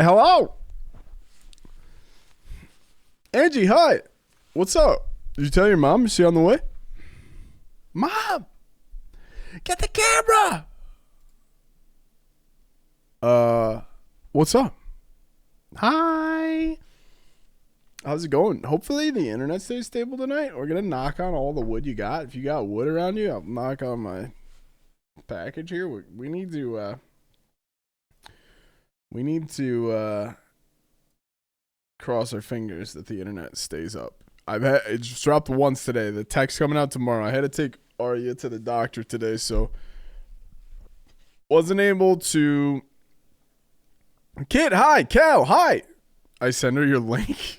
Hello. Angie, hi. What's up? Did you tell your mom? Is she on the way? Mom, get the camera. What's up? Hi. How's it going? Hopefully the internet stays stable tonight. We're gonna knock on all the wood you got. If you got wood around you, I'll knock on my package here. We need to cross our fingers that the internet stays up. It just dropped once today. The text coming out tomorrow. I had to take Arya to the doctor today, so wasn't able to. Kid, hi. Cal, hi. I send her your link.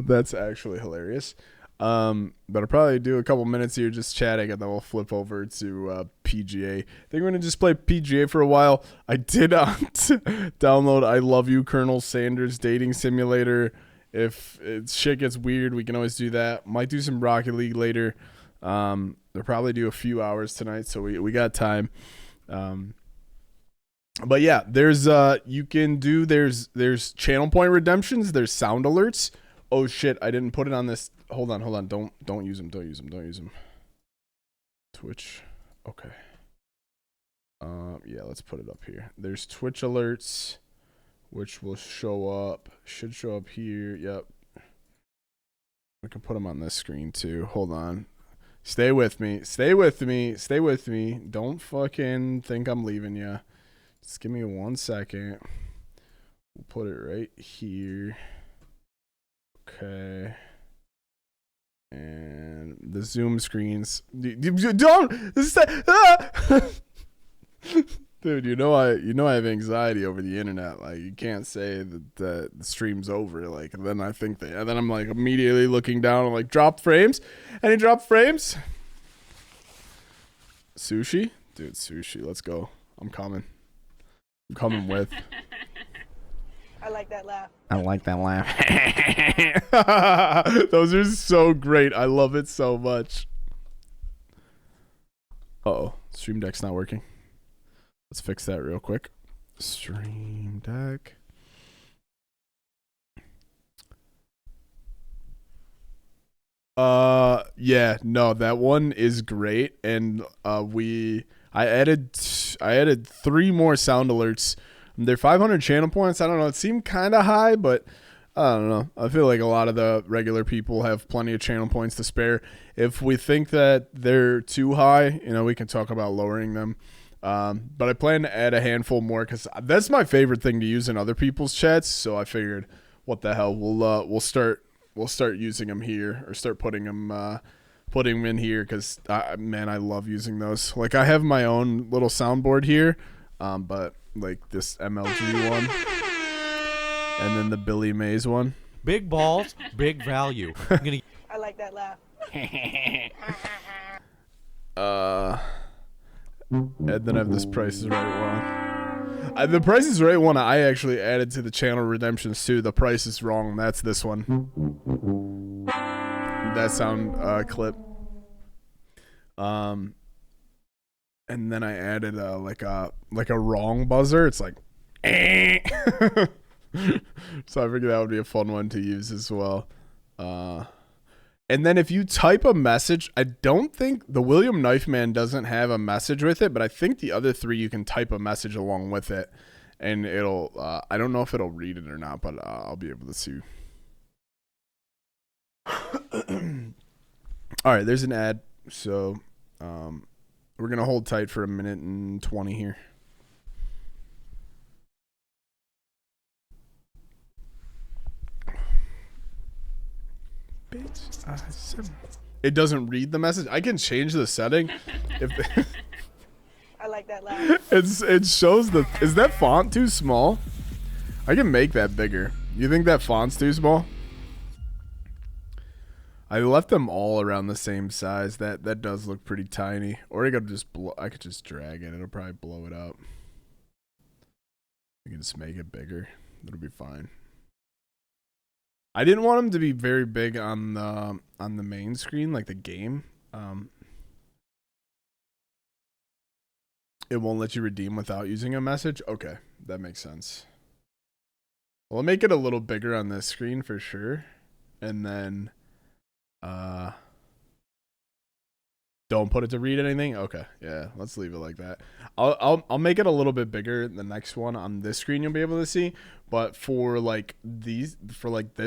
That's actually hilarious. But I'll probably do a couple minutes here just chatting, and then we'll flip over to PGA. I think we're gonna just play PGA for a while. I did download I Love You, Colonel Sanders Dating Simulator. If shit gets weird, we can always do that. Might do some Rocket League later. They'll probably do a few hours tonight, so we got time. But yeah, there's channel point redemptions. There's sound alerts. Oh shit, I didn't put it on this. Hold on. Don't use them. Twitch. Okay. Yeah, let's put it up here. There's Twitch alerts, which will should show up here. Yep. I can put them on this screen too. Hold on. Stay with me. Don't fucking think I'm leaving you. Just give me 1 second. We'll put it right here. Okay. And the Zoom screens. Don't. Dude, you know I have anxiety over the internet. Like, you can't say that the stream's over. Like, and then I'm like immediately looking down and like, drop frames. Any drop frames? Sushi, dude. Sushi. Let's go. I'm coming with. I like that laugh. Those are so great. I love it so much. Uh-oh. Stream Deck's not working. Let's fix that real quick. Stream Deck. Yeah, no, that one is great. And I added 3 more sound alerts. They're 500 channel points. I don't know. It seemed kind of high, but I don't know. I feel like a lot of the regular people have plenty of channel points to spare. If we think that they're too high, we can talk about lowering them. But I plan to add a handful more because that's my favorite thing to use in other people's chats. So I figured, what the hell, we'll start using them here, or start putting them in here, because man, I love using those. Like, I have my own little soundboard here, but like this MLG one, and then the Billy Mays one. Big balls, big value. I like that laugh. And then I have this Price is Right one. The Price is Right one I actually added to the channel redemptions too. The Price is Wrong, that's this one. That sound clip. And then I added like a wrong buzzer. It's like, eh. So I figured that would be a fun one to use as well. And then if you type a message, I don't think the William Knifeman doesn't have a message with it, but I think the other 3 you can type a message along with it, and it'll. I don't know if it'll read it or not, but I'll be able to see. All right, there's an ad. So we're gonna hold tight for 1:20 here. Bitch, it doesn't read the message. I can change the setting. I like that laugh. It shows is that font too small? I can make that bigger. You think that font's too small? I left them all around the same size. That does look pretty tiny. Or I could just drag it. It'll probably blow it up. I can just make it bigger. It'll be fine. I didn't want them to be very big on the main screen, like the game. It won't let you redeem without using a message. Okay, that makes sense. Well, I'll make it a little bigger on this screen for sure. And then don't put it to read anything. Okay, yeah, let's leave it like that. I'll make it a little bit bigger. The next one on this screen you'll be able to see, but for like this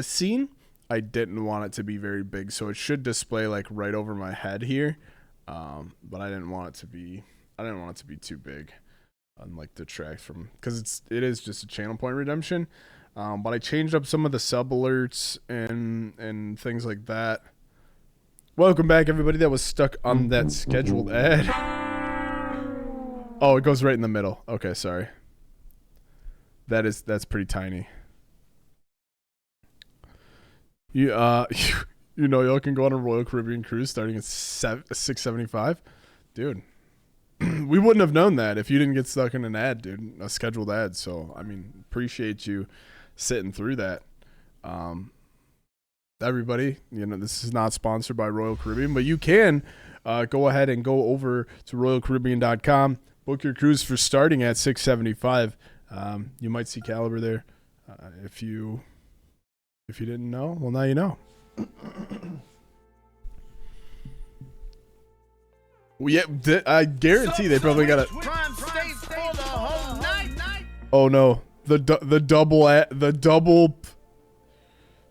scene, I didn't want it to be very big, so it should display like right over my head here. But I didn't want it to be too big, on like detract from, because it is just a channel point redemption. But I changed up some of the sub alerts and things like that. Welcome back, everybody that was stuck on that scheduled ad. Oh, it goes right in the middle. Okay, sorry. That's pretty tiny. You you know y'all can go on a Royal Caribbean cruise starting at $675, dude. We wouldn't have known that if you didn't get stuck in an ad, dude, a scheduled ad. So I mean, appreciate you sitting through that. Everybody, you know, this is not sponsored by Royal Caribbean, but you can go ahead and go over to royalcaribbean.com, book your cruise for starting at $675. You might see Caliber there. If you didn't know, well, now you know. Well, yeah, I guarantee they probably got a. Oh no, the double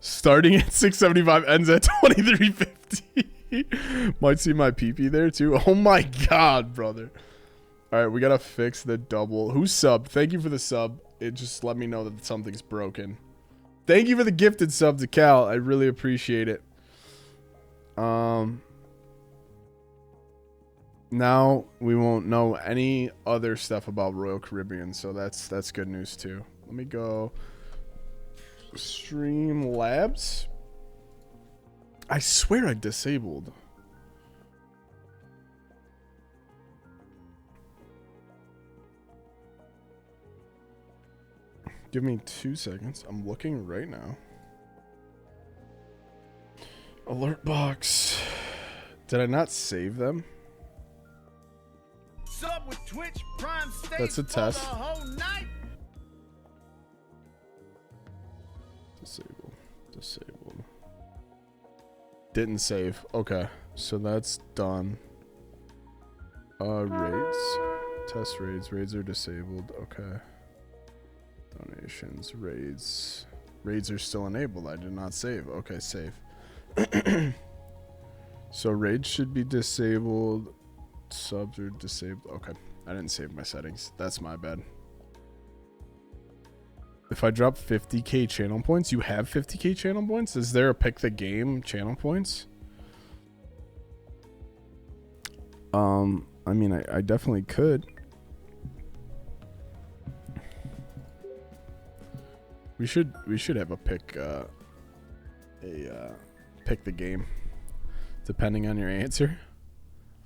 starting at $675 ends at $23.50. Might see my PP there too. Oh my god, brother. All right, we gotta fix the double. Who subbed? Thank you for the sub. It just let me know that something's broken. Thank you for the gifted sub to Cal. I really appreciate it. Now we won't know any other stuff about Royal Caribbean, so that's good news too. Let me go Streamlabs. I swear I disabled. Give me 2 seconds. I'm looking right now. Alert box. Did I not save them? Sub with Twitch Prime State. That's a test. For the whole night. Disabled. Didn't save. Okay, so that's done. Raids. Test raids. Raids are disabled. Okay. Donations. Raids. Raids are still enabled. I did not save. Okay, save. So raids should be disabled. Subs are disabled. Okay, I didn't save my settings. That's my bad. If I drop 50k channel points, you have 50k channel points? Is there a pick the game channel points? I mean, I definitely could. We should have a pick pick the game, depending on your answer.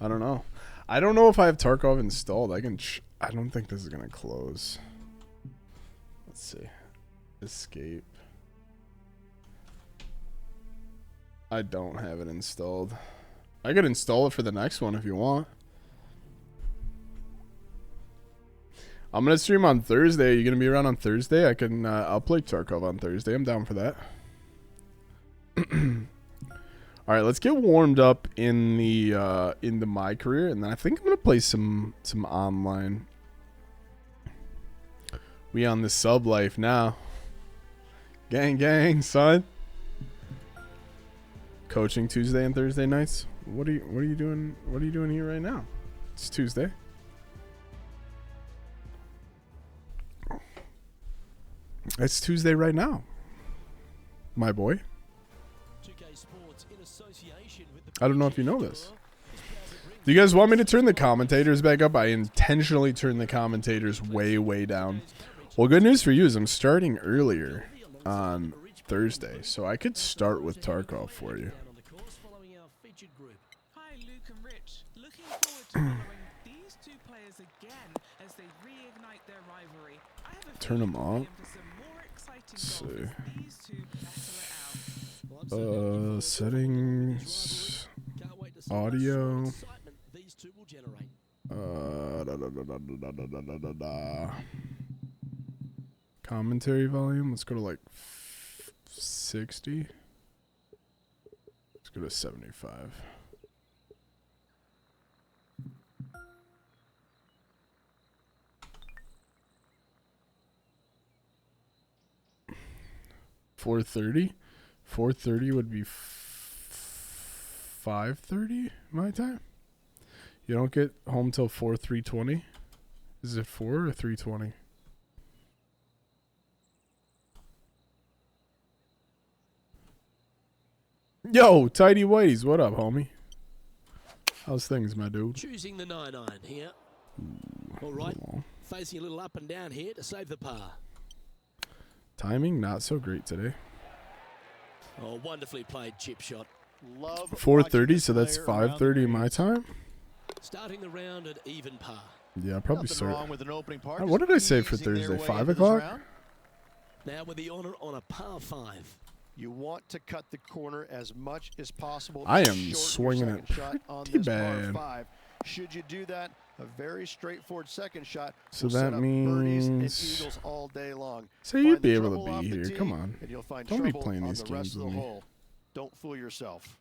I don't know. I don't know if I have Tarkov installed. I don't think this is gonna close. Let's see. Escape. I don't have it installed. I could install it for the next one if you want. I'm gonna stream on Thursday. Are you gonna be around on Thursday? I'll play Tarkov on Thursday. I'm down for that. All right, let's get warmed up in the my career, and then I think I'm gonna play some online. We on the sub life now. Gang, son. Coaching Tuesday and Thursday nights. What are you doing? What are you doing here right now? It's Tuesday. It's Tuesday right now, my boy. I don't know if you know this. Do you guys want me to turn the commentators back up? I intentionally turned the commentators way down. Well, good news for you is I'm starting earlier on Thursday, so I could start with Tarkov for you. Hi, Luke and Rich. Looking forward to following these two players again as they reignite their rivalry. I have a Turn them feeling off. for some more exciting Let's goals. see. These two battle it out. Settings, audio. Commentary volume. Let's go to like 60. Let's go to 75. $4:30. 4:30 would be 5:30 my time. You don't get home till 3:20. Is it 4 or 3:20? Yo, Tidy Whiteys, what up, homie? How's things, my dude? Choosing the 9-iron here. All right, facing a little up and down here to save the par. Timing not so great today. Oh, wonderfully played chip shot. Love 4:30, so that's 5:30 my time. Starting the round at even par. Yeah, I'll probably Nothing start. wrong with an opening part. What did I say for Easing their Thursday? way 5 into this o'clock? round. Now with the honor on a par 5. You want to cut the corner as much as possible. I to am shorten your swinging second it shot on pretty this par bad. 5. Should you do that, a very straightforward second shot So will that set up birdies and means- eagles all day long. So Find you'd the be able trouble to off be the here. tee, Come on. and you'll find Don't be trouble playing on these the rest games of the with me. hole. Don't fool yourself.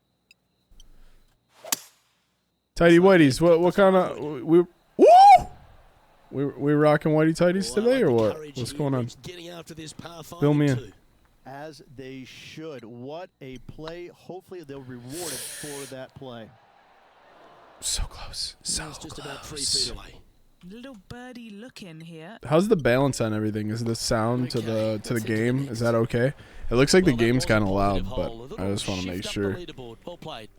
Tidy Whiteys, what kind of we? Woo! We rocking Whitey Tidies Oh, I today like or the what? courage What's here. going on? It's getting after this par 5 Fill me in. too. As they should. What a play. Hopefully they'll reward it for that play. So close. So It's just about 3 close. feet away. Little birdie Lickin here. How's the balance on everything? Is the sound to Okay, the let's into the game? next. Is that okay? It looks like Well, the that game's was a kind of positive loud, hole. A but little I just want to make shift up sure. the leaderboard. Well played.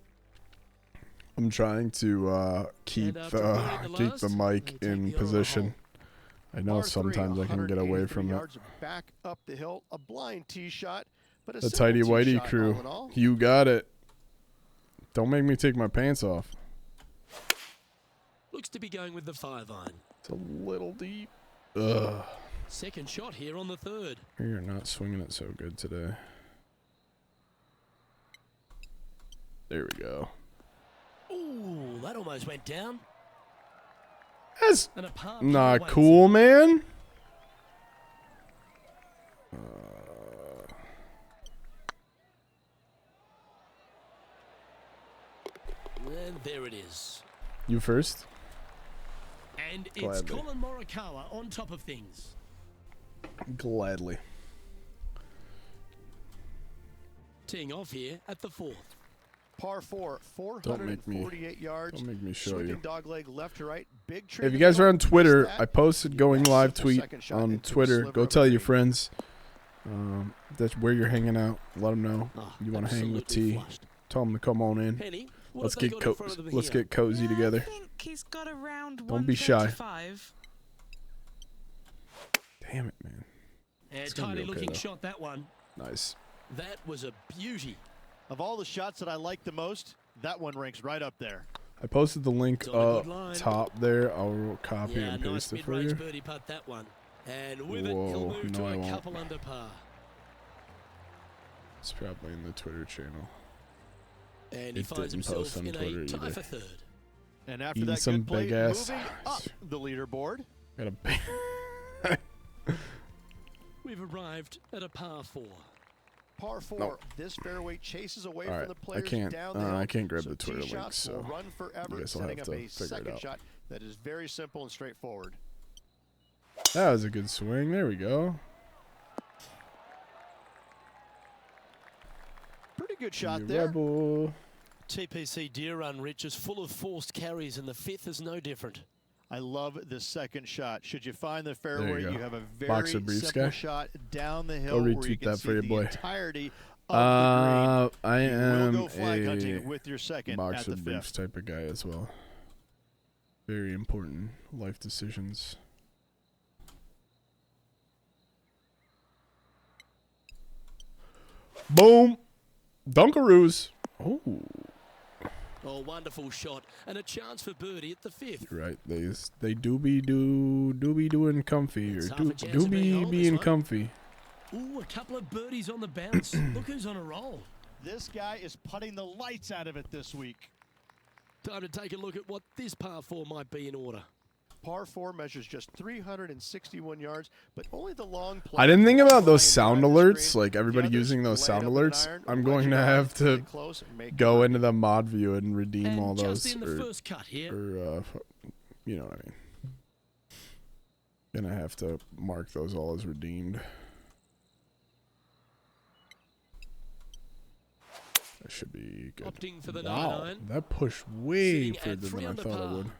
I'm trying to keep And after birdie the keep last, the mic they take in the honor position. hole. I know Par 3, sometimes I can get away 183 from it. yards back up the hill, a blind tee shot, but a The simple Tidy tee Whitey shot crew, all in all. you got it. Don't make me take my pants off. Looks to be going with the 5-iron. It's a little deep. Ugh. Second shot here on the 3rd. You're not swinging it so good today. There we go. Ooh, that almost went down. That's And a par not waits. cool, man. And there it is. You first. And it's Gladly. Colin Morikawa on top of things. Gladly. Teeing off here at the 4th. Par 4, Don't make me- 448 yards. Don't make me show Sweeping you. dog leg left to right. Big tree If you in the guys are on middle. Twitter, Missed that. I posted going live Simple tweet second shot on into a Twitter. sliver Go of tell a your green. friends. That's where you're hanging out. Let them know Ah, you want to hang with absolutely T. flushed. Tell them to come on in. Penny, what Let's have they get got in front of them let's here? get cozy Yeah, together. I think he's got around Don't be shy. 135. Damn it, man. And gonna be tiny okay, looking though. shot, that one. Nice. That was a beauty. Of all the shots that I like the most, that one ranks right up there. I posted the link It's on a good up line. top there. I'll copy Yeah, and nice paste it for mid-range you. birdie putt, that one. And with it, he'll Whoa, move no, to I a won't. couple under par. It's probably in the Twitter channel. And he It finds didn't himself post on in Twitter a tie either. for 3rd. And after Eating that some good play, big ass moving up size. the leaderboard. Got a big. We've arrived at a par 4. Par 4. No. This fairway chases away All from right, the I players can't, down the hill. I can't grab so the Twitter tee link, shots so will run forever, I guess I'll setting have up to a figure it second out. shot that is very simple and straightforward. That was a good swing. There we go. Pretty good shot You there. rebel. TPC Deer Run, Rich, is full of forced carries, and the 5th is no different. I love the second shot. Should you find the fairway, go. you have a very Boxer briefs simple guy. shot down the hill where you retweet can that see for you, the boy. entirety of the I green. You will am go flag hunting a with your second at boxer the briefs 5th. type of guy as well. Very important life decisions. Boom. Dunkaroos. Oh, Oh, wonderful shot. And a chance for birdie at the 5th. you're right. They do be doing comfy or It's half do a chance of being be home, this being one. comfy. Ooh, a couple of birdies on the bounce. Look who's on a roll. This guy is putting the lights out of it this week. Time to take a look at what this par 4 might be in order. Par 4 measures just 361 yards, but only the long play. I didn't think about those flying sound behind the alerts, screen. like everybody The others using those lay it sound up with an alerts. iron, I'm let going you to ride have really to close and make go it. into the mod view and redeem And all just those, in the first cut here. you know what I mean. Gonna have to mark those all as redeemed. That should be good. Opting for the Wow, 9-iron. that pushed way Sitting at further 3 than I under thought it par. would.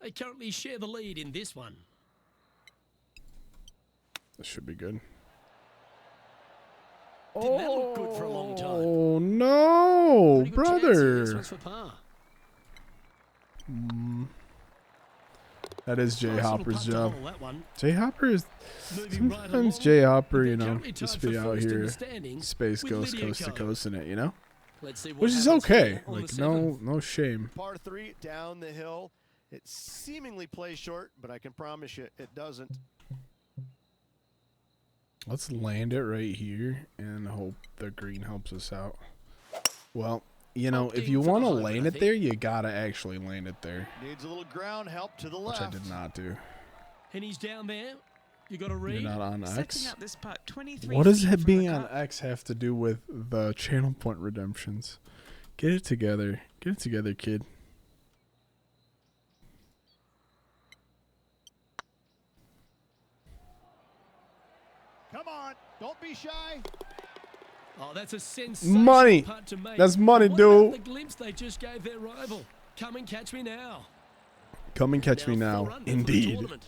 They currently share the lead in this one. That should be good. Didn't that look good for a long time? Oh no, Pretty good chance here. This brother! one's for par. That is Jay Nice little Hopper's putt to job. hole that one. Jay Hopper is Moving right sometimes along. Jay Hopper, They're you know, currently just tied be for out first in the here, standings space with coast, Lydia coast to Ko. coast in it, you know, Let's see what which is happens okay. here on the Like seventh. no shame. Par 3 down the hill. It seemingly plays short, but I can promise you it doesn't. Let's land it right here and hope the green helps us out. Well, you know, if Opting you for the want to hybrid, land I it think. there, you gotta actually land it there, Needs a little ground help to the which left. I did not do. And he's down there. You got to You're read. not on Setting X. up this putt 23 What does feet it from being the on cup. X have to do with the channel point redemptions? Get it together. Get it together, kid. Come on, don't be shy. Oh, that's a sensational Money. putt to make. That's money, What about dude. the glimpse they just gave their rival? Come and catch me now. Come and catch me now. 4 under for the Indeed. tournament.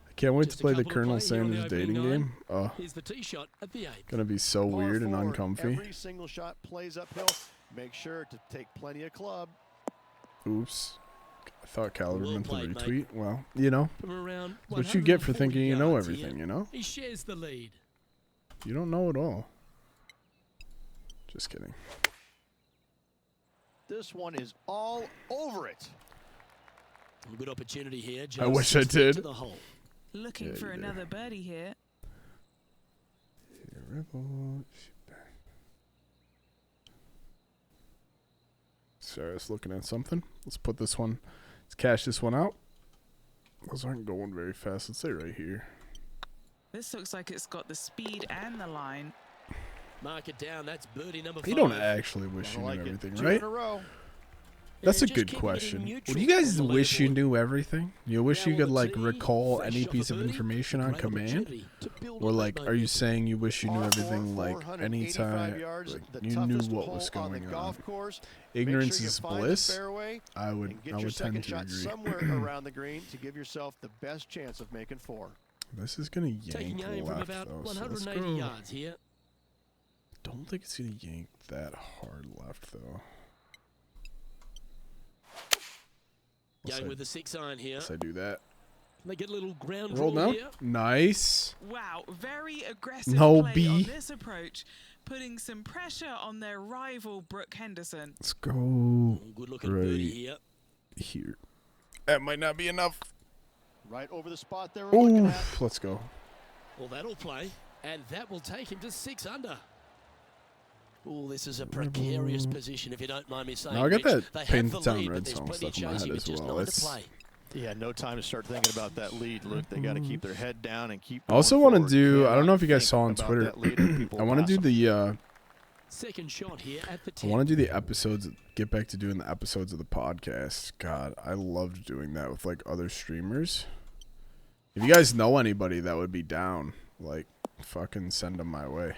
I can't wait Just to a play the couple to Colonel play here on the Sanders opening dating 9. game. Oh, Here's the tee shot at the 8th. gonna be so Par weird and 4, uncomfy. Every single shot plays uphill. Make sure to take plenty of club. Oops. I thought Calvin Well meant to played, retweet. Well, you know, From around that's what you get for 140 thinking you know yards everything, here. you know? He shares the lead. You don't know it all. Just kidding. This one is all over it. A good opportunity here. I wish I just 6 feet did. To the hole. Looking Yeah, for you do. another birdie here. Sarah's looking at something. Let's put this one. Let's cash this one out. Those aren't going very fast. Let's say right here. This looks like it's got the speed and the line. Mark it down. That's birdie number 5. You don't actually wish I you like knew it. everything, 2 right? in a row. That's a just good keeping it in question. neutral Would you guys on the wish you leaderboard. knew everything? You wish Now you could on the like tee, recall fresh any off piece a of birdie, information a on great command? opportunity to build Or on that like, are you momentum. saying you wish you knew Par 4, everything like 485 anytime yards, like, the you knew toughest what hole was on the going on? golf course. Make Ignorance sure you is find the bliss. fairway I would and get I your would second tend to shot agree. somewhere around the green to give yourself the best chance of making 4. Taking This is gonna yank aim from left about though. So let's 180 go. yards here. Don't think it's gonna yank that hard left though. Unless Going I- with the 6-iron here. unless I do that. They get a little ground Roll draw down. here. Nice. Wow, very aggressive No play B. on this approach, putting some pressure on their rival Brooke Henderson. Let's go Good looking birdie right here. here. That might not be enough. Right over the spot they were looking at. Oof, let's go. Well, that'll play, and that will take him to 6 under. Oh, this is a precarious position, if you don't mind me saying. Now I got Rich. that They have Paint the Town lead, Red but there's Song plenty stuff in my chasing head with as just well. 9 to It's- play. Yeah, no time to start thinking about that lead, Luke. They got to keep their head down and keep. I also want want to do. I don't know if you guys saw on Twitter. I want to do the. Second shot here at the I 10. want to do the episodes. Get back to doing the episodes of the podcast. God, I loved doing that with like other streamers. If you guys know anybody that would be down, like, fucking send them my way.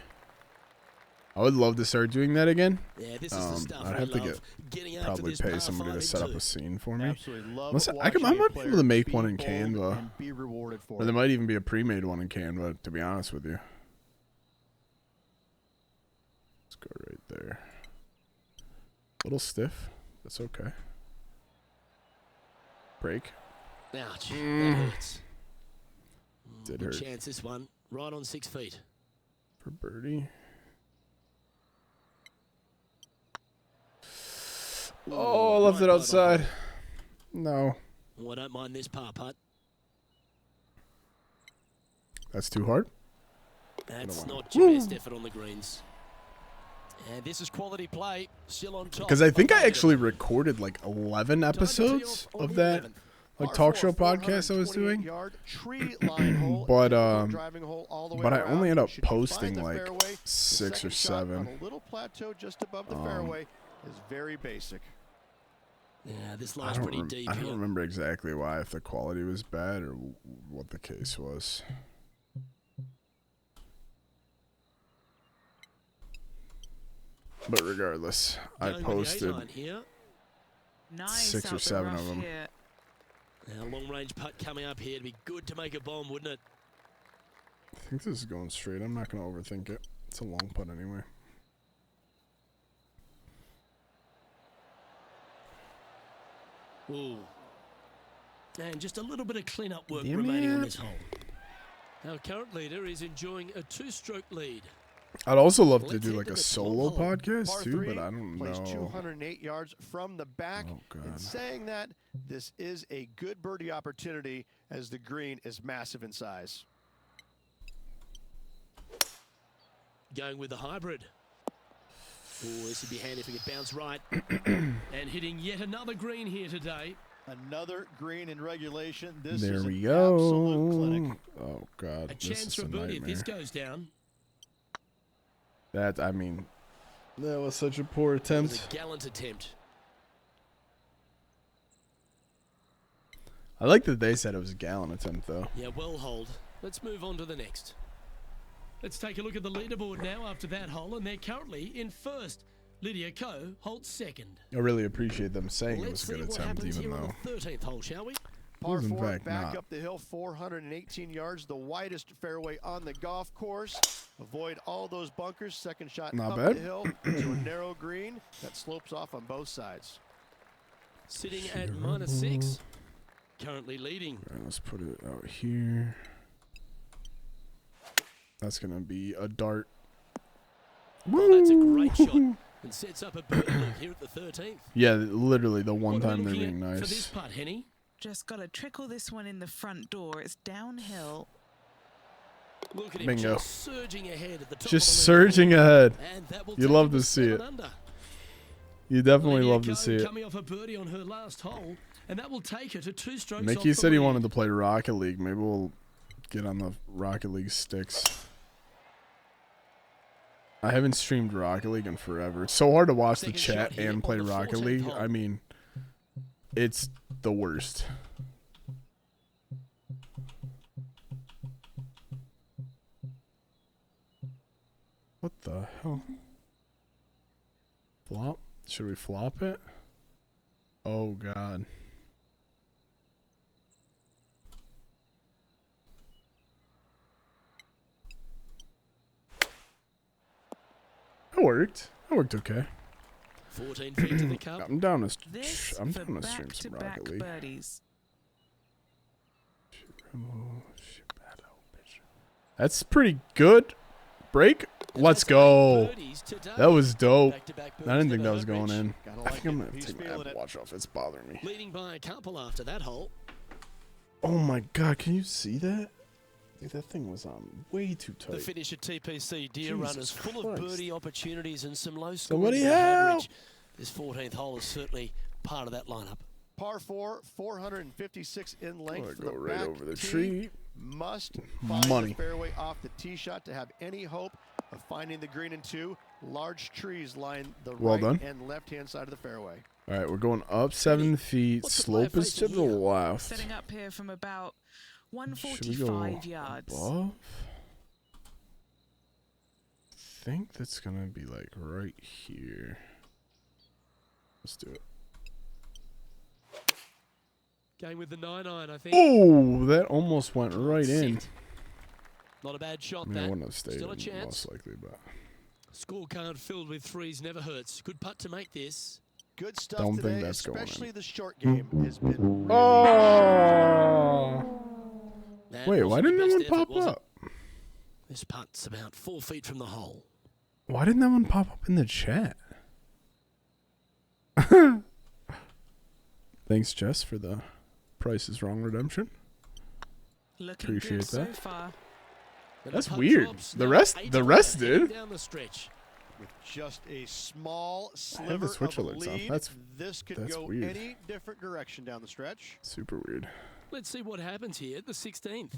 I would love to start doing that again. Yeah, this is the stuff I'd we have to love. Getting after Probably this pay par somebody to 5 set up into. a scene for me. Absolutely love Unless I watching might a be able to player make be one in bold Canva. and be rewarded for Or there it. might even be a pre-made one in Canva, to be honest with you. Let's go right there. A little stiff. That's okay. Break. Ouch, that Mm. hurts. Did Good hurt. chance this one, right on 6 feet. For birdie. Oh, I left right it by the outside. hole. No. Oh, I don't mind this par putt. That's too hard. That's mind. not your best effort on the greens. And this is quality play, still on top. Because I think I Above it. actually recorded like 11 Time to tee episodes off on of the that. 11th. like talk show podcast I was doing. But I only end up posting like 6 or 7. A little plateau just above the fairway is very basic. Yeah, this line's pretty deep I don't here. remember exactly why, if the quality was bad or what the case was. But regardless, I Going with the posted 8-iron here. Nice 6 out or the 7 rough of them. here. Now, long-range putt coming up here to be good to make a bomb, wouldn't it? I think this is going straight. I'm not going to overthink it. It's a long putt anyway. Ooh. And just a little bit of clean-up work Yeah, remaining on man. this hole. Our current leader is enjoying a 2-stroke lead. I'd also love to Let's do head like to a the solo 12th hole. podcast Par too, 3 but I don't plays know. 208 yards from the back. Oh, God. And saying that, this is a good birdie opportunity as the green is massive in size. Going with the hybrid. Oh, this would be handy if we could bounce right. And hitting yet another green here today. Another green in regulation. This There is we an absolute go. clinic. Oh, God. A This chance is for a a birdie if nightmare. this goes down. That, I mean, that was such a poor It was attempt. a gallant attempt. I like that they said it was a gallon attempt, though. Yeah, well hold. Let's move on to the next. Let's take a look at the leaderboard now after that hole, and they're currently in first. Lydia Ko holds second. I really appreciate them saying it Let's was a see good what attempt, happens even here though. on the 13th hole, shall we? Par in 4 fact back not. up the hill, 418 yards, the widest fairway on the golf course. Avoid all those bunkers. Second shot Not up bad. the hill to a narrow green that slopes off on both sides. Sitting at -6. Currently leading. All right, let's put it out here. That's going to be a dart. Well, that's a great shot. And sets up a birdie look here at the 13th. Yeah, literally the one What are we time they're looking being at for this nice. putt, Henny? Just got to trickle this one in the front door. It's downhill. Look at him Bingo. just surging ahead at the top Just of the surging leaderboard. ahead. And that will You take love him to see 7 it. under. You definitely Lydia love to Ko see it. coming off a birdie on her last hole, and that will take her to 2 strokes Mickey off the said he lead. wanted to play Rocket League. Maybe we'll get on the Rocket League sticks. I haven't streamed Rocket League in forever. It's so hard to watch the Second shot chat here and on play the Rocket 14th League. hole. I mean, it's the worst. What the hell? Flop? Should we flop it? Oh, God. That worked. That worked okay. 14 feet to the cup. I'm down to This I'm for down to stream some back-to-back Rocket League. birdies. That's pretty good. Break. Let's go. Birdies today. That was dope. Back-to-back I didn't birdies think that never was hurt going Rich. in. Gotta I like think I'm it. gonna He's take my feeling it. watch off. It's bothering me. Leading by a couple after that hole. Oh my God! Can you see that? Dude, that thing was on way too The tight. finish at TPC, deer Jesus runners full of Christ. birdie opportunities and some low Somebody scoring help! average. This 14th hole is certainly part of that lineup. Par 4, 456 in length I for go the right back over the tee. tree. Must find Money. the fairway off the tee shot to have any hope of finding the green in 2. Large trees line the Well right done. and left-hand side of the fairway. All right, we're going up 7 feet. What's the player Slope is to facing the here? left. Setting up here from about Should we go 145 yards. above? I think that's gonna be like right here. Let's do it. Going with the 9-iron, I think. Oh, that almost went right in. Sit. Not a bad shot, I mean, I that. wouldn't have stayed Still a in, chance. most likely, but Scorecard filled with threes never hurts. Good putt to make this. Good stuff Don't think today, that's going in. especially the short game has been really oh. That Wait, why wasn't the didn't that best one effort, pop was it? up? This putt's about 4 feet from the hole. Why didn't that one pop up in the chat? Thanks, Jess, for the Price is Wrong redemption. Looking Appreciate good so that. far. And That's the putt weird. drops The now rest- 8 the under, rest heading did. Down the stretch. With just a small I sliver have the switch of a alerts on. lead, this could That's go weird. any different direction down the stretch. Super weird. Let's see what happens here at the 16th.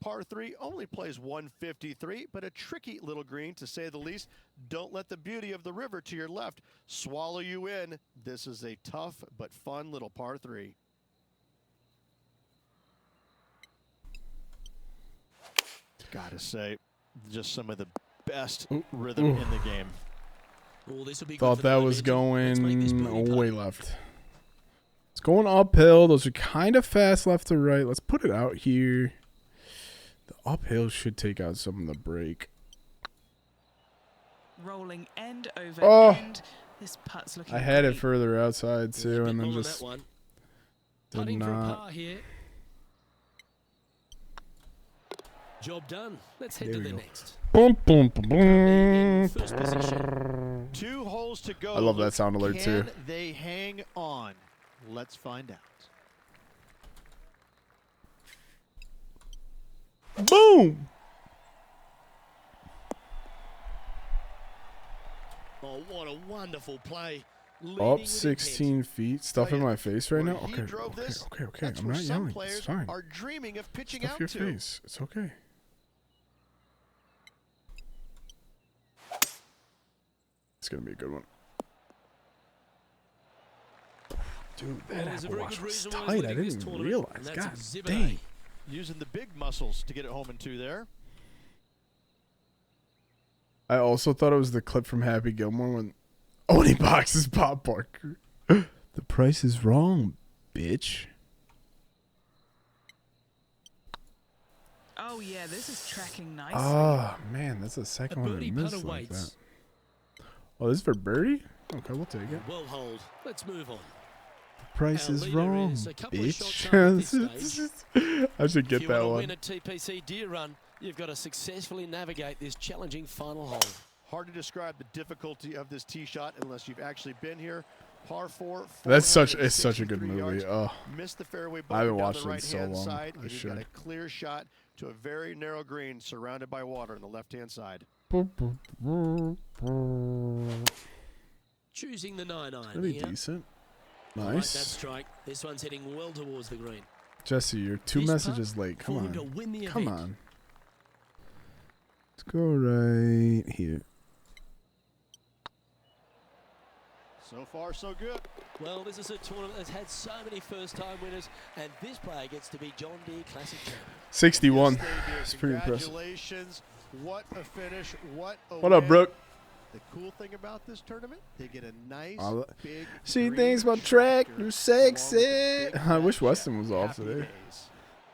Par 3 only plays 153, but a tricky little green to say the least. Don't let the beauty of the river to your left swallow you in. This is a tough but fun little par 3. Gotta say, just some of the best rhythm in the game. Oh, this will be good Thought for the that was momentum. Let's make this going birdie way putt. left. It's going uphill. Those are kind of fast left to right. Let's put it out here. The uphill should take out some of the break. Rolling end over Oh. end. This putt's looking I had it great. further outside There's a too, bit and then more on just that one. did Putting for a not. par here. Job done. Let's head There to we the go. next. Boom, boom, boom, In boom. first position. 2 holes to go. I love that Luke. sound alert, too. Can they hang on? Let's find out. Boom. Oh, what a wonderful play. Leading Up with 16 feet. Stuff in my face right now. Where he Okay, drove okay, this, okay, okay. that's I'm where not some yelling. players It's fine. are dreaming of pitching Stuff out your to. face. It's okay. It's gonna be a good one. Dude, that Well, there's a Apple very Watch good was reason why he's tight. I leading didn't this even tournament, realize. and that's God Exhibit dang. A. Using the big muscles to get it home in 2 there. I also thought it was the clip from Happy Gilmore when Oni boxes Bob Barker. The price is wrong, bitch. Oh yeah, this is tracking nicely. Oh man, that's the second A one I birdie missed putter like that. waits. Oh, this is for birdie? Okay, we'll take it. Well hold. Let's move on. Price Our is leader wrong, is a couple of shots up at this bitch. stage. I should If get you that want to one. win a TPC Deer Run, you've got to successfully navigate this challenging final hole. Hard to describe the difficulty of this tee shot unless you've actually been here. Par 4. It's such a good 463 movie. yards. Oh, Missed the fairway I haven't button down watched the it in so right-hand long. side, I and you've got a should. clear shot to a very narrow green surrounded by water on the left-hand side. Choosing the 9-iron pretty here. decent. I like that Nice. strike. This one's heading well towards the green. Jesse, you're 2 This messages putt late. Come for him to on. win the Come event. on. Let's go right here. So far, so good. Well, this is a tournament that's had so many first-time winners, and this player gets to be John Deere Classic champion. 61. Yes, they do. It's pretty impressive. Congratulations. What a finish. What a What up, win. Brooke? The cool thing about this tournament, they get a nice big She green thinks my tractor tractor along with sexy. a big I wish fat Weston check. was off Happy today. days.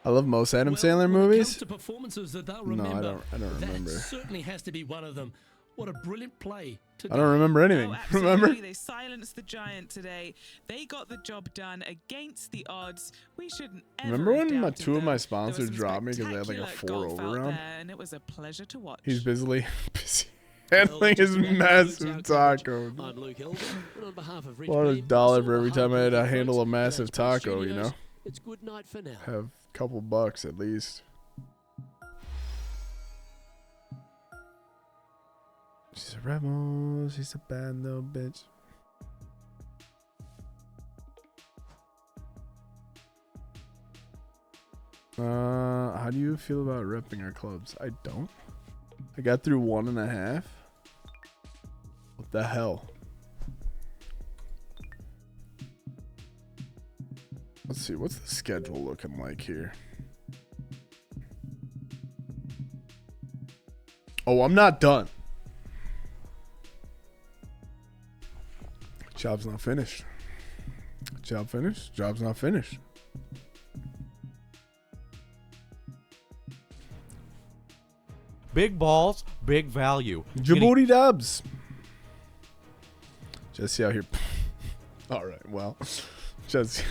I love most Adam Well, Sandler when it comes movies. to performances that they'll No, I remember, don't remember. That certainly has to be one of them. What a brilliant play today. I don't remember anything. Oh, absolutely. Remember? They silenced the giant today. They got the job done against the odds. We shouldn't ever Remember have when doubted two of them. my There was sponsors some dropped me 'cause they had, like, a spectacular 4 golf out over round? there, and it was a pleasure to watch. He's busy handling his massive taco. I'm Luke Elder, and on behalf of Rich What a Beam, dollar for all every the time I had to hard-working handle a folks at massive Sports taco, you Studios, know? It's good night for now. Have a couple bucks at least. She's a rebel. She's a bad little bitch. How do you feel about repping our clubs? I don't. I got through 1.5. What the hell? Let's see. What's the schedule looking like here? Oh, I'm not done. Job's not finished. Job finished? Job's not finished. Big balls, big value. Djibouti Dubs. Jesse out here. All right, well. Jesse.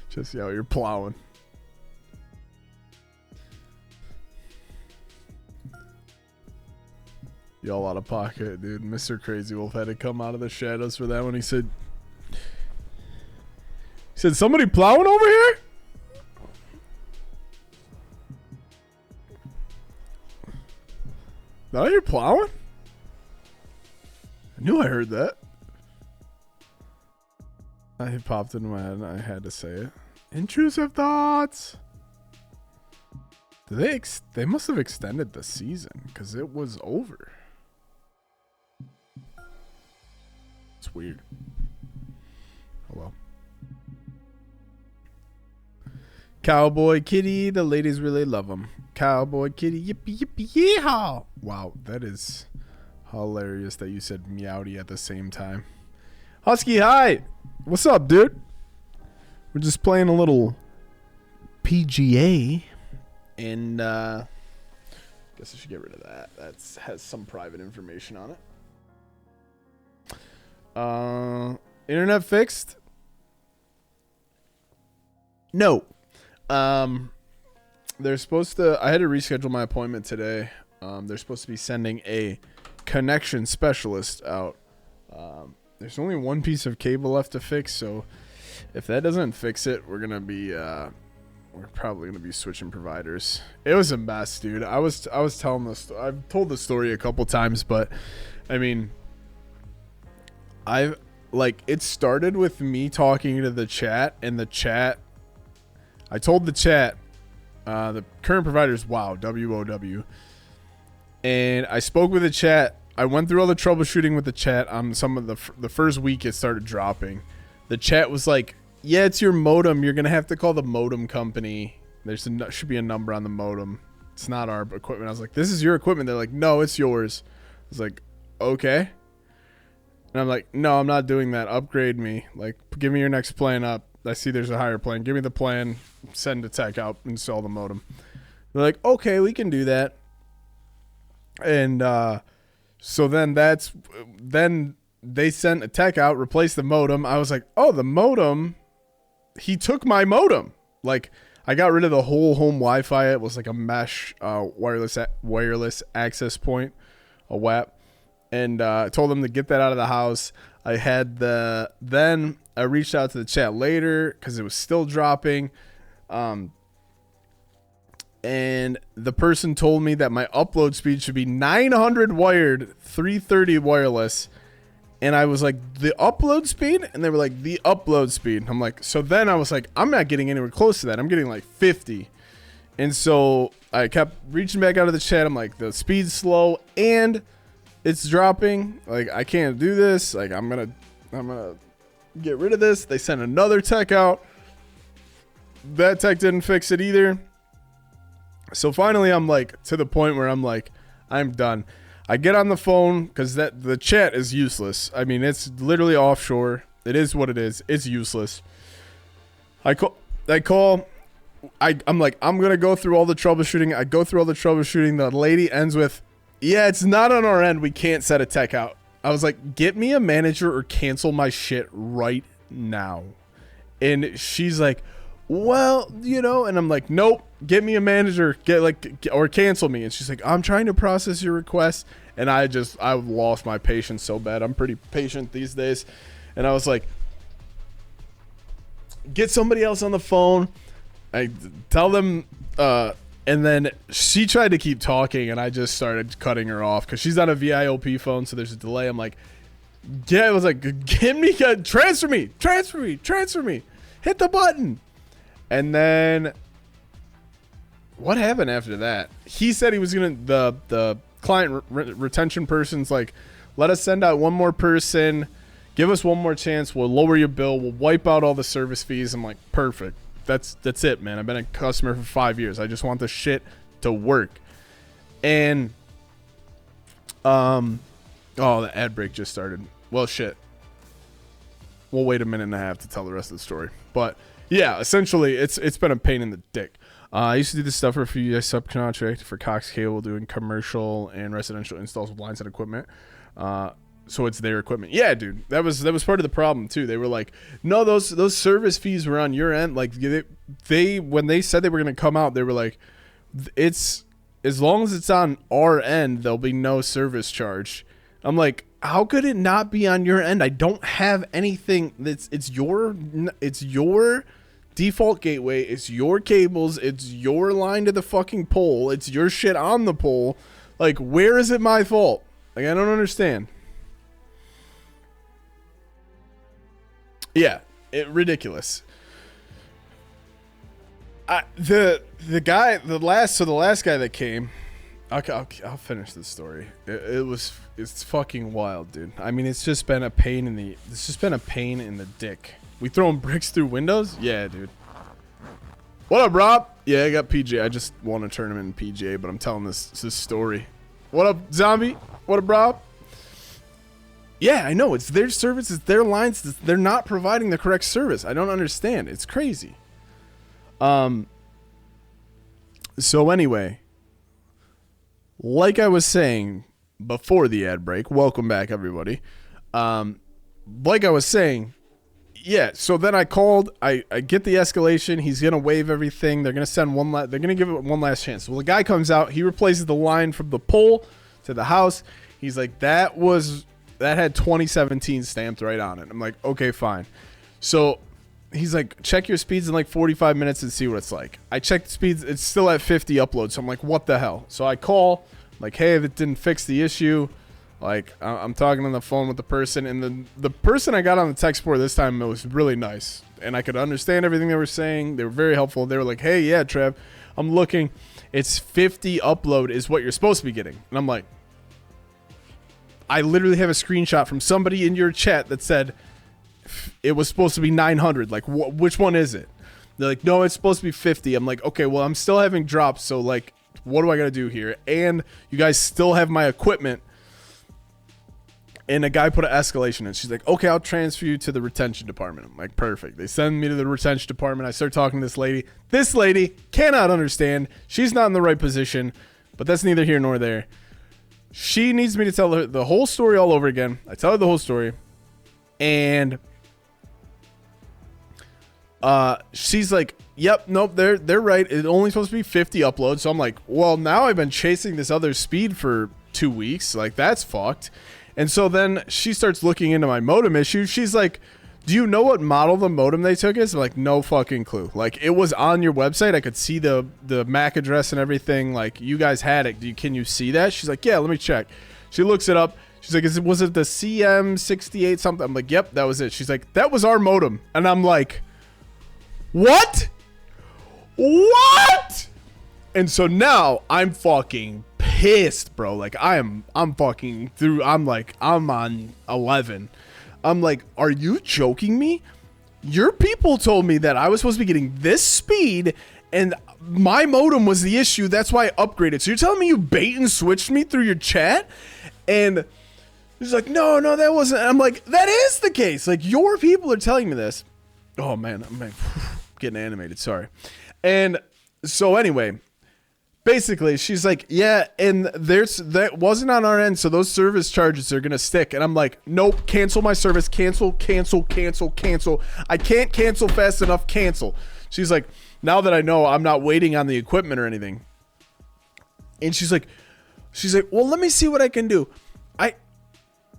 Jesse out here plowing. Y'all out of pocket, dude. Mr. Crazy Wolf had to come out of the shadows for that one. He said, somebody plowing over here? Now you're plowing? I knew I heard that. It popped into my head and I had to say it. Intrusive thoughts. They must have extended the season because it was over. It's weird. Oh well. Cowboy Kitty, the ladies really love him. Cowboy Kitty, yippee yippee yeehaw! Wow, that is hilarious that you said meowdy at the same time. Husky, hi! What's up, dude? We're just playing a little PGA, and guess I should get rid of that. That has some private information on it. Internet fixed? No. They're supposed to. I had to reschedule my appointment today. They're supposed to be sending a connection specialist out. There's only one piece of cable left to fix, so if that doesn't fix it, we're probably gonna be switching providers. It was a mess, dude. I was telling this. I've told the story a couple times, but I mean, it started with me talking to the chat, and the chat. I told the chat, the current provider is WOW, and I spoke with the chat. I went through all the troubleshooting with the chat on some of the first week. It started dropping. The chat was like, "Yeah, it's your modem. You're gonna have to call the modem company. Should be a number on the modem. It's not our equipment." I was like, "This is your equipment." They're like, "No, it's yours." I was like, "Okay." And I'm like, "No, I'm not doing that. Upgrade me. Like, give me your next plan up. I see there's a higher plan. Give me the plan. Send a tech out. Install the modem." They're like, "Okay, we can do that." And so then they sent a tech out, replaced the modem. I was like, "Oh, the modem." He took my modem. Like, I got rid of the whole home Wi-Fi. It was like a mesh wireless access point, a WAP. And I told them to get that out of the house. I had then I reached out to the chat later because it was still dropping. And the person told me that my upload speed should be 900 wired, 330 wireless. And I was like, the upload speed? And they were like, the upload speed. I'm like, so then I was like, I'm not getting anywhere close to that. I'm getting like 50. And so I kept reaching back out of the chat. I'm like, the speed's slow and it's dropping. Like, I can't do this. Like, I'm gonna get rid of this. They sent another tech out. That tech didn't fix it either. So finally, I'm like to the point where I'm like, I'm done. I get on the phone because the chat is useless. I mean, it's literally offshore. It is what it is. It's useless. I'm like, I'm gonna go through all the troubleshooting. I go through all the troubleshooting. The lady ends with, "Yeah, it's not on our end. We can't set a tech out." I was like, "Get me a manager or cancel my shit right now." And she's like, "Well, you know," and I'm like, "Nope, get me a manager, or cancel me." And she's like, "I'm trying to process your request." And I lost my patience so bad. I'm pretty patient these days. And I was like, "Get somebody else on the phone." I tell them, and then she tried to keep talking, and I just started cutting her off because she's on a VIOP phone, so there's a delay. I'm like, "Yeah," I was like, transfer me, hit the button." And then what happened after that? He said he was gonna, the client retention person's like, "Let us send out one more person, give us one more chance, we'll lower your bill, we'll wipe out all the service fees." I'm like, perfect. That's it, man. I've been a customer for 5 years. I just want this shit to work. And oh, the ad break just started. Well, shit. We'll wait a minute and a half to tell the rest of the story. But yeah, essentially, it's been a pain in the dick. I used to do this stuff for a few years, subcontract for Cox Cable, doing commercial and residential installs with lines and equipment. So it's their equipment. Yeah, dude, that was part of the problem too. They were like, "No, those service fees were on your end." Like they when they said they were gonna come out, they were like, "It's as long as it's on our end, there'll be no service charge." I'm like, how could it not be on your end? I don't have anything. It's your default gateway. It's your cables. It's your line to the fucking pole. It's your shit on the pole. Like, where is it my fault? Like, I don't understand. Yeah, ridiculous. The last guy that came, I'll finish this story. It's fucking wild, dude. I mean, it's just been a pain in the dick. We throwing bricks through windows? Yeah, dude. What up, Rob? Yeah, I got PJ. I just won a tournament in PJ, but I'm telling this story. What up, Zombie? What up, Rob? Yeah, I know. It's their service. It's their lines. They're not providing the correct service. I don't understand. It's crazy. So anyway, like I was saying before the ad break, welcome back, everybody. Like I was saying, yeah, so then I called, I get the escalation. He's going to waive everything. They're going to send they're going to give it one last chance. Well, the guy comes out, he replaces the line from the pole to the house. He's like, that had 2017 stamped right on it. I'm like, okay, fine. So he's like, check your speeds in like 45 minutes and see what it's like. I checked the speeds. It's still at 50 uploads. So I'm like, what the hell? So I call, like, hey, that didn't fix the issue. Like, I'm talking on the phone with the person, and the person I got on the tech support this time, it was really nice, and I could understand everything they were saying. They were very helpful. They were like, hey, yeah, Trev, I'm looking. It's 50 upload is what you're supposed to be getting. And I'm like, I literally have a screenshot from somebody in your chat that said it was supposed to be 900. Like, which one is it? They're like, no, it's supposed to be 50. I'm like, okay, well, I'm still having drops, so, like, what do I got to do here? And you guys still have my equipment. And a guy put an escalation in. She's like, okay, I'll transfer you to the retention department. I'm like, perfect. They send me to the retention department. I start talking to this lady. This lady cannot understand. She's not in the right position, but that's neither here nor there. She needs me to tell her the whole story all over again. I tell her the whole story. And she's like, yep, nope, they're right. It's only supposed to be 50 uploads. So I'm like, well, now I've been chasing this other speed for 2 weeks. Like, that's fucked. And so then she starts looking into my modem issue. She's like, do you know what model the modem they took is? I'm like, no fucking clue. Like, it was on your website. I could see the MAC address and everything. Like, you guys had it. Can you see that? She's like, yeah, let me check. She looks it up. She's like, was it the CM68 something? I'm like, yep, that was it. She's like, that was our modem. And I'm like, what? What? And so now I'm fucking pissed, bro. Like, I'm fucking through. I'm like, I'm on 11. I'm like, are you joking me? Your people told me that I was supposed to be getting this speed and my modem was the issue. That's why I upgraded. So you're telling me you bait and switched me through your chat? And he's like, no, that wasn't. And I'm like, that is the case. Like, your people are telling me this. Oh man, I'm getting animated. Sorry. And so anyway, basically, she's like, yeah, and that wasn't on our end, so those service charges are gonna stick. And I'm like, nope, cancel my service, cancel. I can't cancel fast enough, cancel. She's like, now that I know, I'm not waiting on the equipment or anything. And she's like, well, let me see what I can do.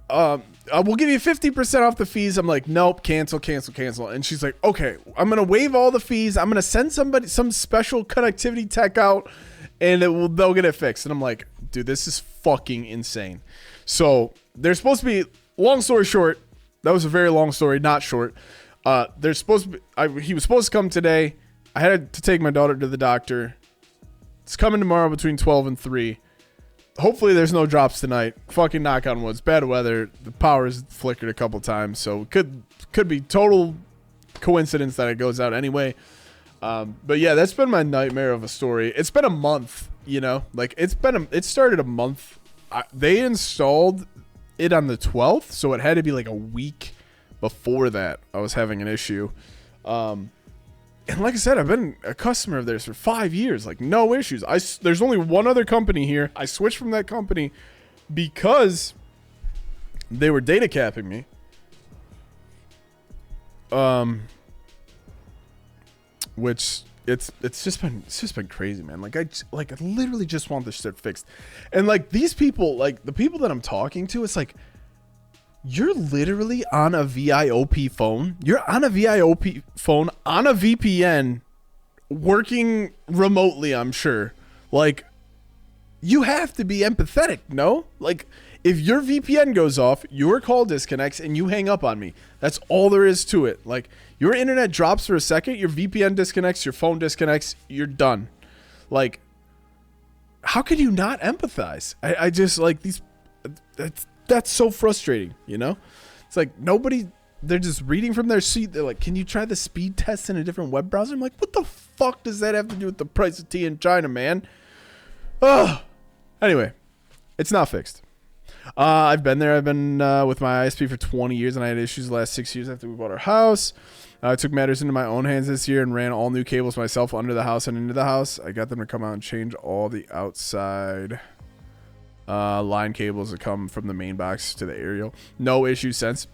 I will give you 50% off the fees. I'm like, nope, cancel. And she's like, okay, I'm gonna waive all the fees. I'm gonna send some special connectivity tech out, and they'll get it fixed. And I'm like, dude, this is fucking insane. So they're supposed to be, long story short, that was a very long story, not short. They're supposed to be, he was supposed to come today. I had to take my daughter to the doctor. It's coming tomorrow between 12 and 3. Hopefully there's no drops tonight. Fucking knock on wood. It's bad weather. The power's flickered a couple times, so it could be total coincidence that it goes out anyway. But yeah, that's been my nightmare of a story. It's been a month, you know, like it started a month. They installed it on the 12th, so it had to be like a week before that I was having an issue. And like I said, I've been a customer of theirs for 5 years, like no issues. There's only one other company here. I switched from that company because they were data capping me. Which it's just been crazy, man. Like I literally just want this shit fixed. And like these people, like the people that I'm talking to, it's like, you're literally on a VIOP phone. You're on a VIOP phone on a VPN working remotely, I'm sure. Like, you have to be empathetic, no? Like, if your VPN goes off, your call disconnects, and you hang up on me. That's all there is to it. Like, your internet drops for a second, your VPN disconnects, your phone disconnects, you're done. Like, how could you not empathize? I just, like, these... That's so frustrating, you know? It's like, nobody... They're just reading from their seat. They're like, can you try the speed test in a different web browser? I'm like, what the fuck does that have to do with the price of tea in China, man? Ugh. Anyway, it's not fixed. I've been there. I've been with my ISP for 20 years, and I had issues the last 6 years after we bought our house. I took matters into my own hands this year and ran all new cables myself under the house and into the house. I got them to come out and change all the outside line cables that come from the main box to the aerial. No issue since.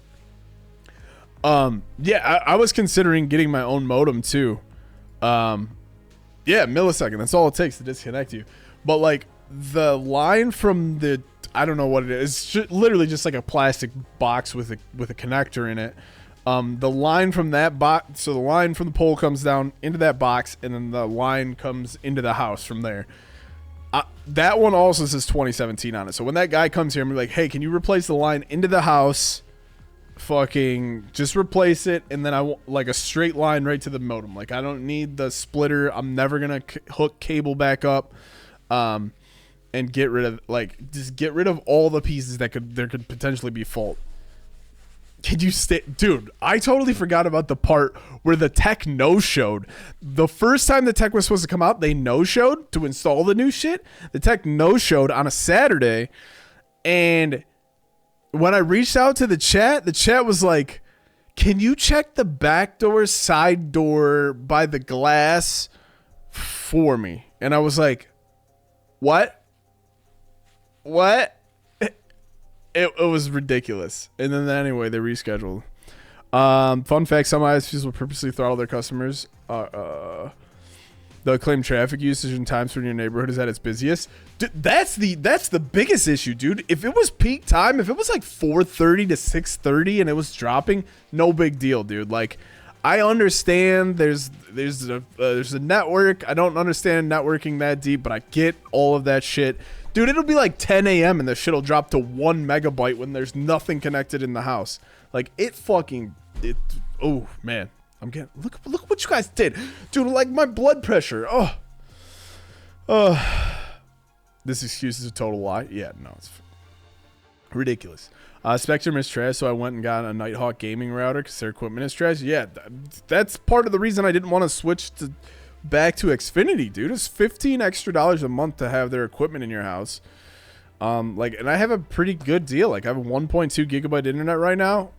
Yeah, I was considering getting my own modem too. Yeah, millisecond. That's all it takes to disconnect you. But like the line from the, I don't know what it is. It's literally just like a plastic box with a connector in it. The line from that box, so the line from the pole comes down into that box, and then the line comes into the house from there. That one also says 2017 on it. So when that guy comes here, I'm like, hey, can you replace the line into the house? Fucking just replace it, and then I want like a straight line right to the modem. Like, I don't need the splitter. I'm never gonna hook cable back up, and get rid of, like, just get rid of all the pieces that could potentially be fault. Could you stay, dude? I totally forgot about the part where the tech no-showed. The first time the tech was supposed to come out, they no-showed to install the new shit. The tech no-showed on a Saturday, and when I reached out to the chat was like, can you check the back door, side door by the glass for me? And I was like, what? It was ridiculous. And then anyway, they rescheduled. Fun fact, some ISPs will purposely throttle their customers. They'll claim traffic usage and times when your neighborhood is at its busiest. Dude, that's the biggest issue, dude. If it was peak time, if it was like 4:30 to 6:30 and it was dropping, no big deal, dude. Like, I understand there's a network. I don't understand networking that deep, but I get all of that shit. Dude, it'll be like 10 a.m. and the shit'll drop to 1 megabyte when there's nothing connected in the house. Like, oh man. I'm getting, look what you guys did, dude. Like, my blood pressure. This excuse is a total lie. Yeah, no, it's ridiculous. Spectrum is trash, so I went and got a Nighthawk gaming router because their equipment is trash. Yeah, that's part of the reason I didn't want to switch back to Xfinity, dude. It's $15 extra a month to have their equipment in your house. Like, and I have a pretty good deal. Like, I have a 1.2 gigabyte internet right now,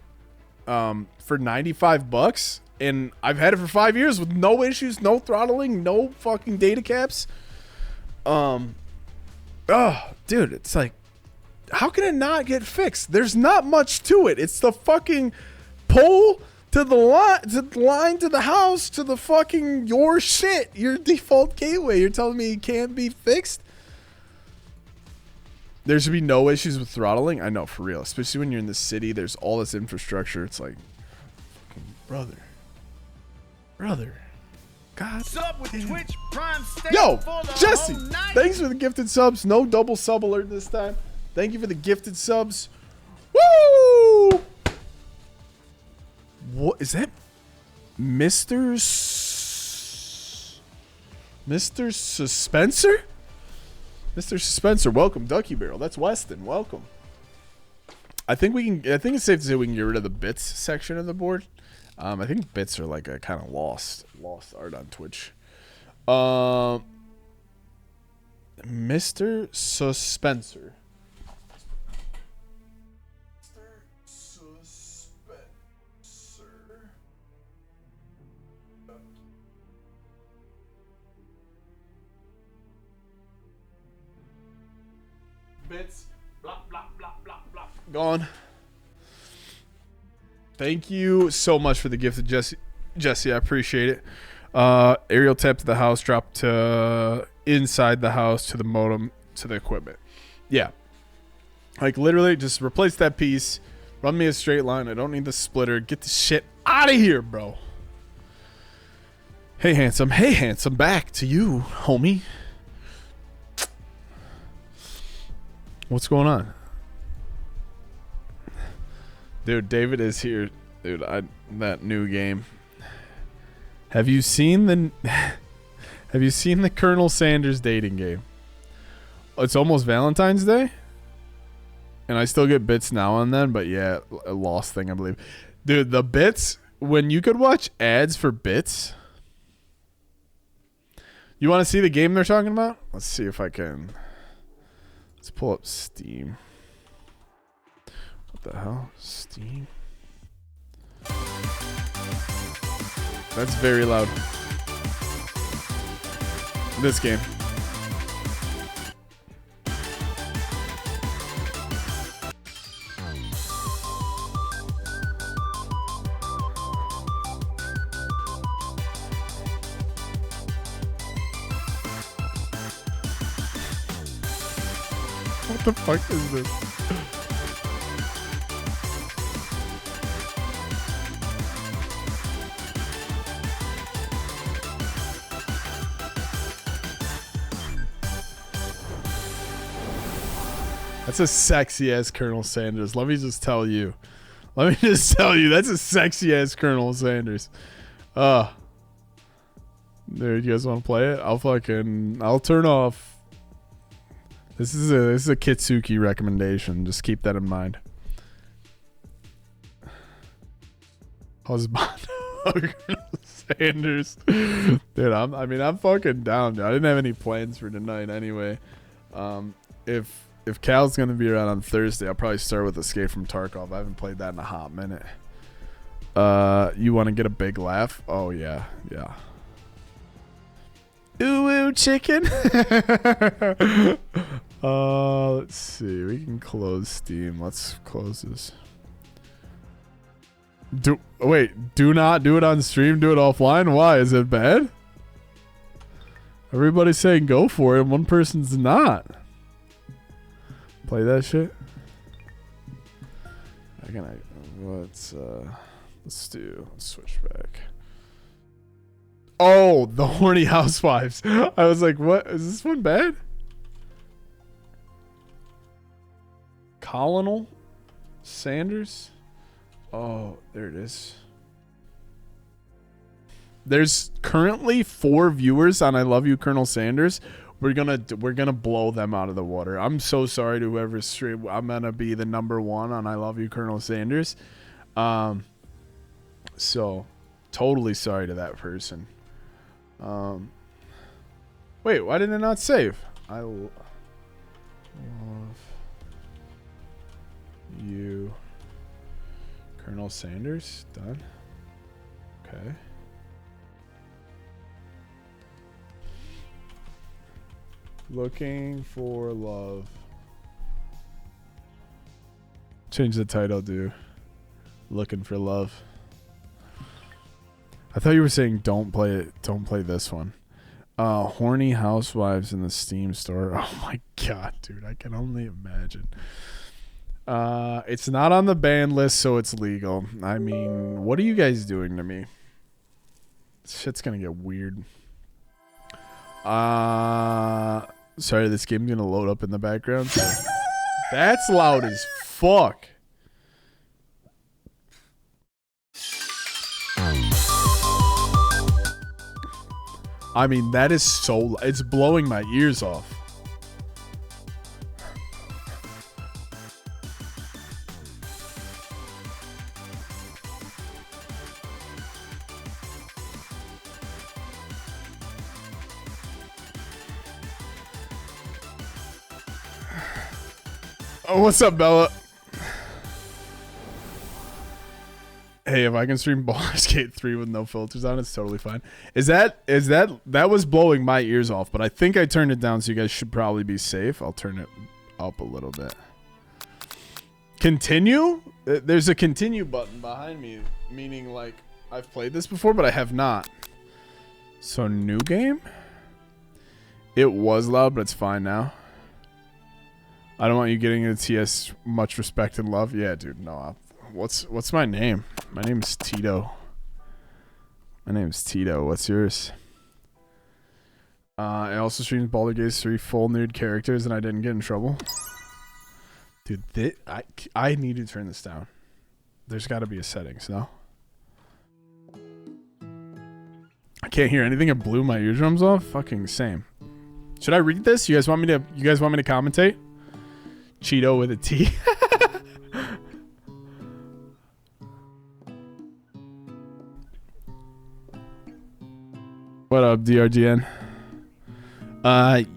for $95. And I've had it for 5 years with no issues, no throttling, no fucking data caps. Dude, it's like, how can it not get fixed? There's not much to it. It's the fucking pole to the line to the house to the fucking your shit, your default gateway. You're telling me it can't be fixed? There should be no issues with throttling. I know, for real. Especially when you're in the city, there's all this infrastructure. It's like, fucking brother. God. Sub with Twitch Prime State Yo, for the Jesse, whole night. thanks for the gifted subs. No double sub alert this time. Thank you for the gifted subs. Woo! What is that? Mr. Suspenser? Mr. Suspenser, welcome. Ducky Barrel. That's Weston. Welcome. I think it's safe to say we can get rid of the bits section of the board. I think bits are like a kind of lost art on Twitch. Mr. Suspenser. Bits. Blah, blah, blah, blah, blah. Gone. Thank you so much for the gift of Jesse. I appreciate it. Aerial tap to the house, drop to inside the house, to the modem, to the equipment. Yeah. Like, literally, just replace that piece. Run me a straight line. I don't need the splitter. Get the shit out of here, bro. Hey, handsome. Hey, handsome. Back to you, homie. What's going on? Dude, David is here. Dude, that new game. Have you seen the Colonel Sanders dating game? It's almost Valentine's Day. And I still get bits now and then, but yeah, a lost thing, I believe. Dude, the bits, when you could watch ads for bits. You want to see the game they're talking about? Let's see if I can. Let's pull up Steam. What the hell? Steam? That's very loud. This game. What the fuck is this? That's a sexy ass Colonel Sanders. Let me just tell you. That's a sexy ass Colonel Sanders. There, you guys want to play it? I'll turn off. This is a Kitsuki recommendation. Just keep that in mind. Husband Sanders. Dude, I'm fucking down, dude. I didn't have any plans for tonight anyway. If Cal's gonna be around on Thursday, I'll probably start with Escape from Tarkov. I haven't played that in a hot minute. You want to get a big laugh? Oh yeah. Ooh, ooh, chicken. Let's see. We can close Steam. Let's close this. Do not do it on stream. Do it offline. Why? Is it bad? Everybody's saying go for it, and one person's not. Play that shit. Let's switch back. Oh, the horny housewives. I was like, what? Is this one bad? Colonel Sanders? Oh, there it is. There's currently 4 viewers on I Love You, Colonel Sanders. We're gonna blow them out of the water. I'm so sorry to whoever's stream. I'm gonna be the #1 on I Love You, Colonel Sanders. So totally sorry to that person. Wait, why did it not save? I love you, Colonel Sanders. Done. Okay. Looking for love. Change the title, dude. Looking for love. I thought you were saying don't play it. Don't play this one. Horny housewives in the Steam store. Oh my god, dude. I can only imagine. It's not on the ban list, so it's legal. I mean, what are you guys doing to me? Shit's gonna get weird. Sorry, this game's gonna load up in the background. So that's loud as fuck. I mean, that is so... It's blowing my ears off. Oh, what's up, Bella? Hey, if I can stream Baldur's Gate 3 with no filters on, it's totally fine. That was blowing my ears off, but I think I turned it down, so you guys should probably be safe. I'll turn it up a little bit. Continue? There's a continue button behind me, meaning like I've played this before, but I have not. So new game? It was loud, but it's fine now. I don't want you getting into TS much respect and love. Yeah, dude, no. What's my name? My name's Tito. My name's Tito. What's yours? I also streamed Baldur's Gate 3 full nude characters and I didn't get in trouble. Dude, I need to turn this down. There's got to be a settings, no? I can't hear anything. It blew my eardrums off. Fucking same. Should I read this? You guys want me to commentate? Cheeto with a T. What up, DRGN?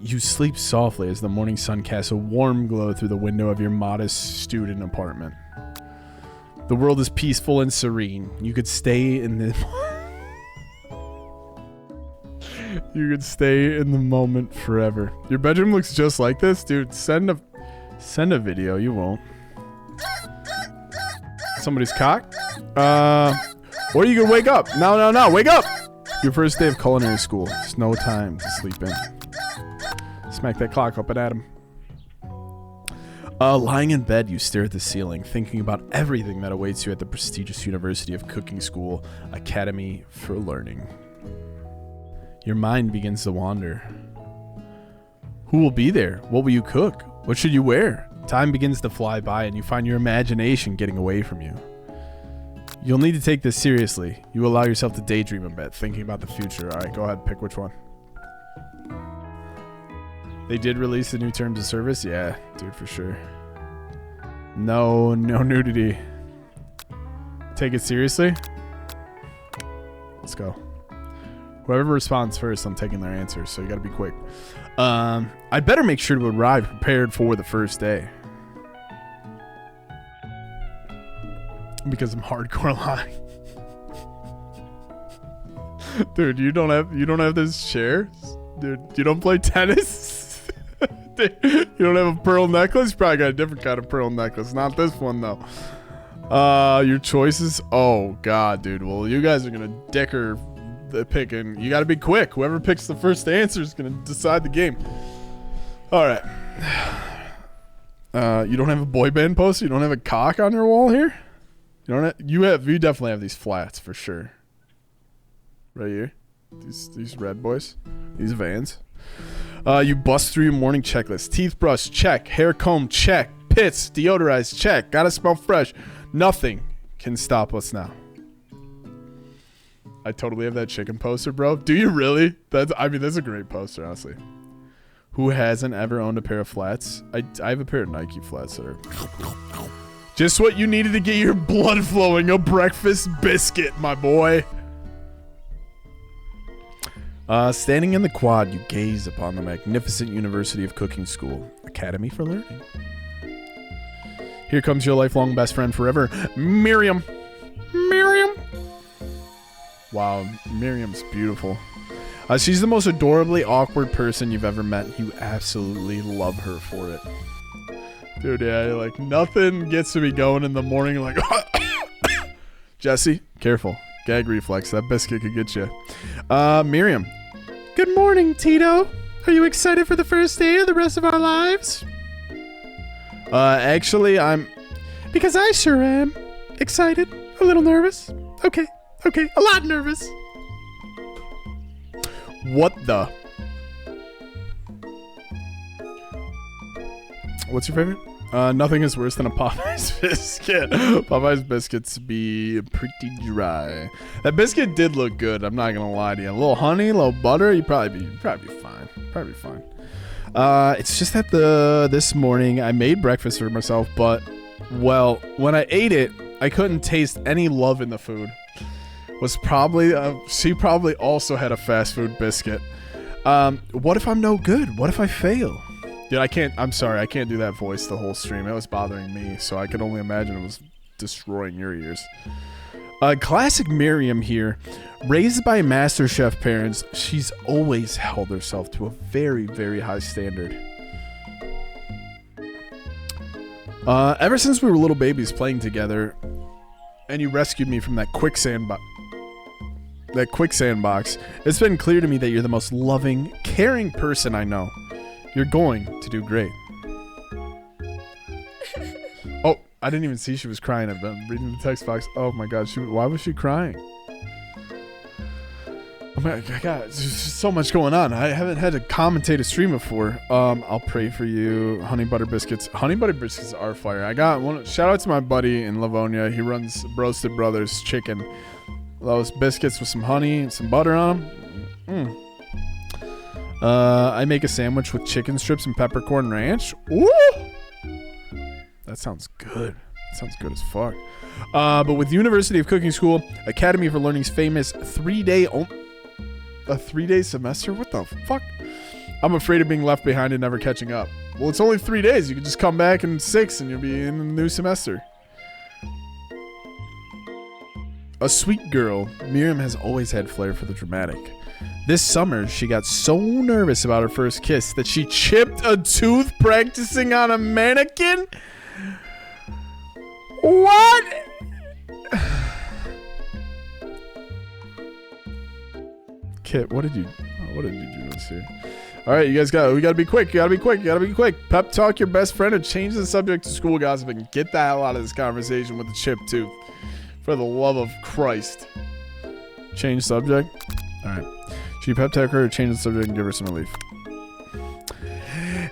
You sleep softly as the morning sun casts a warm glow through the window of your modest student apartment. The world is peaceful and serene. You could stay in the You could stay in the moment forever. Your bedroom looks just like this, dude. Send a video. You won't. Somebody's cock. Or you could wake up. No. Wake up. Your first day of culinary school. There's no time to sleep in. Smack that clock up and at him. Lying in bed, you stare at the ceiling, thinking about everything that awaits you at the prestigious University of Cooking School Academy for Learning. Your mind begins to wander. Who will be there? What will you cook? What should you wear? Time begins to fly by and you find your imagination getting away from you. You'll need to take this seriously. You allow yourself to daydream a bit, thinking about the future. Alright, go ahead, pick which one. They did release the new terms of service? Yeah, dude, for sure. No nudity. Take it seriously? Let's go. Whoever responds first, I'm taking their answers, so you gotta be quick. I better make sure to arrive prepared for the first day. Because I'm hardcore lying. Dude, you don't have this chair? Dude, you don't play tennis? Dude, you don't have a pearl necklace? You probably got a different kind of pearl necklace. Not this one, though. Your choices? Oh, God, dude. Well, you guys are going to dicker the pick, and you got to be quick. Whoever picks the first answer is going to decide the game. All right. You don't have a boy band poster? You don't have a cock on your wall here? You definitely have these flats for sure. Right here. These red boys. These Vans. You bust through your morning checklist. Teeth brush, check. Hair comb, check. Pits, deodorized, check. Gotta smell fresh. Nothing can stop us now. I totally have that chicken poster, bro. Do you really? That's a great poster, honestly. Who hasn't ever owned a pair of flats? I have a pair of Nike flats that are just what you needed to get your blood flowing. A breakfast biscuit, my boy. Standing in the quad, you gaze upon the magnificent University of Cooking School Academy for Learning. Here comes your lifelong best friend forever, Miriam. Miriam. Wow, Miriam's beautiful. She's the most adorably awkward person you've ever met. You absolutely love her for it. Dude, yeah, like nothing gets me going in the morning like Jesse, careful. Gag reflex. That biscuit could get you. Miriam. Good morning, Tito. Are you excited for the first day of the rest of our lives? Actually, because I sure am. Excited. A little nervous. Okay, a lot nervous. What the? What's your favorite? Nothing is worse than a Popeye's biscuit. Popeye's biscuits be pretty dry. That biscuit did look good. I'm not gonna lie to you. A little honey, a little butter. You'd probably be fine. Probably fine. It's just that this morning I made breakfast for myself, but well, when I ate it, I couldn't taste any love in the food. She probably also had a fast food biscuit. What if I'm no good? What if I fail? Dude, I'm sorry, I can't do that voice the whole stream. It was bothering me, so I could only imagine it was destroying your ears. Classic Miriam here. Raised by MasterChef parents, she's always held herself to a very, very high standard. Ever since we were little babies playing together, and you rescued me from that quicksand box, it's been clear to me that you're the most loving, caring person I know. You're going to do great. Oh, I didn't even see she was crying. I've been reading the text box. Oh my God, why was she crying? man, I got there's just so much going on. I haven't had to commentate a stream before. I'll pray for you. Honey butter biscuits. Honey butter biscuits are fire. I got one. Shout out to my buddy in Livonia. He runs Roasted Brothers Chicken. Those biscuits with some honey and some butter on them. I make a sandwich with chicken strips and peppercorn ranch. Ooh! That sounds good. That sounds good as fuck. But with University of Cooking School, Academy for Learning's famous 3-day a 3-day semester? What the fuck? I'm afraid of being left behind and never catching up. Well, it's only 3 days. You can just come back in 6 and you'll be in a new semester. A sweet girl, Miriam has always had flair for the dramatic. This summer, she got so nervous about her first kiss that she chipped a tooth practicing on a mannequin? What? Kit, what did you do this here? All right, we gotta be quick. You gotta be quick. Pep talk your best friend and change the subject to school gossip and get the hell out of this conversation with the chipped tooth. For the love of Christ. Change subject. All right. Should you pep talk her or change the subject and give her some relief?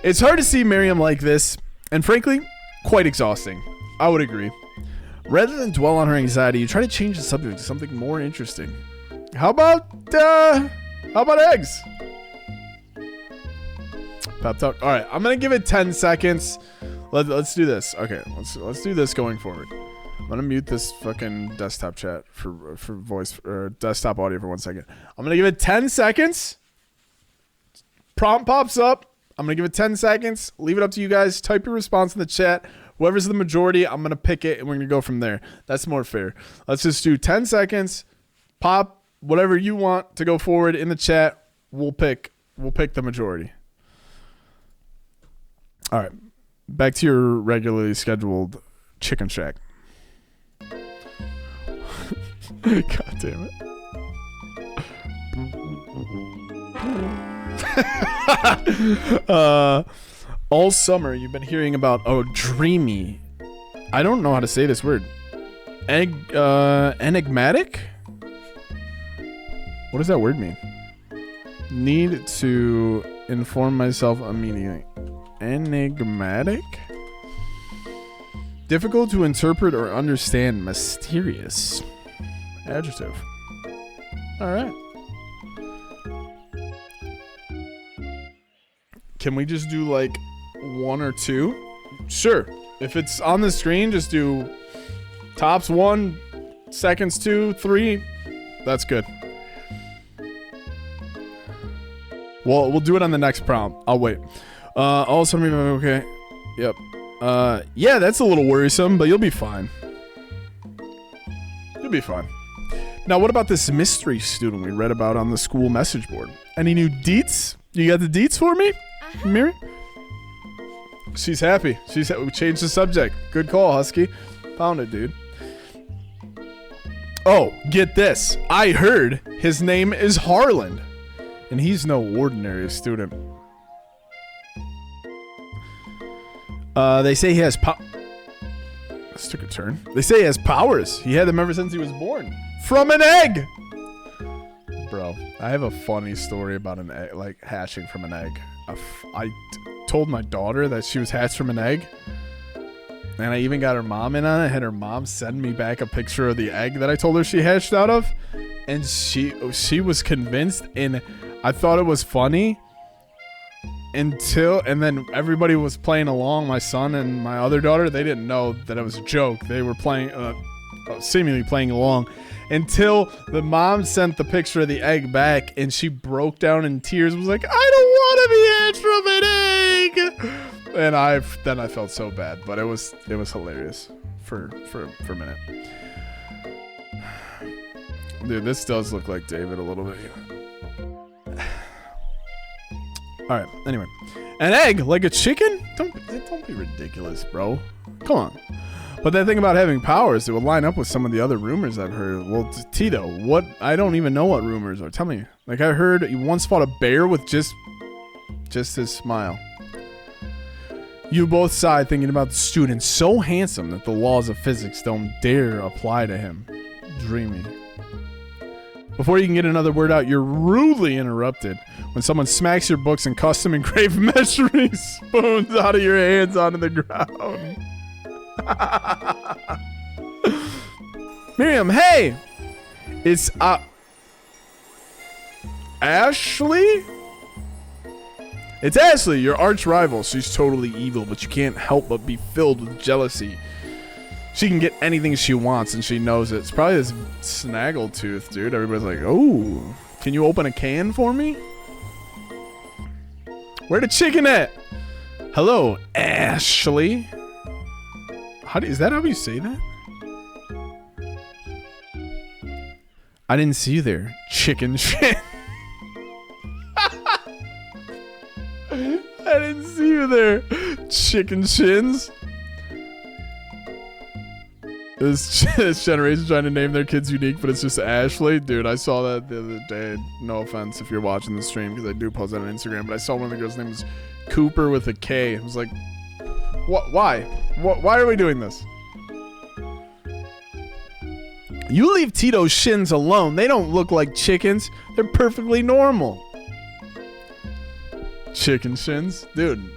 It's hard to see Miriam like this, and frankly, quite exhausting. I would agree. Rather than dwell on her anxiety, you try to change the subject to something more interesting. How about eggs? Pep talk. All right, I'm gonna give it 10 seconds. Let's do this. Okay, let's do this going forward. I'm gonna mute this fucking desktop chat for voice or desktop audio for 1 second. I'm gonna give it 10 seconds. Prompt pops up. I'm gonna give it 10 seconds. Leave it up to you guys. Type your response in the chat. Whoever's the majority, I'm gonna pick it and we're gonna go from there. That's more fair. Let's just do 10 seconds. Pop whatever you want to go forward in the chat. We'll pick the majority. All right. Back to your regularly scheduled chicken shack. God damn it. All summer you've been hearing about dreamy. I don't know how to say this word. Enigmatic? What does that word mean? Need to inform myself immediately. Enigmatic? Difficult to interpret or understand. Mysterious. Adjective. Alright. Can we just do like 1 or 2? Sure. If it's on the screen, just do tops 1, seconds 2, 3. That's good. Well, we'll do it on the next prompt. I'll wait. Also, okay. Yep. Yeah, that's a little worrisome, but you'll be fine. You'll be fine. Now, what about this mystery student we read about on the school message board? Any new deets? You got the deets for me, Miri? She's happy. We changed the subject. Good call, Husky. Found it, dude. Oh, get this. I heard his name is Harland, and he's no ordinary student. They say he has This took a turn. They say he has powers. He had them ever since he was born. From an egg! Bro, I have a funny story about an egg, like hatching from an egg. I told my daughter that she was hatched from an egg. And I even got her mom in on it. I had her mom send me back a picture of the egg that I told her she hatched out of. And she was convinced, and I thought it was funny. And then everybody was playing along. My son and my other daughter, they didn't know that it was a joke. They were playing, seemingly playing along, until the mom sent the picture of the egg back, and she broke down in tears. Was like, "I don't want to be hatched from an egg." And then I felt so bad, but it was hilarious for a minute. Dude, this does look like David a little bit. All right. Anyway, an egg like a chicken? Don't be ridiculous, bro. Come on. But that thing about having powers, it would line up with some of the other rumors I've heard. Well, Tito, what? I don't even know what rumors are. Tell me. Like, I heard you once fought a bear with just his smile. You both sighed, thinking about the student so handsome that the laws of physics don't dare apply to him. Dreamy. Before you can get another word out, you're rudely interrupted when someone smacks your books and custom engraved measuring spoons out of your hands onto the ground. Miriam, hey! It's, Ashley? It's Ashley, your arch rival. She's totally evil, but you can't help but be filled with jealousy. She can get anything she wants, and she knows it. It's probably this snaggletooth, dude. Everybody's like, oh, can you open a can for me? Where the chicken at? Hello, Ashley. Is that how you say that? I didn't see you there, chicken shit. I didn't see you there, chicken shins. This generation trying to name their kids unique, but it's just Ashley. Dude, I saw that the other day. No offense if you're watching the stream, because I do post that on Instagram, but I saw one of the girls' name was Cooper with a K. I was like, what? Why? Why are we doing this? You leave Tito's shins alone. They don't look like chickens. They're perfectly normal. Chicken shins? Dude,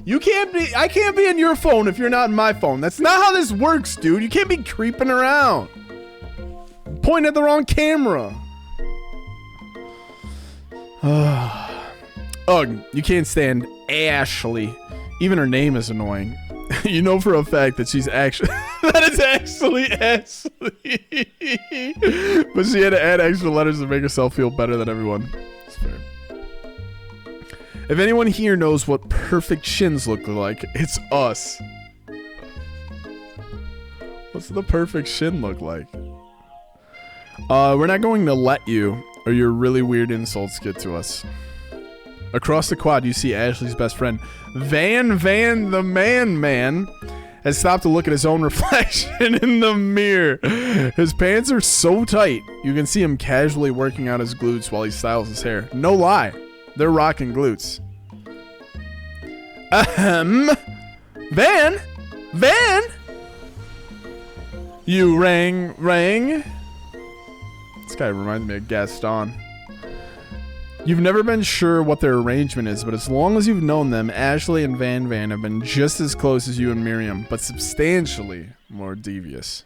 you can't be. I can't be in your phone if you're not in my phone. That's not how this works, dude. You can't be creeping around. Point at the wrong camera. Ugh, you can't stand Ashley. Even her name is annoying. You know for a fact that she's actually that is actually Ashley. But she had to add extra letters to make herself feel better than everyone. It's fair. If anyone here knows what perfect shins look like, it's us. What's the perfect shin look like? We're not going to let you, or your really weird insults get to us. Across the quad, you see Ashley's best friend, Van the Man, has stopped to look at his own reflection in the mirror. His pants are so tight, you can see him casually working out his glutes while he styles his hair. No lie. They're rocking glutes. Van? You rang? This guy reminds me of Gaston. You've never been sure what their arrangement is, but as long as you've known them, Ashley and Van have been just as close as you and Miriam, but substantially more devious.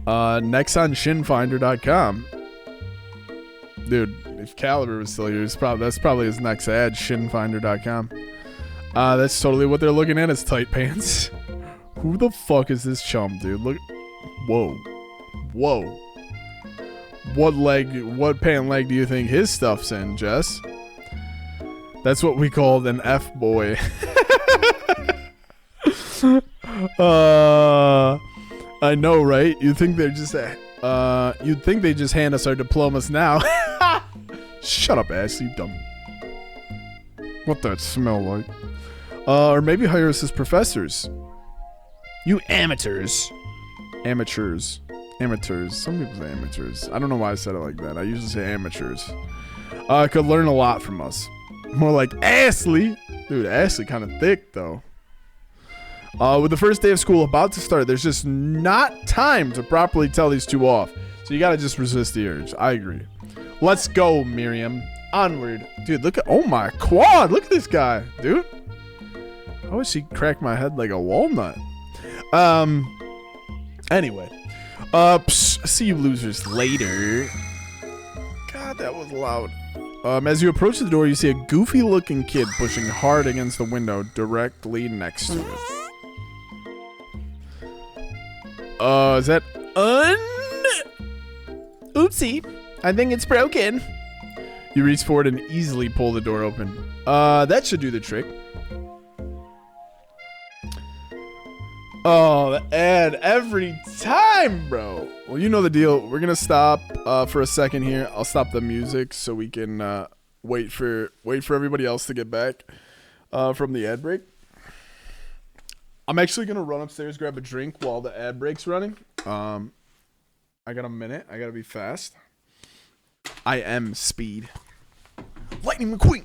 Next on shinfinder.com. Dude, if Caliber was still here, that's probably his next ad, shinfinder.com. That's totally what they're looking at, is tight pants. Who the fuck is this chum, dude? Look. Whoa. What pant leg do you think his stuff's in, Jess? That's what we called an F-boy. I know, right? You'd think they just hand us our diplomas now. Shut up, ass, you dumb. What that smell like? Or maybe hire us as professors. You amateurs. Some people say amateurs. I don't know why I said it like that. I usually say amateurs. Could learn a lot from us. More like Ashley. Dude, Ashley kind of thick, though. With the first day of school about to start, there's just not time to properly tell these two off. So you gotta just resist the urge. I agree. Let's go, Miriam. Onward. Dude, look at... Oh, my quad. Look at this guy, dude. How would she crack my head like a walnut? Anyway. See you losers later. God, that was loud. As you approach the door, you see a goofy-looking kid pushing hard against the window directly next to it. Is that Oopsie. I think it's broken. You reach forward and easily pull the door open. That should do the trick. Oh, the ad every time, bro. Well, you know the deal. We're gonna stop for a second here. I'll stop the music so we can wait for everybody else to get back from the ad break. I'm actually gonna run upstairs, grab a drink while the ad break's running. I got a minute. I gotta be fast. I am Speed. Lightning McQueen.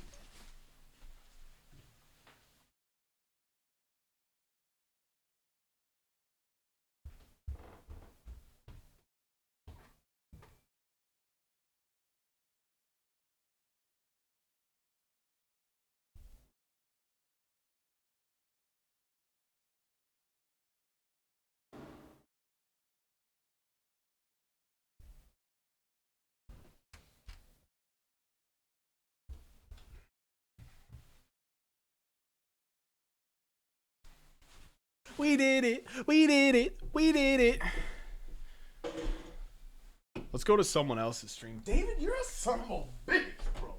We did it. We did it. We did it. Let's go to someone else's stream. David, you're a son of a bitch, bro.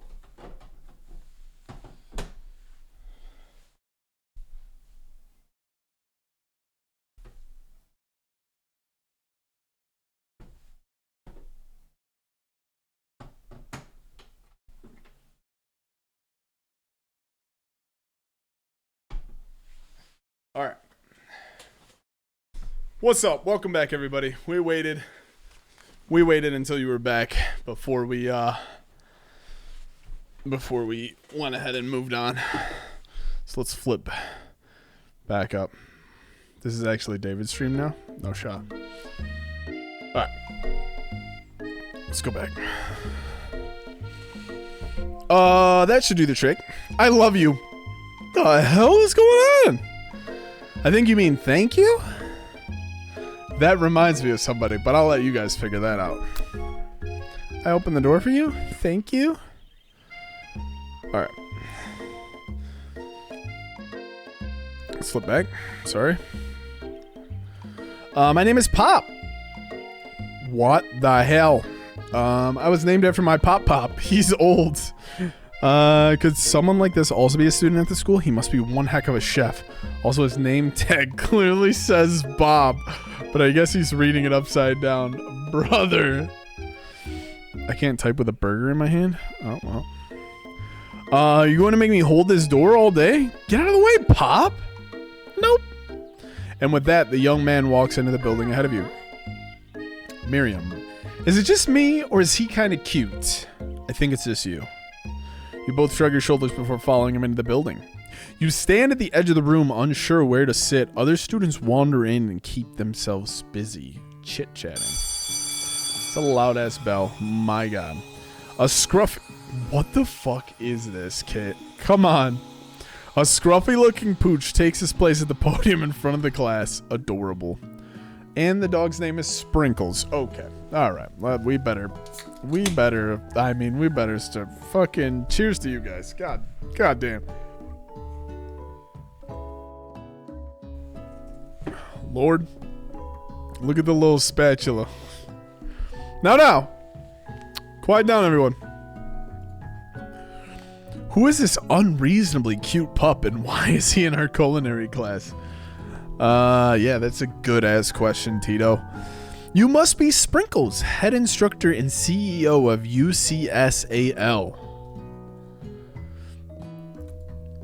All right. What's up? Welcome back, everybody. We waited until you were back before we went ahead and moved on. So let's flip back up. This is actually David's stream now. No shot. All right. Let's go back. That should do the trick. I love you. The hell is going on? I think you mean thank you? That reminds me of somebody, but I'll let you guys figure that out. I opened the door for you? Thank you? Alright. Let's flip back. Sorry. My name is Pop. What the hell? I was named after my Pop. He's old. Could someone like this also be a student at the school? He must be one heck of a chef. Also, his name tag clearly says Bob, but I guess he's reading it upside down. Brother. I can't type with a burger in my hand? Oh, well. You going to make me hold this door all day? Get out of the way, Pop. Nope. And with that, the young man walks into the building ahead of you. Miriam. Is it just me, or is he kind of cute? I think it's just you. You both shrug your shoulders before following him into the building. You stand at the edge of the room, unsure where to sit. Other students wander in and keep themselves busy, chit-chatting. It's a loud-ass bell. My God. A scruffy... What the fuck is this, Kit? Come on. A scruffy-looking pooch takes his place at the podium in front of the class. Adorable. And the dog's name is Sprinkles. Okay. All right. Well, we better start fucking cheers to you guys. God damn. Lord, look at the little spatula. Now. Quiet down, everyone. Who is this unreasonably cute pup, and why is he in our culinary class? Yeah, that's a good-ass question, Tito. You must be Sprinkles, head instructor and CEO of UCSAL.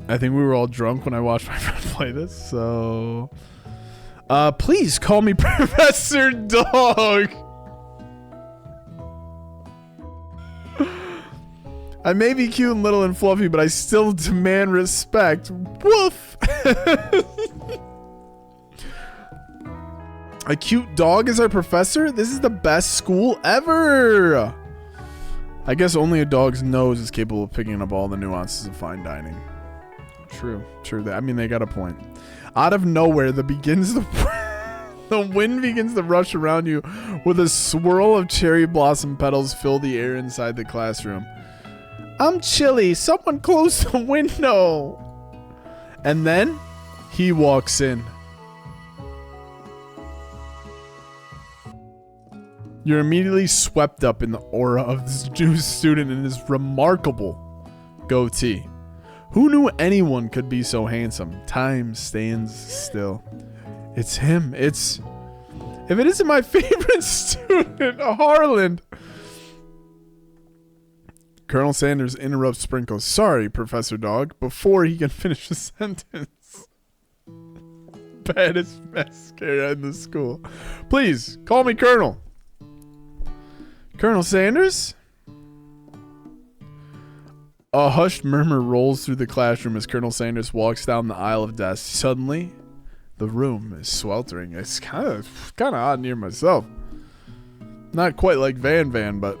I think we were all drunk when I watched my friend play this, so... please call me Professor Dog. I may be cute and little and fluffy, but I still demand respect. Woof! A cute dog is our professor? This is the best school ever! I guess only a dog's nose is capable of picking up all the nuances of fine dining. True. I mean, they got a point. Out of nowhere, the wind begins to rush around you with a swirl of cherry blossom petals fill the air inside the classroom. I'm chilly. Someone close the window. And then he walks in. You're immediately swept up in the aura of this new student and his remarkable goatee. Who knew anyone could be so handsome? Time stands still. It's him. If it isn't my favorite student, Harland. Colonel Sanders interrupts Sprinkles. Sorry, Professor Dog, before he can finish the sentence. Baddest mascara in the school. Please, call me Colonel. Colonel Sanders? A hushed murmur rolls through the classroom as Colonel Sanders walks down the aisle of desks. Suddenly, the room is sweltering. It's kind of odd near myself. Not quite like Van, but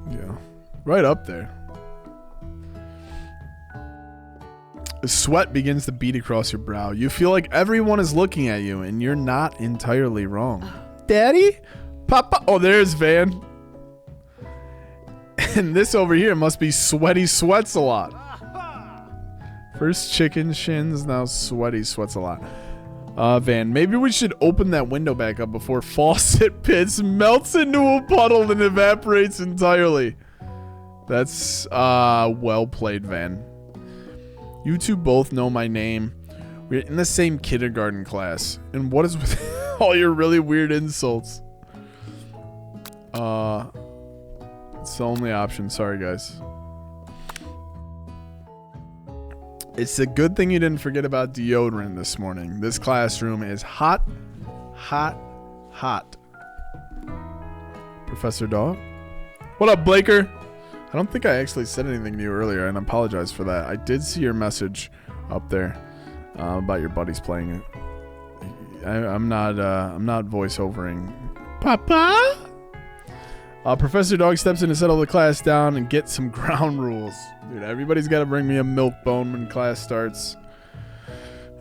yeah, right up there. The sweat begins to bead across your brow. You feel like everyone is looking at you, and you're not entirely wrong. Daddy? Papa? Oh, there's Van. And this over here must be Sweaty Sweats a lot. First chicken shins, now Sweaty Sweats a lot. Van, maybe we should open that window back up before faucet pits melts into a puddle and evaporates entirely. That's well played, Van. You two both know my name. We're in the same kindergarten class. And what is with all your really weird insults? It's the only option. Sorry, guys. It's a good thing you didn't forget about deodorant this morning. This classroom is hot, hot, hot. Professor Dog? What up, Blaker? I don't think I actually said anything to you earlier, and I apologize for that. I did see your message up there about your buddies playing it. I'm not voiceovering. Papa? Professor Dog steps in to settle the class down and get some ground rules. Dude, everybody's got to bring me a milk bone when class starts.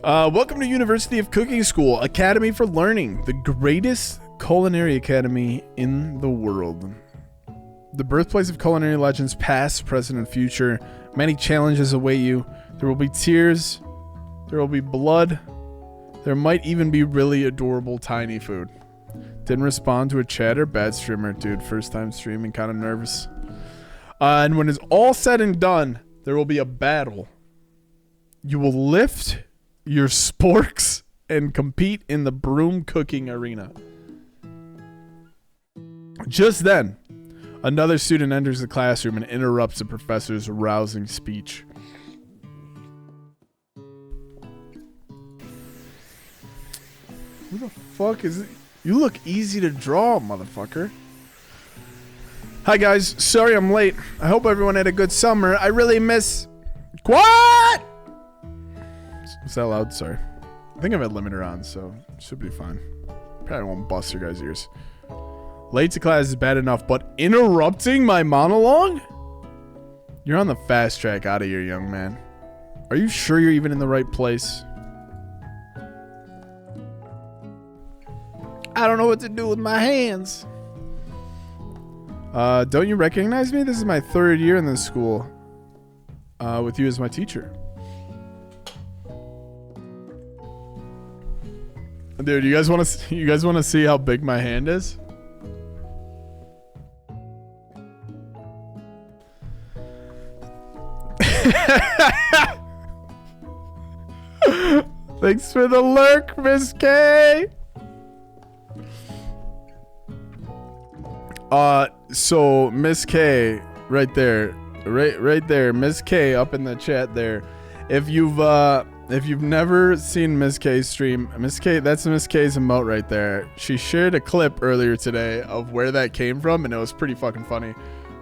Welcome to University of Cooking School, Academy for Learning, the greatest culinary academy in the world. The birthplace of culinary legends past, present, and future. Many challenges await you. There will be tears. There will be blood. There might even be really adorable tiny food. Didn't respond to a chat or bad streamer, dude. First time streaming, kind of nervous. And when it's all said and done, there will be a battle. You will lift your sporks and compete in the broom cooking arena. Just then, another student enters the classroom and interrupts the professor's rousing speech. Who the fuck is it? You look easy to draw, motherfucker. Hi, guys. Sorry I'm late. I hope everyone had a good summer. I really miss... What? Was that loud? Sorry. I think I've had limiter on, so it should be fine. Probably won't bust your guys' ears. Late to class is bad enough, but interrupting my monologue? You're on the fast track out of here, young man. Are you sure you're even in the right place? I don't know what to do with my hands. Don't you recognize me? This is my 3rd year in this school. With you as my teacher. Dude, you guys want to see how big my hand is? Thanks for the lurk, Miss K. So Miss K, right there, right there, Miss K up in the chat there. If you've never seen Miss K stream, Miss K, that's Miss K's emote right there. She shared a clip earlier today of where that came from, and it was pretty fucking funny.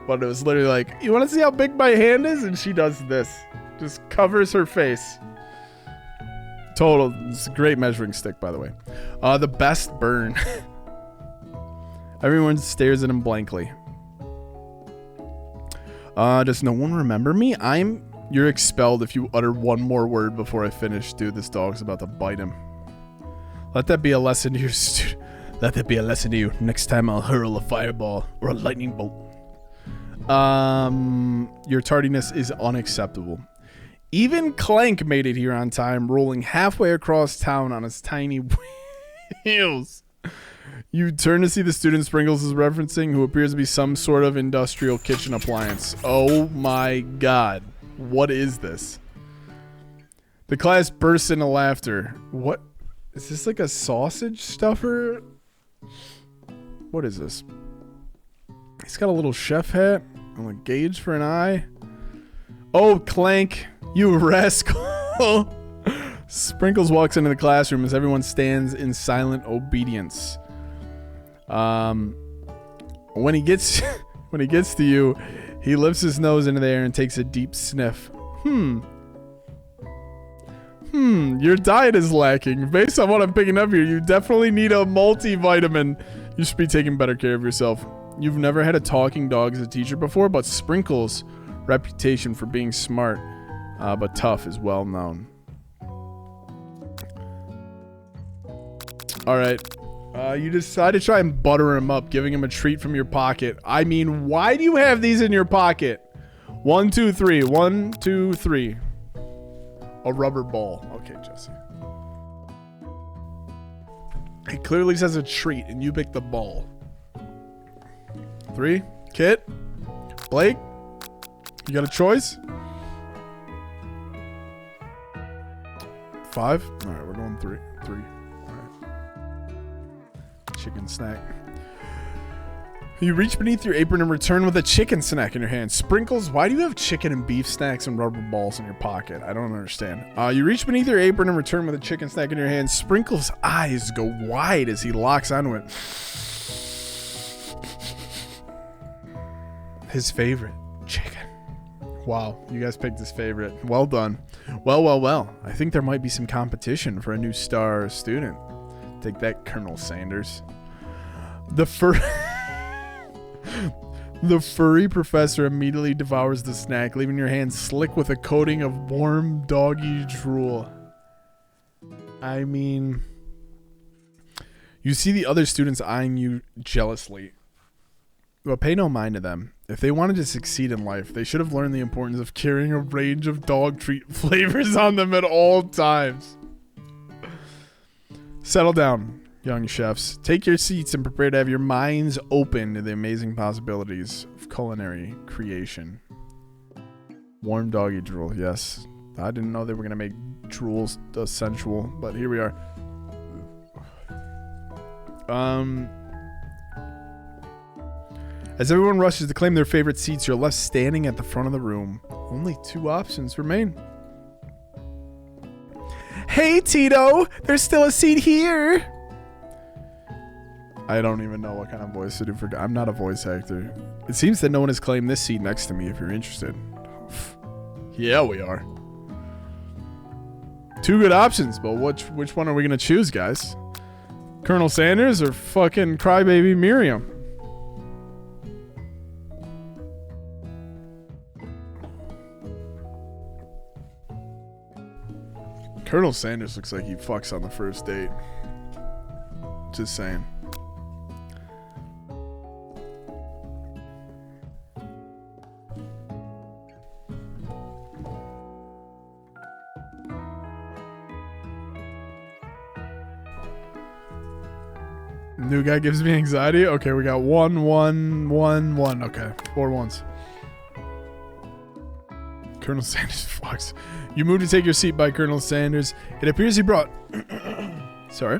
But it was literally like, you want to see how big my hand is? And she does this, just covers her face. Total, it's a great measuring stick, by the way. The best burn. Everyone stares at him blankly. Does no one remember me? You're expelled if you utter one more word before I finish. Dude, this dog's about to bite him. Let that be a lesson to your student. Let that be a lesson to you. Next time I'll hurl a fireball or a lightning bolt. Your tardiness is unacceptable. Even Clank made it here on time, rolling halfway across town on his tiny wheels. You turn to see the student Sprinkles is referencing, who appears to be some sort of industrial kitchen appliance. Oh my god. What is this? The class bursts into laughter. What? Is this like a sausage stuffer? What is this? He's got a little chef hat and a gauge for an eye. Oh, Clank, you rascal. Sprinkles walks into the classroom as everyone stands in silent obedience. When he gets to you, he lifts his nose into the air and takes a deep sniff. Your diet is lacking. Based on what I'm picking up here, you definitely need a multivitamin. You should be taking better care of yourself. You've never had a talking dog as a teacher before, but Sprinkles' reputation for being smart but tough is well known. Alright. You decide to try and butter him up, giving him a treat from your pocket. I mean, why do you have these in your pocket? 1, 2, 3. 1, 2, 3. A rubber ball. Okay, Jesse. It clearly says a treat, and you pick the ball. 3. Kit. Blake. You got a choice? 5. All right, we're going 3. All right. Chicken snack. You reach beneath your apron and return with a chicken snack in your hand. Sprinkles, why do you have chicken and beef snacks and rubber balls in your pocket? I don't understand. You reach beneath your apron and return with a chicken snack in your hand. Sprinkles' eyes go wide as he locks onto it. His favorite, chicken. Wow, you guys picked his favorite. Well done. Well. I think there might be some competition for a new star student. Take that, Colonel Sanders. The furry professor immediately devours the snack, leaving your hands slick with a coating of warm doggy drool. I mean, you see the other students eyeing you jealously. But pay no mind to them. If they wanted to succeed in life, they should have learned the importance of carrying a range of dog treat flavors on them at all times. Settle down, young chefs. Take your seats and prepare to have your minds open to the amazing possibilities of culinary creation. Warm doggy drool, yes. I didn't know they were going to make drools sensual, but here we are. As everyone rushes to claim their favorite seats, you're left standing at the front of the room. Only 2 options remain. Hey, Tito! There's still a seat here! I don't even know what kind of voice to do for... I'm not a voice actor. It seems that no one has claimed this seat next to me if you're interested. Yeah, we are. 2 good options, but which one are we going to choose, guys? Colonel Sanders or fucking crybaby Miriam? Colonel Sanders looks like he fucks on the first date. Just saying. New guy gives me anxiety. Okay, we got 1, 1, 1, 1. Okay, 4 ones. Colonel Sanders fucks. You move to take your seat by Colonel Sanders. It appears he brought... Sorry.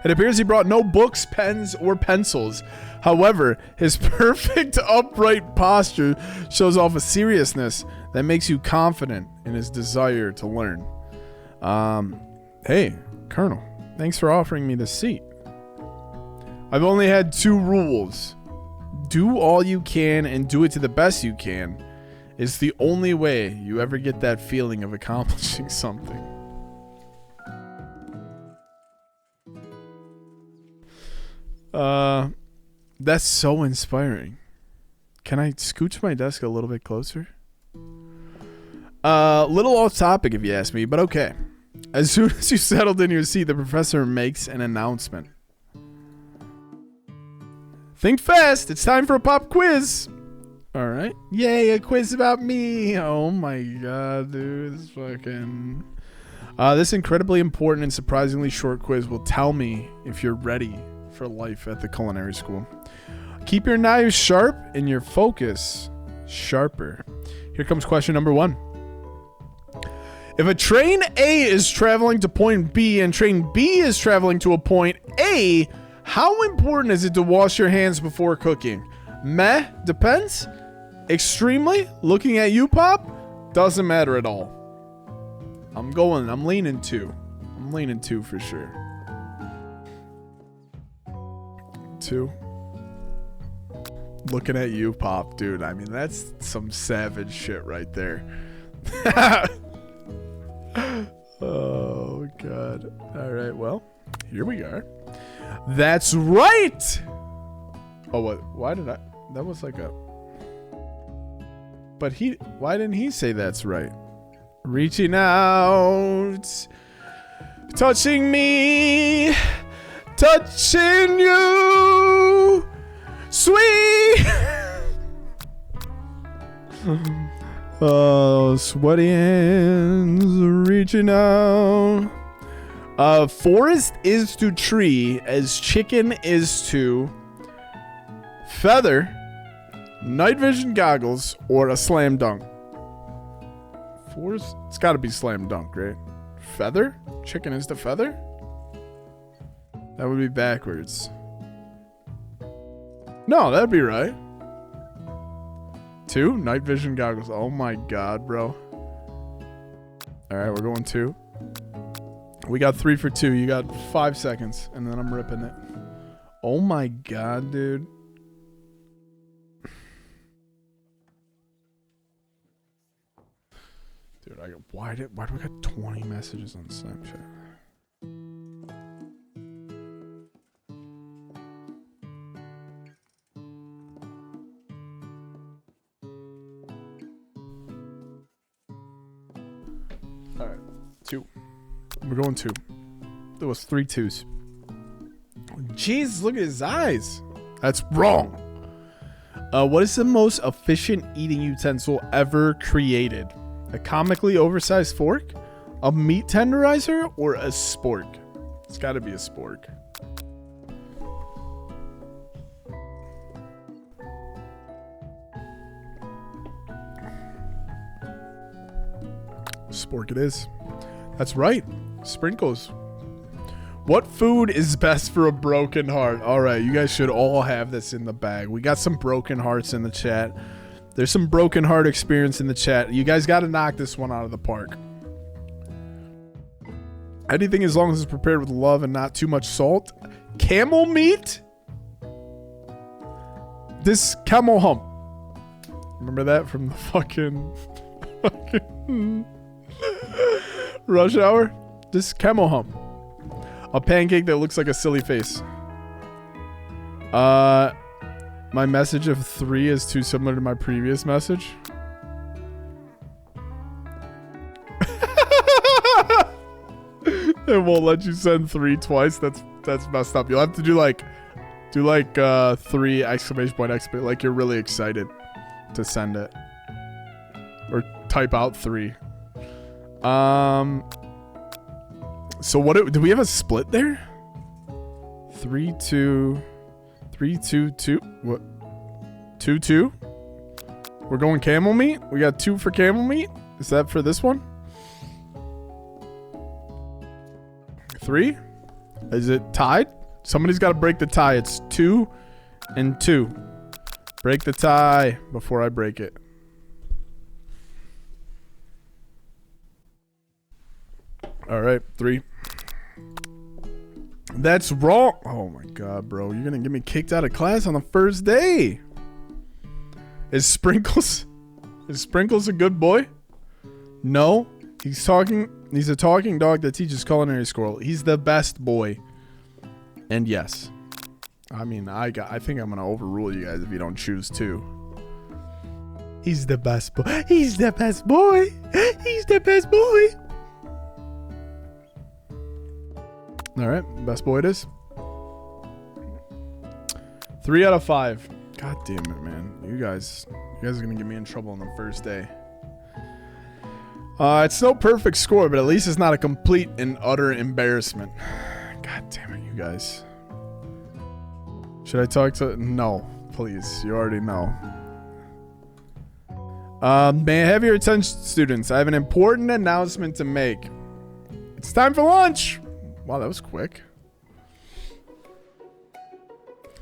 It appears he brought no books, pens, or pencils. However, his perfect upright posture shows off a seriousness that makes you confident in his desire to learn. Hey, Colonel. Thanks for offering me this seat. I've only had 2 rules. Do all you can and do it to the best you can. It's the only way you ever get that feeling of accomplishing something. That's so inspiring. Can I scooch my desk a little bit closer? Little off topic if you ask me, but okay. As soon as you settled in your seat, the professor makes an announcement. Think fast, it's time for a pop quiz. All right. Yay, a quiz about me. Oh my god, dude. This fucking... this incredibly important and surprisingly short quiz will tell me if you're ready for life at the culinary school. Keep your knives sharp and your focus sharper. Here comes question number 1. If a train A is traveling to point B and train B is traveling to a point A, how important is it to wash your hands before cooking? Meh, depends. Extremely, looking at you, Pop, doesn't matter at all. I'm leaning 2. I'm leaning 2 for sure. 2. Looking at you, Pop, dude. I mean, that's some savage shit right there. Oh, God. All right, well, here we are. That's right! Oh, what? Why did I... That was like a... But why didn't he say that's right? Reaching out, touching me, touching you, sweet. Oh, sweaty hands reaching out, Forest is to tree as chicken is to feather, night vision goggles, or a slam dunk. Forest, it's got to be slam dunk, right? Feather? Chicken is to feather? That would be backwards. No, that'd be right. 2, night vision goggles. Oh my god, bro. Alright, we're going 2. We got 3 for 2. You got 5 seconds, and then I'm ripping it. Oh my god, dude. Dude, why do I got 20 messages on Snapchat? Alright, 2. We're going 2. There was 3 2s. Jeez, look at his eyes. That's wrong. What is the most efficient eating utensil ever created? A comically oversized fork? A meat tenderizer? Or a spork? It's got to be a spork. Spork it is. That's right. Sprinkles. What food is best for a broken heart? All right, you guys should all have this in the bag. We got some broken hearts in the chat. There's some broken heart experience in the chat. You guys got to knock this one out of the park. Anything as long as it's prepared with love and not too much salt. Camel meat? This camel hump. Remember that from the fucking Rush Hour? This camel hump. A pancake that looks like a silly face. My message of 3 is too similar to my previous message. It won't let you send 3 twice. That's messed up. You'll have to do like 3 exclamation point like you're really excited to send it. Or type out 3. So what do we have a split there? 3 2 3 2 2 what 2 2? We're going camel meat? We got 2 for camel meat? Is that for this one? 3? Is it tied? Somebody's got to break the tie. It's 2 and 2. Break the tie before I break it. All right, 3. That's wrong. Oh my god, bro. You're going to get me kicked out of class on the first day. Is Sprinkles a good boy? No. He's a talking dog that teaches culinary school. He's the best boy. And yes. I mean, I think I'm going to overrule you guys if you don't choose to. He's the best boy. He's the best boy. He's the best boy. All right, best boy it is. 3 out of 5. God damn it, man. You guys are gonna get me in trouble on the first day. It's no perfect score, but at least it's not a complete and utter embarrassment. God damn it, you guys. Should I talk to? No, please. You already know. May I have your attention, students? I have an important announcement to make. It's time for lunch. Wow, that was quick.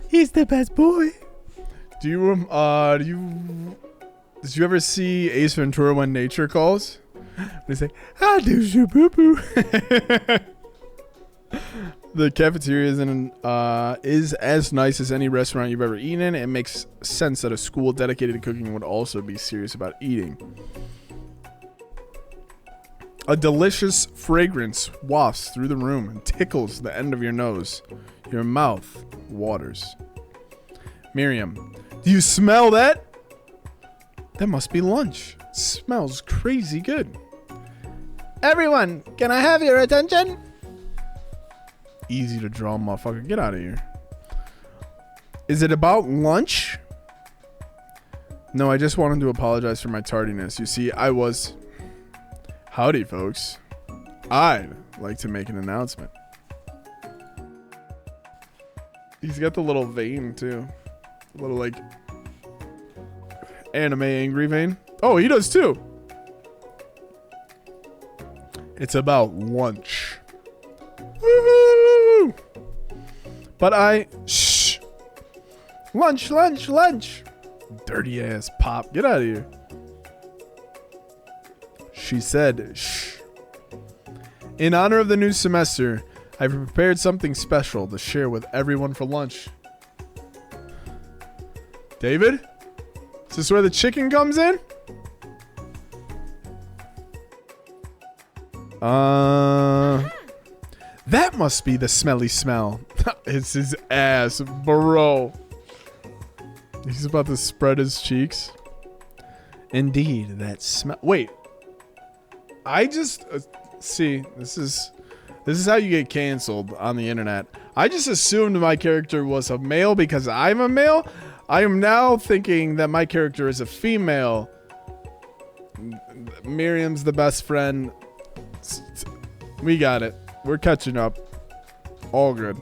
He's the best boy. Did you ever see Ace Ventura When Nature Calls? They say, "I do you boo boo." The cafeteria is as nice as any restaurant you've ever eaten in. It makes sense that a school dedicated to cooking would also be serious about eating. A delicious fragrance wafts through the room and tickles the end of your nose. Your mouth waters. Miriam, do you smell that? That must be lunch. It smells crazy good. Everyone, can I have your attention? Easy to draw, motherfucker. Get out of here. Is it about lunch? No, I just wanted to apologize for my tardiness. You see, I was... Howdy, folks. I'd like to make an announcement. He's got the little vein too. A little like anime angry vein. Oh, he does too. It's about lunch. Woo-hoo! But shh. Lunch, lunch, lunch. Dirty ass pop. Get out of here. She said, shh. In honor of the new semester, I've prepared something special to share with everyone for lunch. David? Is this where the chicken comes in? That must be the smelly smell. It's his ass, bro. He's about to spread his cheeks. Indeed, that smell. Wait. I just see, this is how you get canceled on the internet. I just assumed my character was a male because I'm a male. I am now thinking that my character is a female. Miriam's the best friend. We got it. We're catching up. All good.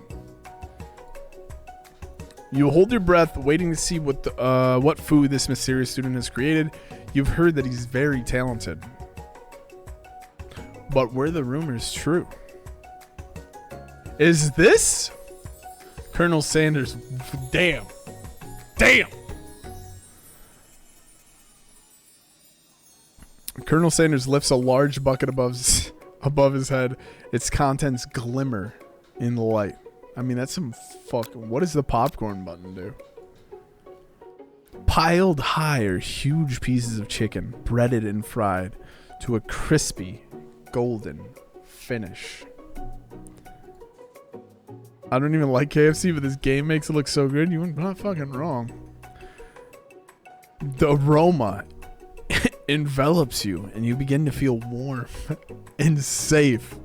You hold your breath, waiting to see what food this mysterious student has created. You've heard that he's very talented. But were the rumors true? Is this Colonel Sanders? Damn. Damn. Colonel Sanders lifts a large bucket above his head. Its contents glimmer in the light. I mean, that's some fucking... What does the popcorn button do? Piled high are huge pieces of chicken, breaded and fried to a crispy, golden finish. I don't even like KFC, but this game makes it look so good. You're not fucking wrong. The aroma envelops you, and you begin to feel warm and safe.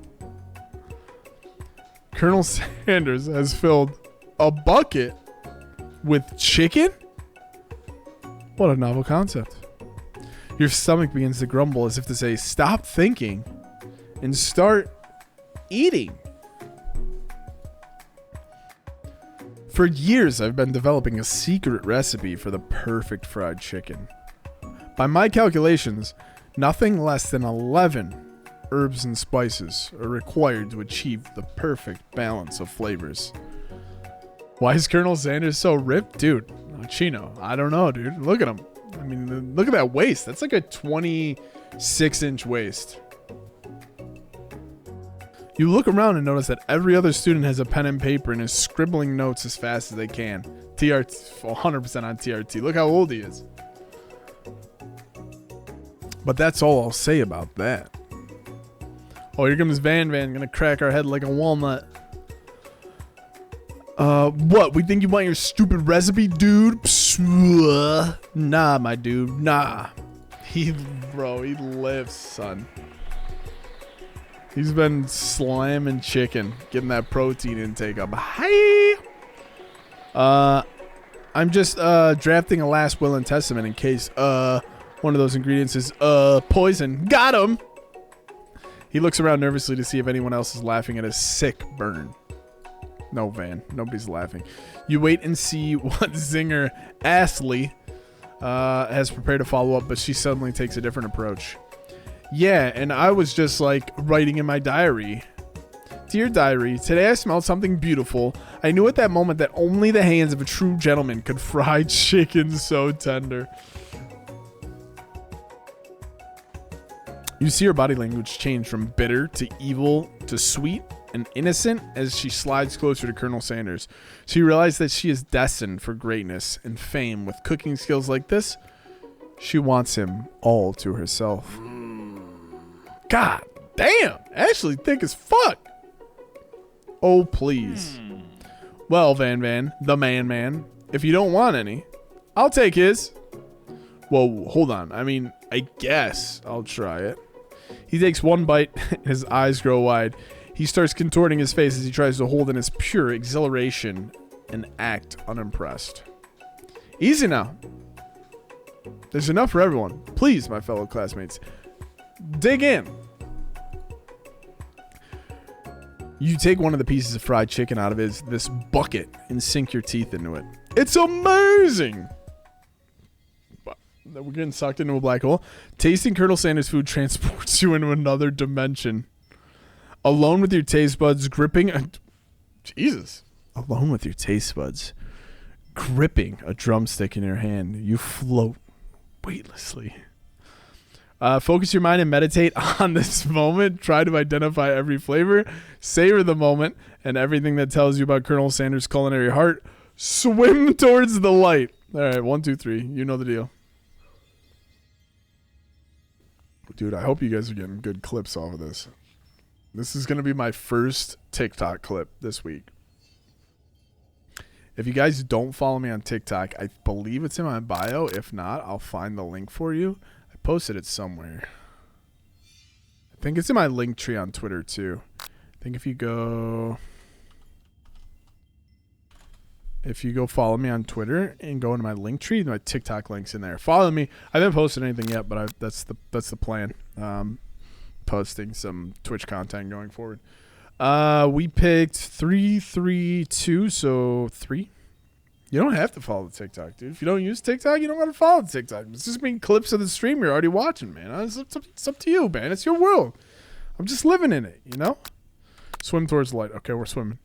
Colonel Sanders has filled a bucket with chicken? What a novel concept. Your stomach begins to grumble as if to say, stop thinking and start eating. For years, I've been developing a secret recipe for the perfect fried chicken. By my calculations, nothing less than 11 herbs and spices are required to achieve the perfect balance of flavors. Why is Colonel Sanders so ripped? Dude, Chino, I don't know, dude. Look at him. I mean, look at that waist. That's like a 26-inch waist. You look around and notice that every other student has a pen and paper and is scribbling notes as fast as they can. TRT, 100% on TRT. Look how old he is. But that's all I'll say about that. Oh, here comes Van gonna crack our head like a walnut. What? We think you want your stupid recipe, dude? Psst, nah, my dude, nah. He lives, son. He's been slamming chicken, getting that protein intake up. Hi. I'm just drafting a last will and testament in case one of those ingredients is poison. Got him. He looks around nervously to see if anyone else is laughing at his sick burn. No, Van. Nobody's laughing. You wait and see what Zinger Astley has prepared to follow up, but she suddenly takes a different approach. Yeah, and I was just like writing in my diary. Dear diary, today I smelled something beautiful. I knew at that moment that only the hands of a true gentleman could fry chicken so tender. You see her body language change from bitter to evil to sweet and innocent as she slides closer to Colonel Sanders. She realizes that she is destined for greatness and fame. With cooking skills like this, she wants him all to herself. God damn, Ashley thick as fuck. Oh, please. Well, Van, the man, if you don't want any, I'll take his. Whoa, hold on. I mean, I guess I'll try it. He takes one bite, and his eyes grow wide. He starts contorting his face as he tries to hold in his pure exhilaration and act unimpressed. Easy now. There's enough for everyone. Please, my fellow classmates, dig in. You take one of the pieces of fried chicken out of this bucket and sink your teeth into it. It's amazing. We're getting sucked into a black hole. Tasting Colonel Sanders food transports you into another dimension. Alone with your taste buds gripping Jesus. Alone with your taste buds gripping a drumstick in your hand, you float weightlessly. Focus your mind and meditate on this moment. Try to identify every flavor. Savor the moment and everything that tells you about Colonel Sanders' culinary heart. Swim towards the light. All right, 1, 2, 3. You know the deal. Dude, I hope you guys are getting good clips off of this. This is going to be my first TikTok clip this week. If you guys don't follow me on TikTok, I believe it's in my bio. If not, I'll find the link for you. I posted it somewhere. I think it's in my link tree on Twitter too. I think if you go follow me on Twitter and go into my link tree, my TikTok link's in there. Follow me. I haven't posted anything yet, but that's the plan. Posting some Twitch content going forward. We picked 3, 3, 2, so 3. You don't have to follow the TikTok, dude. If you don't use TikTok, you don't got to follow the TikTok. It's just being clips of the stream you're already watching, man. It's up to you, man. It's your world. I'm just living in it, you know? Swim towards the light. Okay, we're swimming.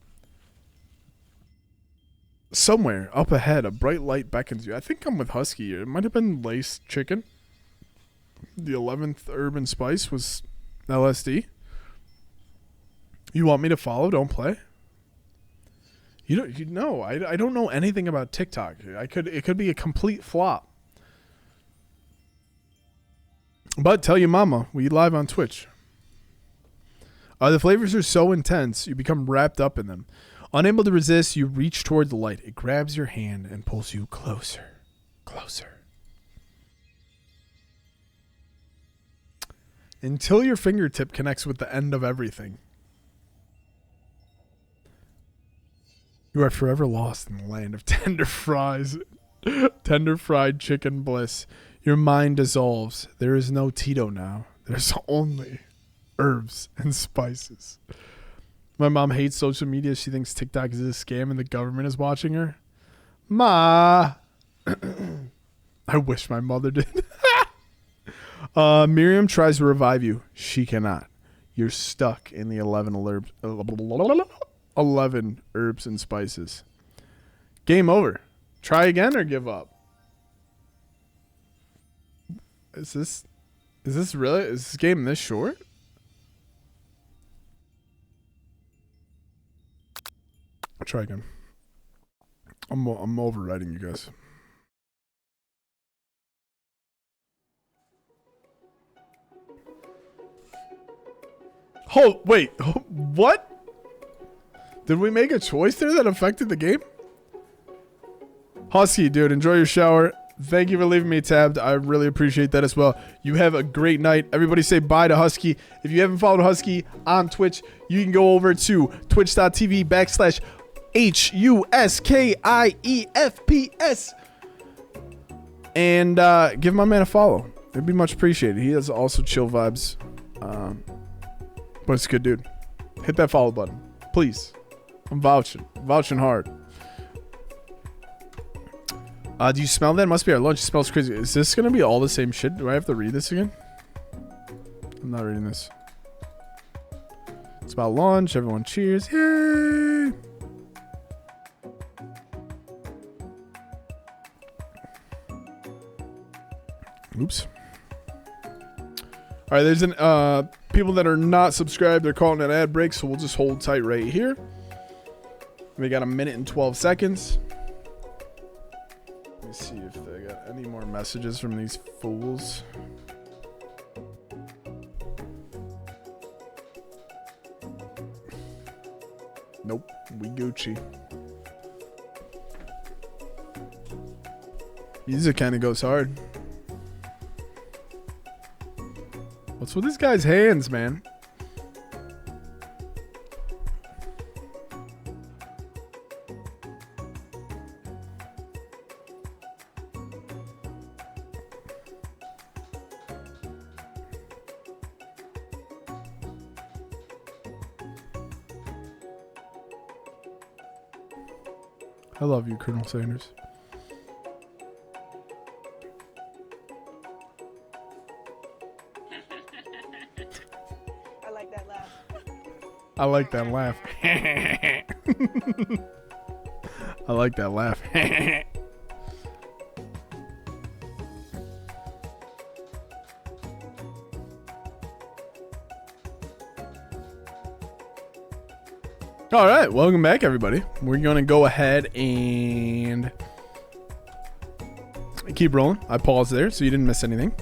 Somewhere up ahead, a bright light beckons you. I think I'm with Husky. It might have been laced chicken. The 11th herb and spice was LSD. You want me to follow? Don't play. You know, I don't know anything about TikTok. It could be a complete flop. But tell your mama, we live on Twitch. The flavors are so intense, you become wrapped up in them. Unable to resist, you reach toward the light. It grabs your hand and pulls you closer, closer. Until your fingertip connects with the end of everything. You are forever lost in the land of tender fries, tender fried chicken bliss. Your mind dissolves. There is no Tito now. There's only herbs and spices. My mom hates social media. She thinks TikTok is a scam and the government is watching her. Ma. I wish my mother did. Miriam tries to revive you. She cannot. You're stuck in the 11 herbs and spices. Game over. Try again or give up. Is this really? Is this game this short? I'll try again. I'm overriding you guys. Oh, wait. What? Did we make a choice there that affected the game? Husky, dude, enjoy your shower. Thank you for leaving me tabbed. I really appreciate that as well. You have a great night. Everybody say bye to Husky. If you haven't followed Husky on Twitch, you can go over to twitch.tv/HUSKIEFPS and give my man a follow. It'd be much appreciated. He has also chill vibes. But it's a good dude. Hit that follow button. Please. I'm vouching hard. Do you smell that? It must be our lunch. It smells crazy. Is this going to be all the same shit? Do I have to read this again? I'm not reading this. It's about lunch. Everyone cheers. Yay! Oops. All right, there's people that are not subscribed. They're calling an ad break, so we'll just hold tight right here. We got 1 minute and 12 seconds. Let me see if they got any more messages from these fools. Nope, we Gucci. Music kind of goes hard. What's with this guy's hands, man? I love you, Colonel Sanders. I like that laugh. I like that laugh. I like that laugh. All right, welcome back, everybody. We're going to go ahead and keep rolling. I paused there so you didn't miss anything.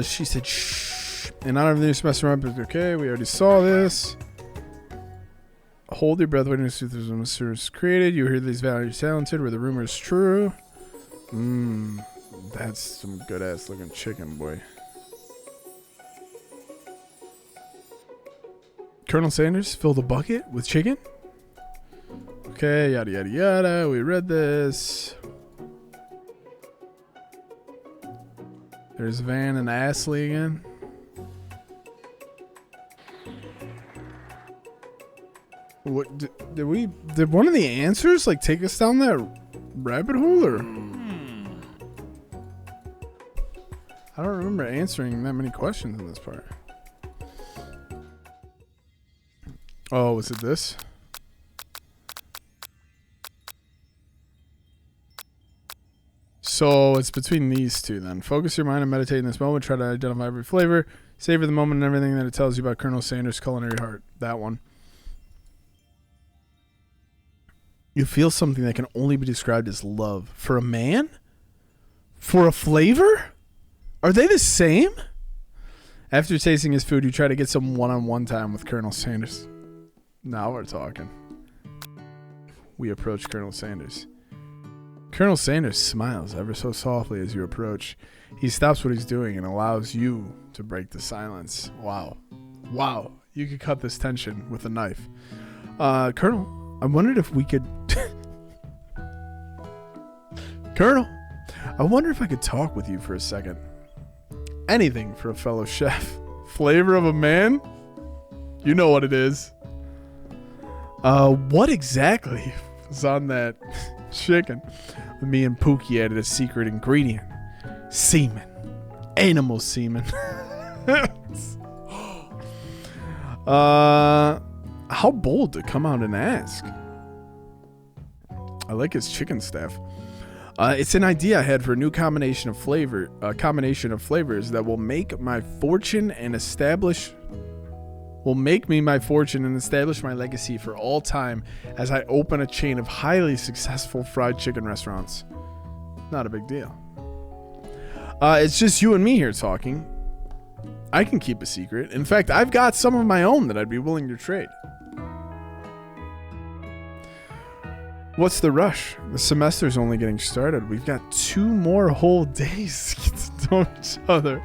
She said, shh. And not everything is messing around, but okay, we already saw this. Hold your breath waiting to see if there's a mysterious created. You hear these values talented where the rumor is true. That's some good ass looking chicken, boy. Colonel Sanders, fill the bucket with chicken? Okay, yada yada yada. We read this. There's Van and Ashley again. What did one of the answers like take us down that rabbit hole, or I don't remember answering that many questions in this part. Oh, was it this? So it's between these two then. Focus your mind and meditate in this moment. Try to identify every flavor. Savor the moment and everything that it tells you about Colonel Sanders' culinary heart. That one. You feel something that can only be described as love. For a man? For a flavor? Are they the same? After tasting his food, you try to get some one-on-one time with Colonel Sanders. Now we're talking. We approach Colonel Sanders. Colonel Sanders smiles ever so softly as you approach. He stops what he's doing and allows you to break the silence. Wow. Wow. You could cut this tension with a knife. Colonel, I wondered if we could... Colonel, I wonder if I could talk with you for a second. Anything for a fellow chef. Flavor of a man? You know what it is. What exactly is on that chicken? Me and Pookie added a secret ingredient. Semen. Animal semen. How bold to come out and ask. I like his chicken staff. It's an idea I had for a new combination of flavors that will make my fortune and establish my legacy for all time as I open a chain of highly successful fried chicken restaurants. Not a big deal. It's just you and me here talking. I can keep a secret. In fact, I've got some of my own that I'd be willing to trade. What's the rush? The semester's only getting started. We've got 2 more whole days to get to know each other.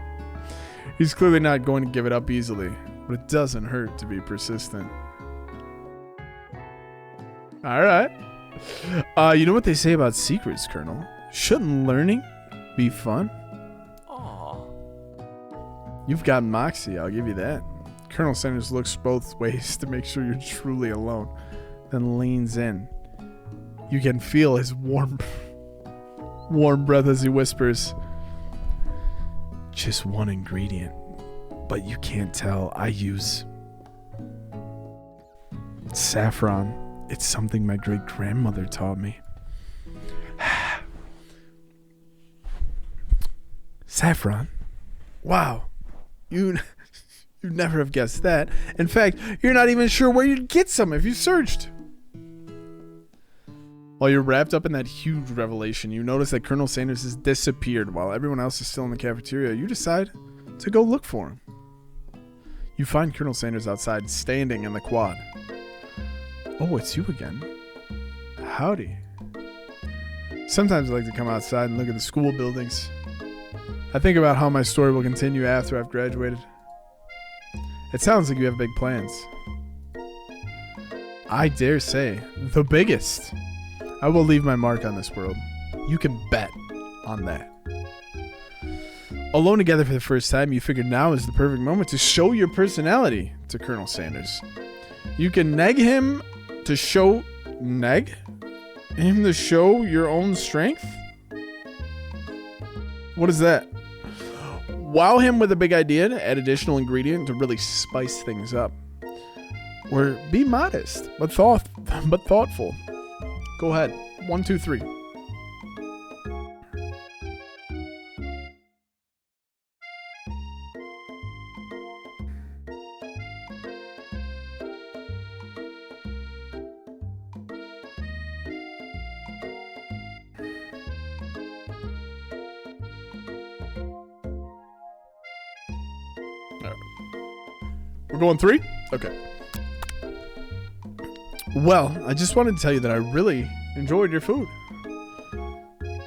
He's clearly not going to give it up easily, but it doesn't hurt to be persistent. All right. You know what they say about secrets, Colonel? Shouldn't learning be fun? Aww. You've got moxie, I'll give you that. Colonel Sanders looks both ways to make sure you're truly alone, then leans in. You can feel his warm breath as he whispers, just one ingredient, but you can't tell. I use saffron. It's something my great-grandmother taught me. Saffron? Wow. You'd never have guessed that. In fact, you're not even sure where you'd get some if you searched. While you're wrapped up in that huge revelation, you notice that Colonel Sanders has disappeared while everyone else is still in the cafeteria. You decide to go look for him. You find Colonel Sanders outside, standing in the quad. Oh, it's you again. Howdy. Sometimes I like to come outside and look at the school buildings. I think about how my story will continue after I've graduated. It sounds like you have big plans. I dare say, the biggest. I will leave my mark on this world. You can bet on that. Alone together for the first time, you figure now is the perfect moment to show your personality to Colonel Sanders. You can neg him to show... Neg? him to show your own strength? What is that? Wow him with a big idea to add additional ingredient to really spice things up. Or be modest, but thoughtful. Go ahead. 1, 2, 3. We're going 3? Okay. Well, I just wanted to tell you that I really enjoyed your food.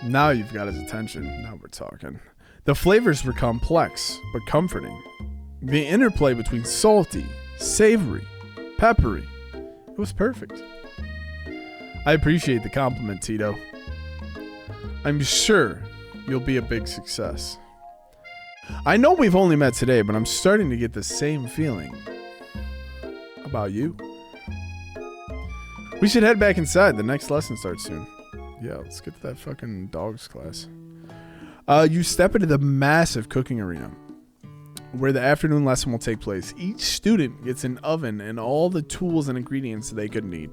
Now you've got his attention. Now we're talking. The flavors were complex, but comforting. The interplay between salty, savory, peppery. It was perfect. I appreciate the compliment, Tito. I'm sure you'll be a big success. I know we've only met today, but I'm starting to get the same feeling about you. We should head back inside. The next lesson starts soon. Yeah, let's get to that fucking dogs class. You step into the massive cooking arena where the afternoon lesson will take place. Each student gets an oven and all the tools and ingredients they could need.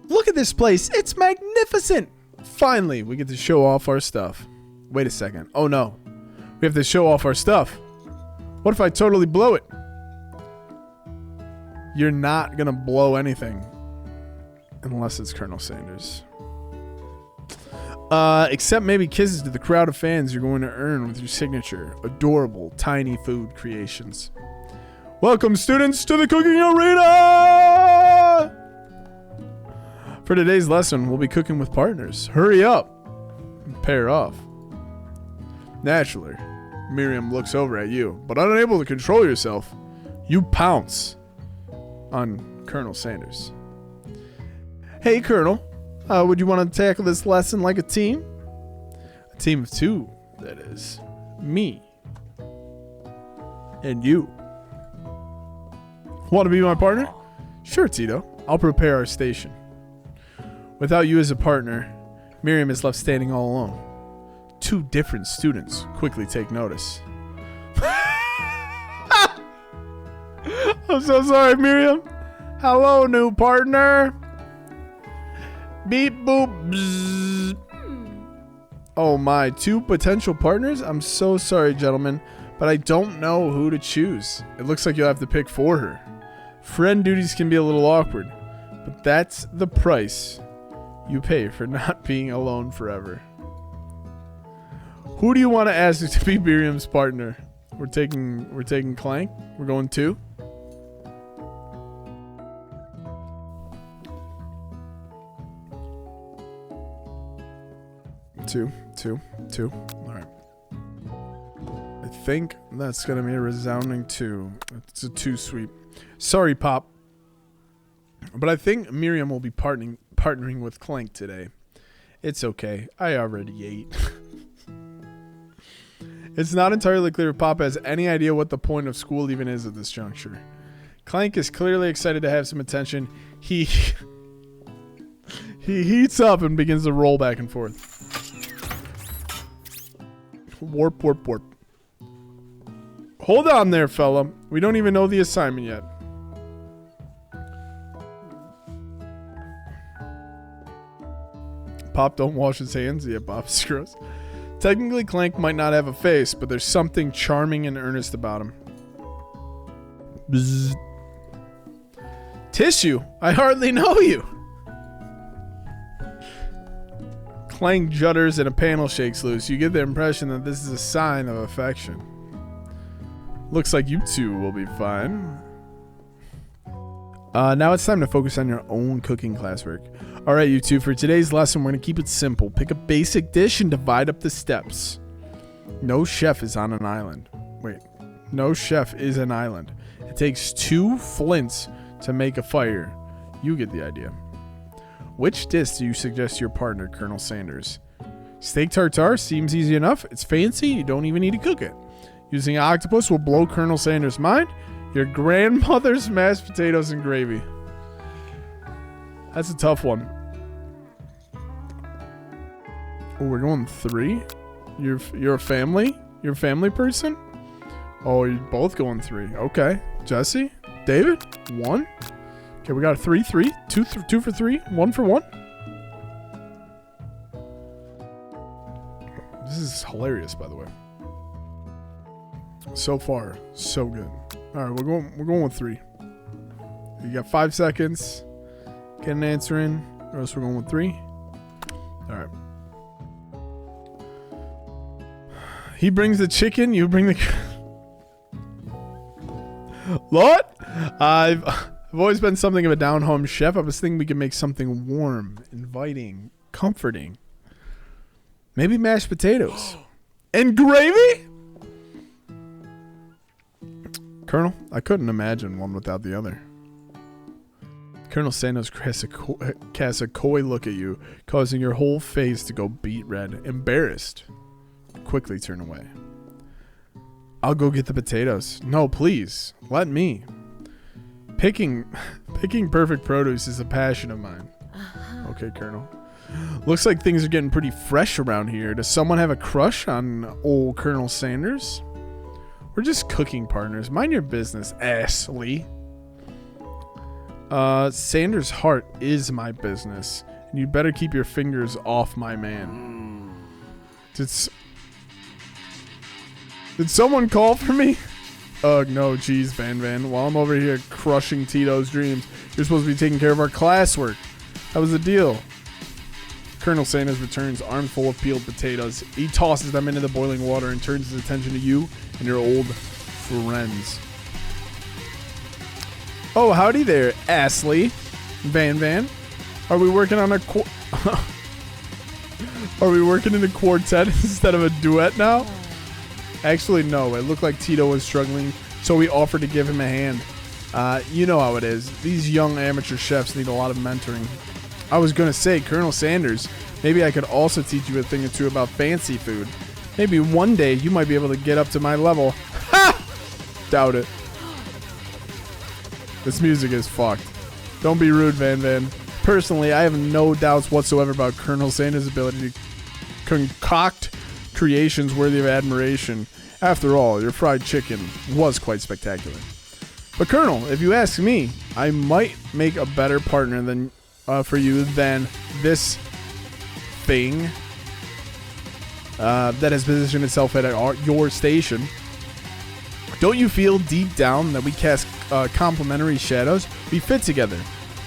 Look at this place. It's magnificent. Finally, we get to show off our stuff. Wait a second. Oh no. We have to show off our stuff. What if I totally blow it? You're not going to blow anything. Unless it's Colonel Sanders. Except maybe kisses to the crowd of fans you're going to earn with your signature. Adorable, tiny food creations. Welcome, students, to the cooking arena! For today's lesson, we'll be cooking with partners. Hurry up and pair off. Naturally, Miriam looks over at you, but unable to control yourself, you pounce on Colonel Sanders. Hey, Colonel, would you want to tackle this lesson like a team? A team of 2, that is. Me. And you. Want to be my partner? Sure, Tito. I'll prepare our station. Without you as a partner, Miriam is left standing all alone. 2 different students quickly take notice. I'm so sorry, Miriam. Hello, new partner. Beep boop bzzz. Oh my, 2 potential partners? I'm so sorry, gentlemen, but I don't know who to choose. It looks like you'll have to pick for her. Friend duties can be a little awkward, but that's the price you pay for not being alone forever. Who do you want to ask to be Miriam's partner? We're taking Clank. We're going 2. Two. All right. I think that's gonna be a resounding 2. It's a 2 sweep. Sorry, Pop, but I think Miriam will be partnering with Clank today. It's okay. I already ate. It's not entirely clear if Pop has any idea what the point of school even is at this juncture. Clank is clearly excited to have some attention. He heats up and begins to roll back and forth. Warp. Hold on there, fella. We don't even know the assignment yet. Pop don't wash his hands. Yeah, Pop's gross. Technically, Clank might not have a face, but there's something charming and earnest about him. Bzzz. Tissue? I hardly know you. Clank judders and a panel shakes loose. You get the impression that this is a sign of affection. Looks like you 2 will be fine. Now it's time to focus on your own cooking classwork. Alright, you 2, for today's lesson, we're going to keep it simple. Pick a basic dish and divide up the steps. No chef is on an island. Wait. No chef is an island. It takes 2 flints to make a fire. You get the idea. Which dish do you suggest to your partner, Colonel Sanders? Steak tartare seems easy enough. It's fancy. You don't even need to cook it. Using octopus will blow Colonel Sanders' mind. Your grandmother's mashed potatoes and gravy. That's a tough one. Oh, we're going 3. You're a family? You're a family person? Oh, you're both going 3. Okay. Jesse? David? 1. Okay, we got a 3, 3. 2 for 3. 1 for 1. This is hilarious, by the way. So far, so good. All right, we're going with 3. You got 5 seconds. Get an answer in, or else we're going with 3. All right. He brings the chicken. You bring the. Lord, I've always been something of a down-home chef. I was thinking we could make something warm, inviting, comforting. Maybe mashed potatoes and gravy. Colonel, I couldn't imagine one without the other. Colonel Santos casts a coy look at you, causing your whole face to go beet red. Embarrassed, quickly turn away. I'll go get the potatoes. No, please, let me. Picking perfect produce is a passion of mine. Okay, Colonel. Looks like things are getting pretty fresh around here. Does someone have a crush on old Colonel Sanders? We're just cooking partners. Mind your business, Ashley. Sanders' heart is my business, and you better keep your fingers off my man. Did someone call for me? Ugh, no, geez, Van. While I'm over here crushing Tito's dreams, you're supposed to be taking care of our classwork. That was the deal. Colonel Sanders returns, armed full of peeled potatoes. He tosses them into the boiling water and turns his attention to you and your old friends. Oh, howdy there, Ashley. Van. Are we working on a Are we working in a quartet instead of a duet now? Actually, no. It looked like Tito was struggling, so we offered to give him a hand. You know how it is. These young amateur chefs need a lot of mentoring. I was going to say, Colonel Sanders, maybe I could also teach you a thing or two about fancy food. Maybe one day you might be able to get up to my level. Ha! Doubt it. This music is fucked. Don't be rude, Van. Personally, I have no doubts whatsoever about Colonel Sanders' ability to concoct creations worthy of admiration. After all, your fried chicken was quite spectacular. But Colonel, if you ask me, I might make a better partner than for you than this thing that has positioned itself at your station. Don't you feel deep down that we cast complementary shadows? We fit together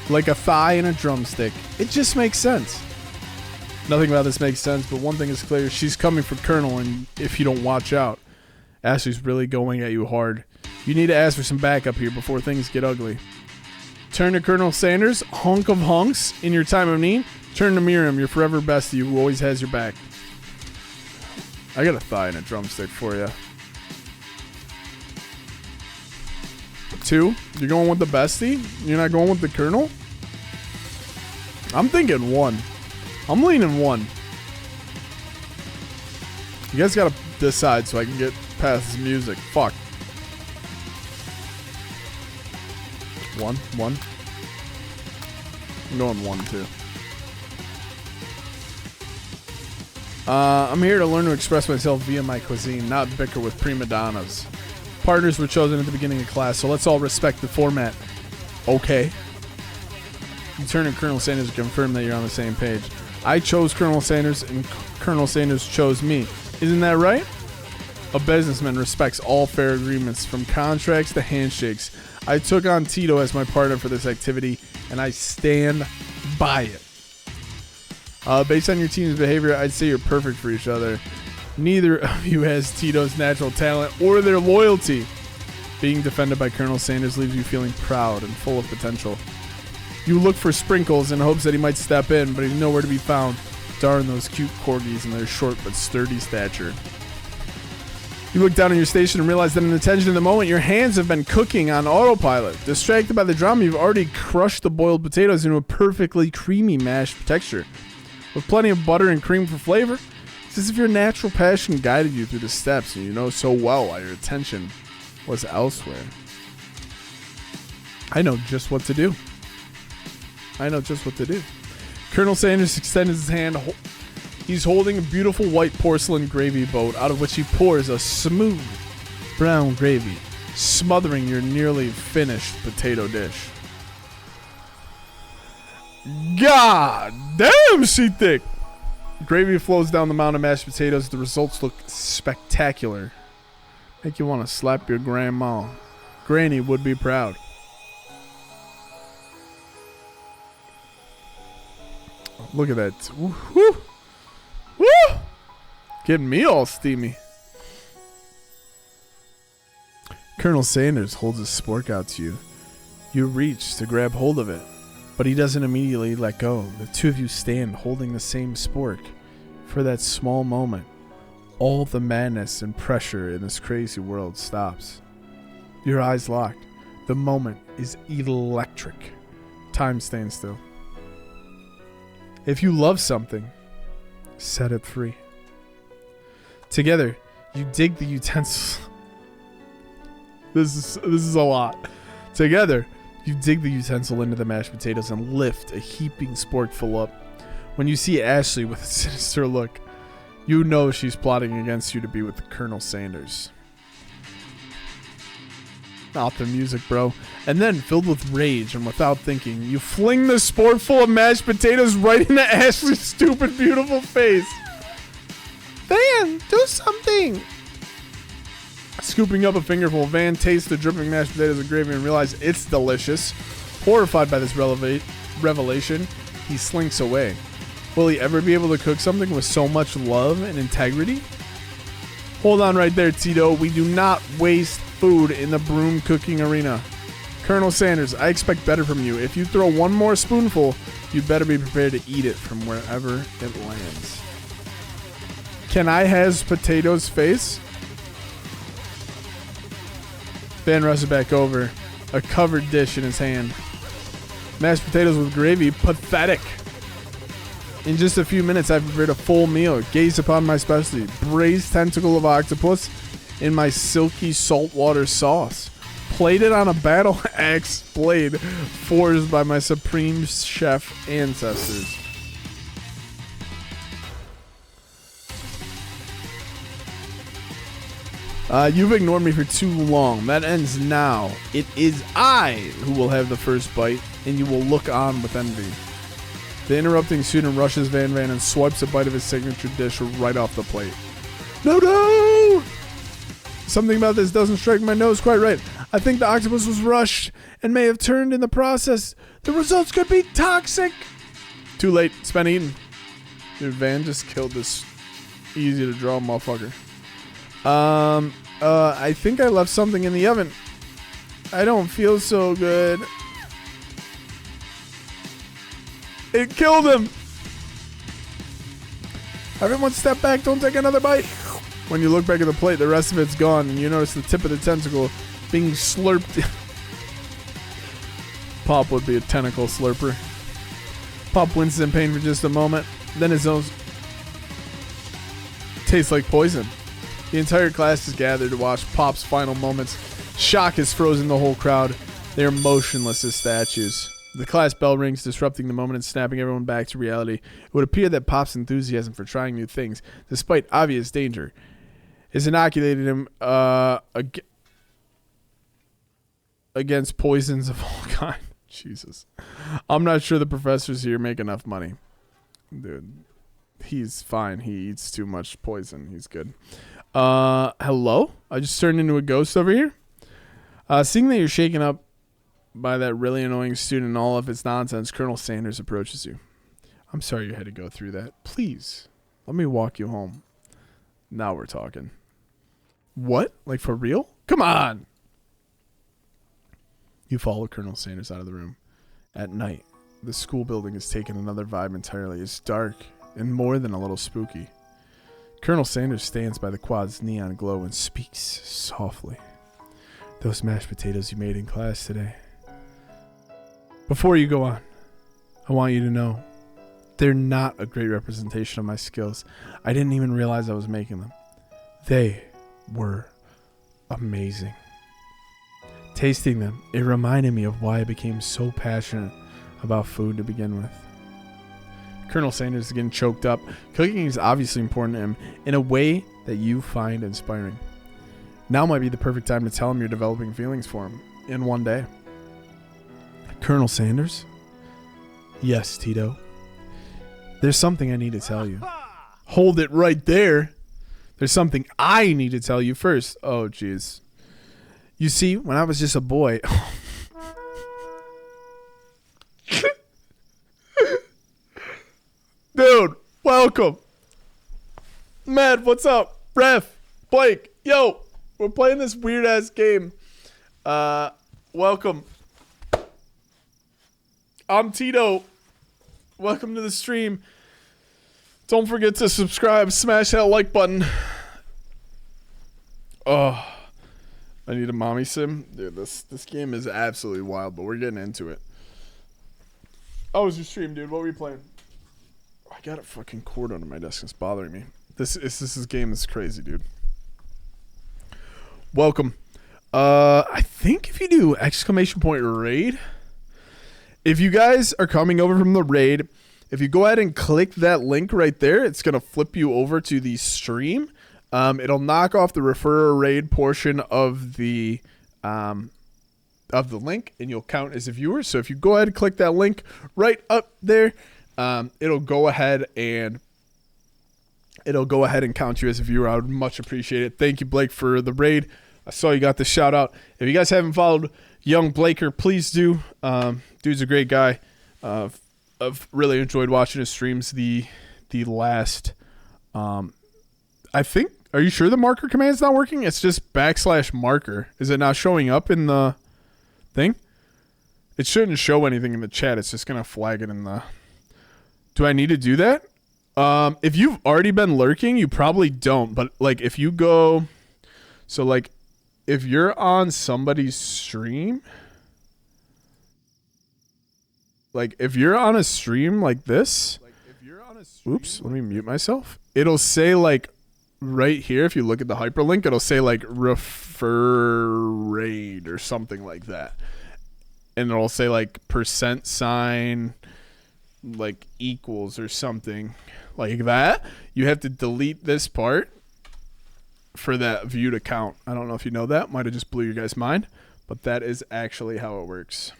like a thigh and a drumstick. It just makes sense. Nothing about this makes sense, but one thing is clear. She's coming for Colonel, and if you don't watch out, Ashley's really going at you hard. You need to ask for some backup here before things get ugly. Turn to Colonel Sanders, hunk of hunks, in your time of need. Turn to Miriam, your forever bestie who always has your back. I got a thigh and a drumstick for you. 2? You're going with the bestie? You're not going with the Colonel? I'm thinking 1. I'm leaning 1. You guys gotta decide so I can get past this music. Fuck. 1. I'm going 1 too. I'm here to learn to express myself via my cuisine, not bicker with prima donnas. Partners were chosen at the beginning of class, so let's all respect the format. Okay. You turn to Colonel Sanders to confirm that you're on the same page. I chose Colonel Sanders, and Colonel Sanders chose me. Isn't that right? A businessman respects all fair agreements, from contracts to handshakes. I took on Tito as my partner for this activity, and I stand by it. Based on your team's behavior, I'd say you're perfect for each other. Neither of you has Tito's natural talent or their loyalty. Being defended by Colonel Sanders leaves you feeling proud and full of potential. You look for Sprinkles in hopes that he might step in, but he's nowhere to be found. Darn those cute corgis and their short but sturdy stature. You look down at your station and realize that in the tension of the moment, your hands have been cooking on autopilot. Distracted by the drama, you've already crushed the boiled potatoes into a perfectly creamy mashed texture. With plenty of butter and cream for flavor, it's as if your natural passion guided you through the steps, and you know so well why your attention was elsewhere. I know just what to do. Colonel Sanders extended his hand. He's holding a beautiful white porcelain gravy boat out of which he pours a smooth brown gravy, smothering your nearly finished potato dish. God damn, she thick! Gravy flows down the mound of mashed potatoes. The results look spectacular. Make you want to slap your grandma. Granny would be proud. Look at that. Woo, woo, woo! Getting me all steamy. Colonel Sanders holds his spork out to you. You reach to grab hold of it, but he doesn't immediately let go. The two of you stand holding the same spork. For that small moment, all the madness and pressure in this crazy world stops. Your eyes locked. The moment is electric. Time stands still. If you love something, set it free. Together, you dig the utensils. This is a lot. Together, you dig the utensil into the mashed potatoes and lift a heaping sporkful up. When you see Ashley with a sinister look, you know she's plotting against you to be with Colonel Sanders. Not the music, bro. And then, filled with rage and without thinking, you fling the sporkful of mashed potatoes right into Ashley's stupid, beautiful face. Van, do something! Scooping up a fingerful, Van tastes the dripping mashed potatoes and gravy and realizes it's delicious. Horrified by this revelation, he slinks away. Will he ever be able to cook something with so much love and integrity? Hold on right there, Tito. We do not waste food in the broom cooking arena. Colonel Sanders, I expect better from you. If you throw one more spoonful, you'd better be prepared to eat it from wherever it lands. Can I has potatoes face? Van rushes back over, a covered dish in his hand. Mashed potatoes with gravy, pathetic. In just a few minutes, I've prepared a full meal. Gaze upon my specialty, braised tentacle of octopus in my silky saltwater sauce. Plated on a battle axe blade forged by my supreme chef ancestors. You've ignored me for too long. That ends now. It is I who will have the first bite, and you will look on with envy. The interrupting student rushes Van and swipes a bite of his signature dish right off the plate. No! Something about this doesn't strike my nose quite right. I think the octopus was rushed and may have turned in the process. The results could be toxic. Too late. It's been eaten. Dude, Van just killed this easy to draw motherfucker. I think I left something in the oven. I don't feel so good. It killed him. Everyone step back. Don't take another bite. When you look back at the plate, the rest of it's gone, and you notice the tip of the tentacle being slurped. Pop would be a tentacle slurper. Pop winces in pain for just a moment. Then his nose tastes like poison. The entire class is gathered to watch Pop's final moments. Shock has frozen the whole crowd. They are motionless as statues. The class bell rings, disrupting the moment and snapping everyone back to reality. It would appear that Pop's enthusiasm for trying new things, despite obvious danger, has inoculated him against poisons of all kinds. Jesus. I'm not sure the professors here make enough money. Dude, he's fine. He eats too much poison. He's good. Hello? I just turned into a ghost over here. Seeing that you're shaken up by that really annoying student and all of its nonsense, Colonel Sanders approaches you. I'm sorry you had to go through that. Please, let me walk you home. Now we're talking. What? Like for real? Come on! You follow Colonel Sanders out of the room. At night, the school building has taken another vibe entirely. It's dark and more than a little spooky. Colonel Sanders stands by the quad's neon glow and speaks softly. Those mashed potatoes you made in class today. Before you go on, I want you to know they're not a great representation of my skills. I didn't even realize I was making them. They were amazing. Tasting them, it reminded me of why I became so passionate about food to begin with. Colonel Sanders is getting choked up. Cooking is obviously important to him in a way that you find inspiring. Now might be the perfect time to tell him you're developing feelings for him in one day. Colonel Sanders? Yes, Tito. There's something I need to tell you. Hold it right there. There's something I need to tell you first. Oh, jeez. You see, when I was just a boy... Dude, welcome. Matt, what's up? Ref, Blake, yo, we're playing this weird-ass game. Welcome. I'm Tito. Welcome to the stream. Don't forget to subscribe. Smash that like button. Oh, I need a mommy sim. Dude, this game is absolutely wild, but we're getting into it. How was your stream, dude? What were you playing? I got a fucking cord under my desk. It's bothering me. This game is crazy, dude. Welcome. I think if you do exclamation point raid, if you guys are coming over from the raid, if you go ahead and click that link right there, it's gonna flip you over to the stream. It'll knock off the refer a raid portion of the link, and you'll count as a viewer. So if you go ahead and click that link right up there, it'll go ahead and count you as a viewer. I would much appreciate it. Thank you, Blake, for the raid. I saw you got the shout out. If you guys haven't followed Young Blaker, please do. Dude's a great guy. I've really enjoyed watching his streams. The last, I think. Are you sure the marker command's not working? It's just /marker. Is it not showing up in the thing? It shouldn't show anything in the chat. It's just gonna flag it in the. Do I need to do that? If you've already been lurking, you probably don't. But like, if you go, so like, if you're on somebody's stream, like if you're on a stream like this, oops, let me mute myself. It'll say like right here, if you look at the hyperlink, it'll say like refer raid or something like that. And it'll say like %, like equals or something like that. You have to delete this part for that view to count. I don't know if you know that. Might have just blew your guys' mind, but that is actually how it works.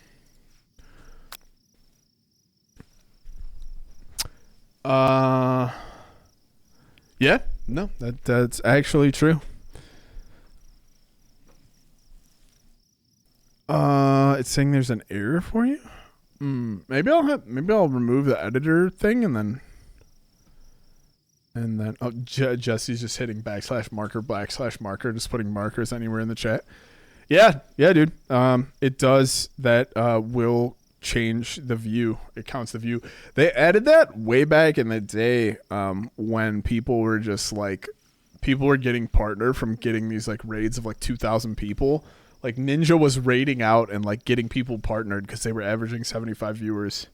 Yeah, no, that's actually true. It's saying there's an error for you. Maybe I'll remove the editor thing and then oh, Jesse's just hitting /marker, just putting markers anywhere in the chat. Yeah, dude. It does that. Will change the view. It counts the view. They added that way back in the day when people were just like, people were getting partner from getting these like raids of like 2,000 people. Like Ninja was raiding out and like getting people partnered because they were averaging 75 viewers.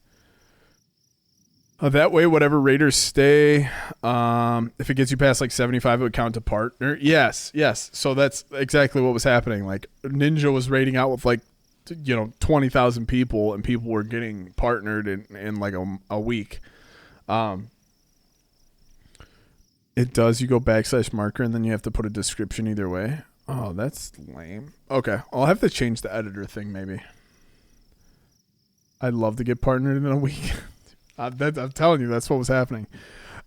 That way, whatever raiders stay, if it gets you past like 75, it would count to partner. Yes. So that's exactly what was happening. Like Ninja was raiding out with like, 20,000 people, and people were getting partnered in like a week. It does. You go /marker, and then you have to put a description either way. Oh, that's lame. Okay, I'll have to change the editor thing maybe. I'd love to get partnered in a week. I'm telling you, that's what was happening.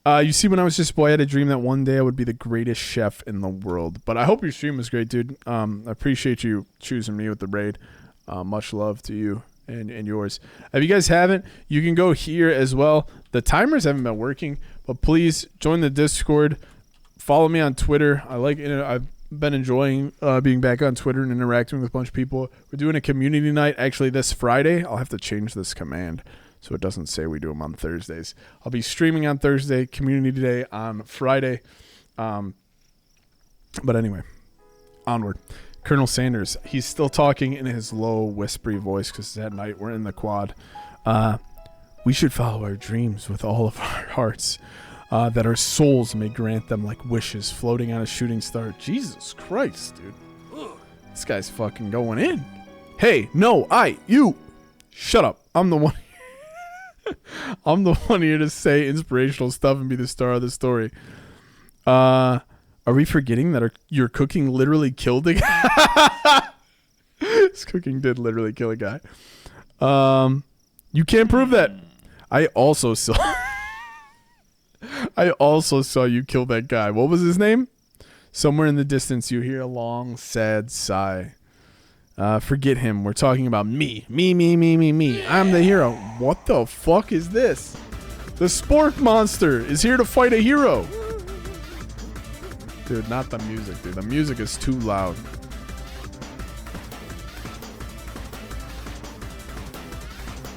You see, when I was just a boy, I had a dream that one day I would be the greatest chef in the world. But I hope your stream was great, dude. I appreciate you choosing me with the raid. Much love to you and yours. If you guys haven't, you can go here as well. The timers haven't been working, but please join the Discord. Follow me on Twitter. I've been enjoying being back on Twitter and interacting with a bunch of people. We're doing a community night actually this Friday. I'll have to change this command so it doesn't say we do them on Thursdays. I'll be streaming on Thursday, community day on Friday. But anyway, onward. Colonel Sanders, he's still talking in his low, whispery voice because at night we're in the quad. We should follow our dreams with all of our hearts, that our souls may grant them like wishes floating on a shooting star. Jesus Christ, dude. This guy's fucking going in. Hey, no, you. Shut up. I'm the one. I'm the one here to say inspirational stuff and be the star of the story. Are we forgetting that your cooking literally killed a guy? His cooking did literally kill a guy. You can't prove that. I also saw you kill that guy. What was his name? Somewhere in the distance you hear a long, sad sigh. Forget him. We're talking about me. Me. I'm the hero. What the fuck is this? The Sport Monster is here to fight a hero. Dude, not the music, dude. The music is too loud.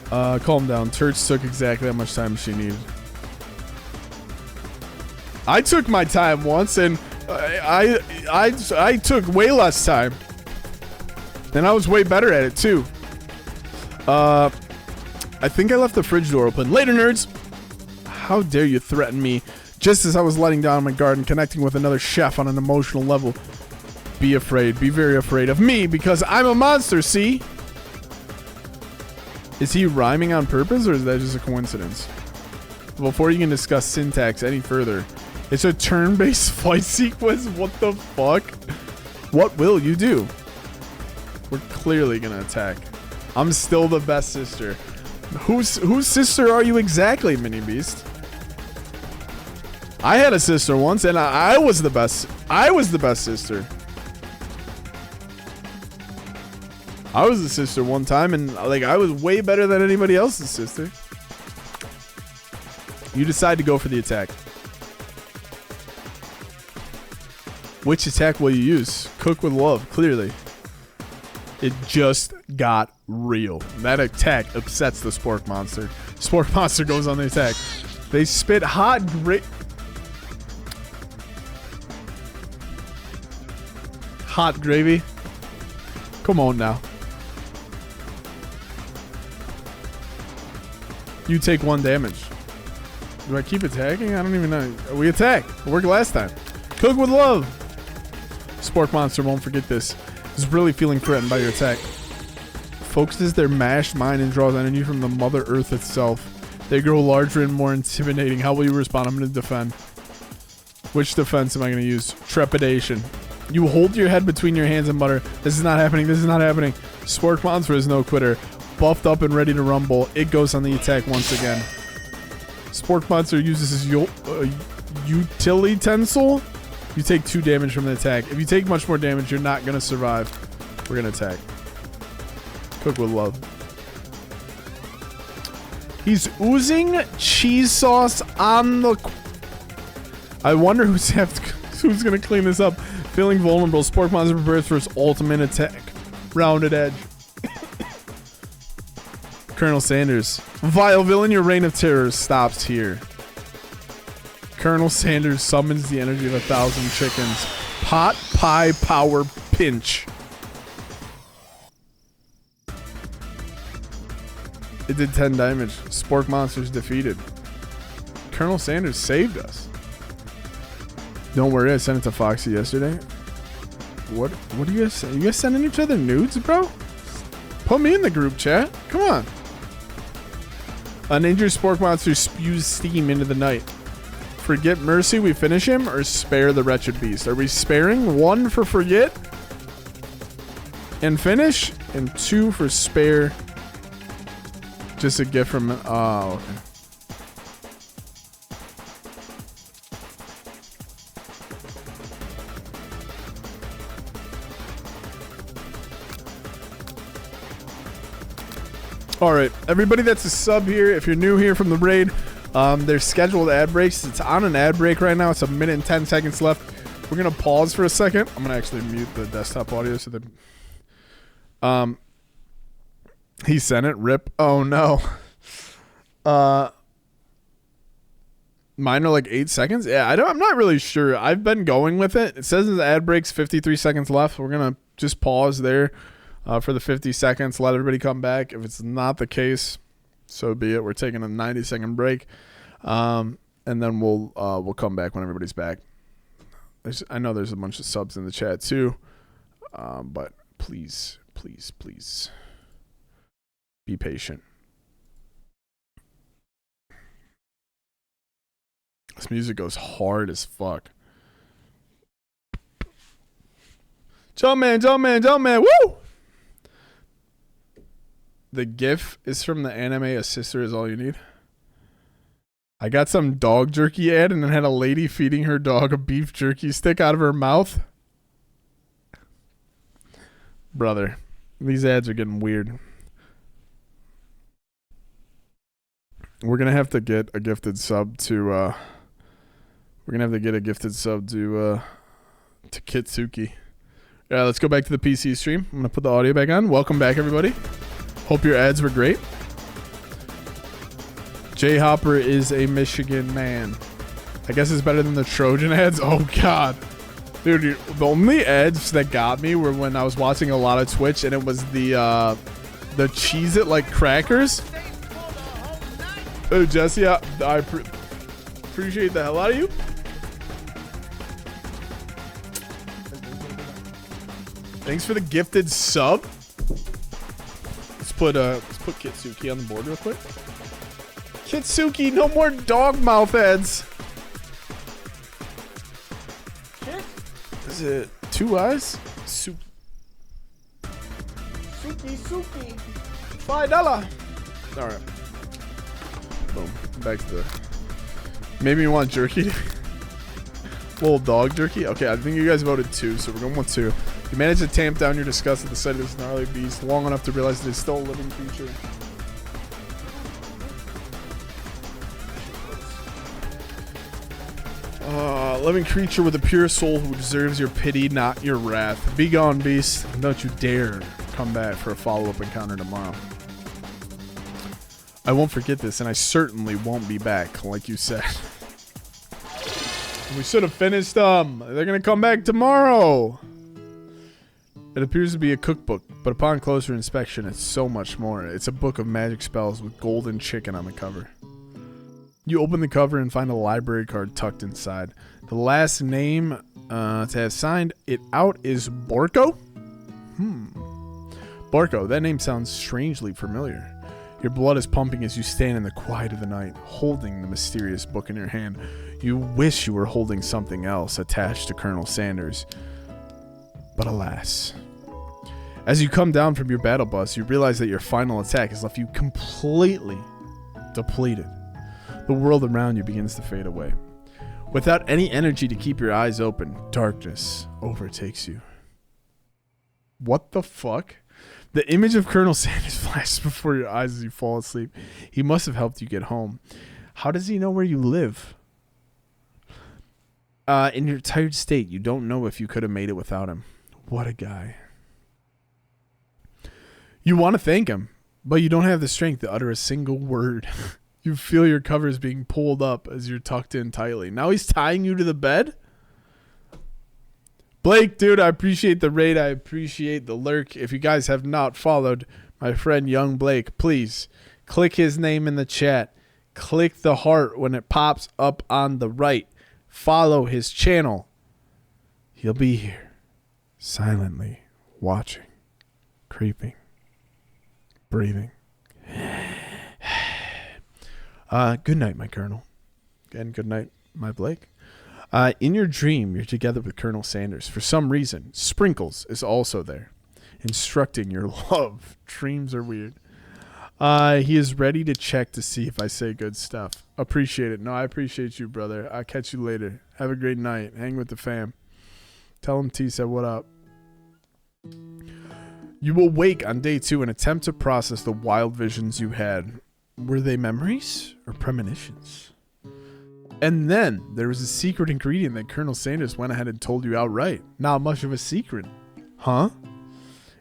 Calm down. Turch took exactly how much time she needed. I took my time once, and I took way less time. And I was way better at it, too. I think I left the fridge door open. Later, nerds! How dare you threaten me just as I was letting down my guard and connecting with another chef on an emotional level. Be afraid. Be very afraid of me because I'm a monster, see? Is he rhyming on purpose or is that just a coincidence? Before you can discuss syntax any further, it's a turn-based fight sequence? What the fuck? What will you do? We're clearly gonna attack. I'm still the best sister. Whose sister are you exactly, Mini Beast? I had a sister once, and I was the best. I was the best sister. I was the sister one time, and like I was way better than anybody else's sister. You decide to go for the attack. Which attack will you use? Cook with love, clearly. It just got real. That attack upsets the Sport Monster. Sport Monster goes on the attack. They spit hot gravy. Come on now. You take 1 damage. Do I keep attacking? I don't even know. We attack. It worked last time. Cook with love. Sport Monster won't forget this. Is really feeling threatened by your attack. Focuses their mashed mind and draws energy from the Mother Earth itself. They grow larger and more intimidating. How will you respond? I'm going to defend. Which defense am I going to use? Trepidation. You hold your head between your hands and mutter, this is not happening, this is not happening. Sport Monster is no quitter. Buffed up and ready to rumble. It goes on the attack once again. Sport Monster uses his utility tensile. You take 2 damage from the attack. If you take much more damage, you're not going to survive. We're going to attack. Cook with love. He's oozing cheese sauce on the... I wonder who's going to clean this up. Feeling vulnerable, Sport Monster prepares for his ultimate attack. Rounded edge. Colonel Sanders. Vile villain, your reign of terror stops here. Colonel Sanders summons the energy of 1,000 chickens. Pot pie power pinch. It did 10 damage. Spork Monster's defeated. Colonel Sanders saved us. Don't worry, I sent it to Foxy yesterday. What do you guys say? You guys sending each other nudes, bro? Put me in the group chat. Come on. An injured Spork Monster spews steam into the night. Forget Mercy, we finish him, or spare the wretched beast? Are we sparing? 1 for forget and finish, and 2 for spare. Just a gift from... Oh, okay. All right, everybody that's a sub here, if you're new here from the raid, there's scheduled ad breaks. It's on an ad break right now. It's 1 minute and 10 seconds left. We're going to pause for a second. I'm going to actually mute the desktop audio so that... He sent it. Rip. Oh, no. Mine are like 8 seconds. Yeah, I'm not really sure. I've been going with it. It says the ad break's 53 seconds left. We're going to just pause there for the 50 seconds. Let everybody come back. If it's not the case, so be it. We're taking a 90-second break. And then we'll come back when everybody's back. I know there's a bunch of subs in the chat too. But please be patient. This music goes hard as fuck. Jumpman, Jumpman, Jumpman, woo! The GIF is from the anime A Sister Is All You Need. I got some dog jerky ad and it had a lady feeding her dog a beef jerky stick out of her mouth. Brother, these ads are getting weird. We're gonna have to get a gifted sub to Kitsuki. Yeah, let's go back to the PC stream. I'm gonna put the audio back on. Welcome back, everybody. Hope your ads were great. Jay Hopper is a Michigan man. I guess it's better than the Trojan ads. Oh God, dude, the only ads that got me were when I was watching a lot of Twitch and it was the Cheez-It like crackers. Oh, Jesse, I appreciate the hell out of you. Thanks for the gifted sub. Let's put Kitsuki on the board real quick. Kitsuki, no more dog mouth ads. Is it 2 eyes? Suki. Suki. $5. All right. Boom. Back to the. Maybe you want jerky. Little dog jerky. Okay, I think you guys voted 2, so we're going with 2. You managed to tamp down your disgust at the sight of this gnarly beast long enough to realize that it's still a living creature. Living creature with a pure soul who deserves your pity, not your wrath. Be gone, beast. And don't you dare come back for a follow-up encounter tomorrow. I won't forget this, and I certainly won't be back, like you said. We should have finished them. They're going to come back tomorrow. It appears to be a cookbook, but upon closer inspection, it's so much more. It's a book of magic spells with golden chicken on the cover. You open the cover and find a library card tucked inside. The last name to have signed it out is Borko? Borko, that name sounds strangely familiar. Your blood is pumping as you stand in the quiet of the night, holding the mysterious book in your hand. You wish you were holding something else attached to Colonel Sanders. But alas. As you come down from your battle bus, you realize that your final attack has left you completely depleted. The world around you begins to fade away. Without any energy to keep your eyes open, darkness overtakes you. What the fuck? The image of Colonel Sanders flashes before your eyes as you fall asleep. He must have helped you get home. How does he know where you live? In your tired state, you don't know if you could have made it without him. What a guy. You want to thank him, but you don't have the strength to utter a single word. You feel your covers being pulled up as you're tucked in tightly. Now he's tying you to the bed? Blake, dude, I appreciate the raid. I appreciate the lurk. If you guys have not followed my friend Young Blake, please click his name in the chat. Click the heart when it pops up on the right. Follow his channel. He'll be here, silently watching, creeping, breathing. Good night, my Colonel. And good night, my Blake. In your dream, you're together with Colonel Sanders. For some reason, Sprinkles is also there, instructing your love. Dreams are weird. He is ready to check to see if I say good stuff. Appreciate it. No, I appreciate you, brother. I'll catch you later. Have a great night. Hang with the fam. Tell him T said what up. You will wake on day 2 and attempt to process the wild visions you had. Were they memories or premonitions? And then there was a secret ingredient that Colonel Sanders went ahead and told you outright. Not much of a secret. Huh?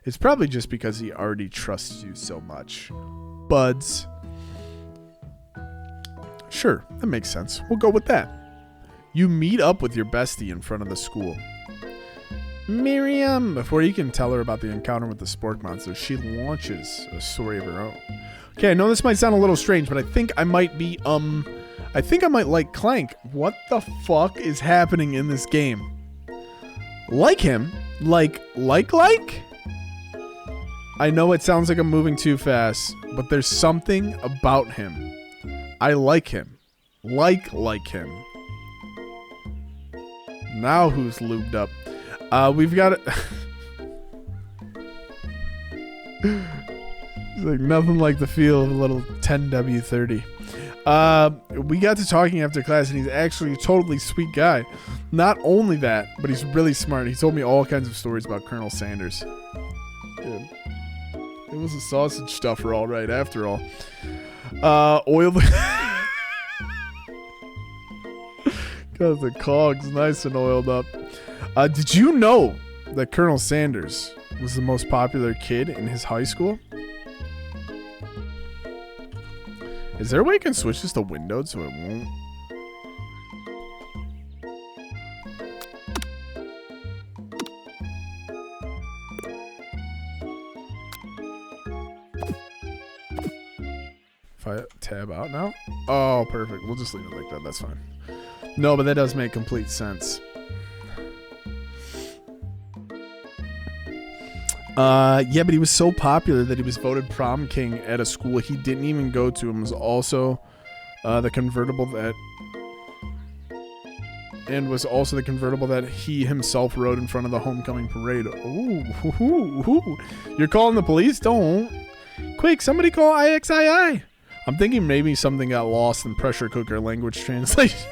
It's probably just because he already trusts you so much. Buds. Sure, that makes sense. We'll go with that. You meet up with your bestie in front of the school. Miriam! Before you can tell her about the encounter with the spork monster, she launches a story of her own. Okay, I know this might sound a little strange, but I think I might be, I think I might like Clank. What the fuck is happening in this game? Like him? Like? I know it sounds like I'm moving too fast, but there's something about him. I like him. Like him. Now who's lubed up? We've got it. It's like nothing like the feel of a little 10W30. We got to talking after class, and he's actually a totally sweet guy. Not only that, but he's really smart. He told me all kinds of stories about Colonel Sanders. Dude, it was a sausage stuffer, all right, after all. Oil. Got the cogs nice and oiled up. Did you know that Colonel Sanders was the most popular kid in his high school? Is there a way you can switch this to windowed so it won't? If I tab out now? Oh, perfect. We'll just leave it like that. That's fine. No, but that does make complete sense. Yeah, but he was so popular that he was voted prom king at a school he didn't even go to, and was also the convertible that he himself rode in front of the homecoming parade. Ooh. You're calling the police? Don't. Quick, somebody call IXII. I'm thinking maybe something got lost in pressure cooker language translation.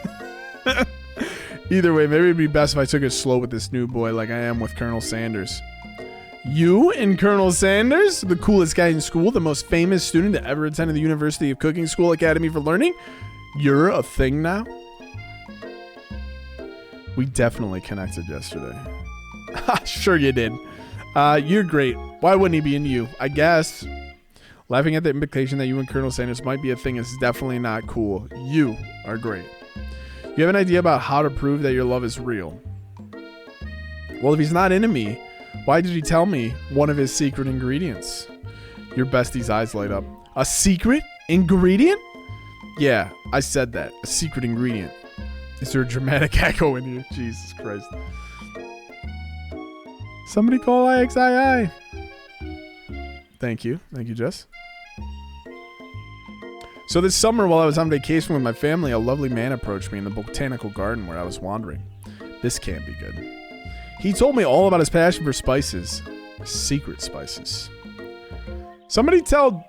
Either way, maybe it'd be best if I took it slow with this new boy like I am with Colonel Sanders. You and Colonel Sanders, the coolest guy in school, the most famous student to ever attend the University of Cooking School Academy for Learning, you're a thing now? We definitely connected yesterday. Sure you did. You're great. Why wouldn't he be into you? I guess. Laughing at the implication that you and Colonel Sanders might be a thing is definitely not cool. You are great. You have an idea about how to prove that your love is real? Well, if he's not into me, why did he tell me one of his secret ingredients? Your bestie's eyes light up. A secret ingredient? Yeah, I said that. A secret ingredient. Is there a dramatic echo in here? Jesus Christ. Somebody call IXII. Thank you. Thank you, Jess. So this summer, while I was on vacation with my family, a lovely man approached me in the botanical garden where I was wandering. This can't be good. He told me all about his passion for spices. Secret spices. Somebody tell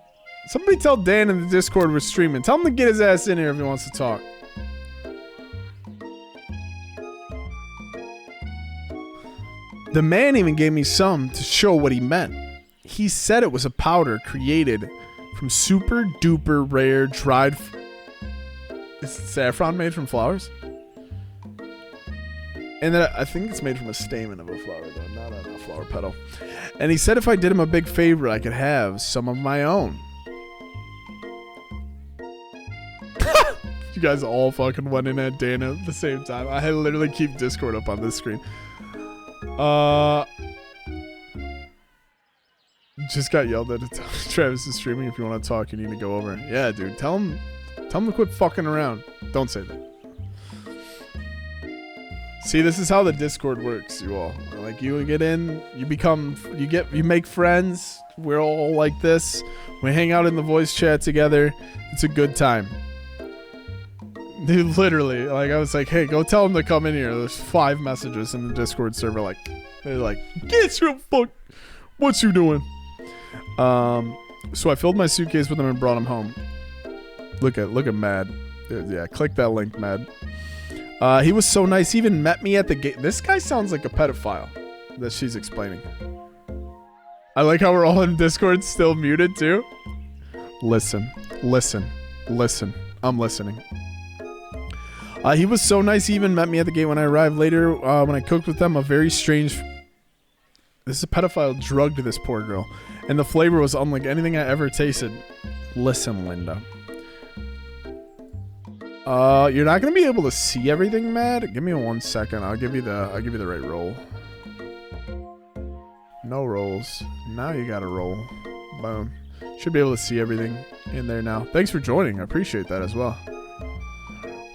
Dan in the Discord we're streaming. Tell him to get his ass in here if he wants to talk. The man even gave me some to show what he meant. He said it was a powder created from super duper rare dried... Is saffron made from flowers? And then I think it's made from a stamen of a flower, though, not a flower petal. And he said if I did him a big favor, I could have some of my own. You guys all fucking went in at Dana at the same time. I literally keep Discord up on this screen. Just got yelled at. Travis is streaming. If you want to talk, you need to go over. Yeah, dude. Tell him to quit fucking around. Don't say that. See, this is how the Discord works, you all. Like, you get in, you make friends. We're all like this. We hang out in the voice chat together. It's a good time. Dude, literally, like, I was like, hey, go tell him to come in here. There's 5 messages in the Discord server. They're like, get your fuck. What you doing? So I filled my suitcase with him and brought him home. Look at Mad. Yeah, click that link, Mad. He was so nice. He even met me at the gate. This guy sounds like a pedophile that she's explaining. I like how we're all in Discord still muted too. Listen. I'm listening. He was so nice. He even met me at the gate when I arrived later. When I cooked with them, a very strange... This is a pedophile drugged this poor girl. And the flavor was unlike anything I ever tasted. Listen, Linda. You're not gonna be able to see everything, Mad. Give me 1 second. I'll give you the right roll. No rolls. Now you got to roll. Boom. Should be able to see everything in there now. Thanks for joining. I appreciate that as well.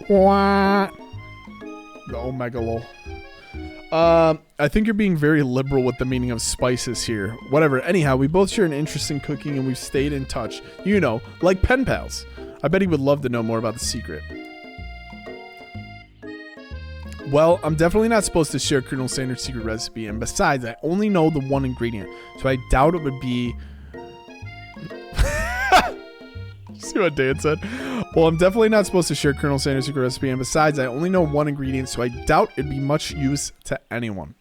What? The Omega lol. I think you're being very liberal with the meaning of spices here. Whatever. Anyhow, we both share an interest in cooking and we've stayed in touch. You know, like pen pals. I bet he would love to know more about the secret. Well, I'm definitely not supposed to share Colonel Sanders' secret recipe, and besides, I only know the one ingredient, so I doubt it would be... See what Dan said? Well, I'm definitely not supposed to share Colonel Sanders' secret recipe, and besides, I only know one ingredient, so I doubt it'd be much use to anyone.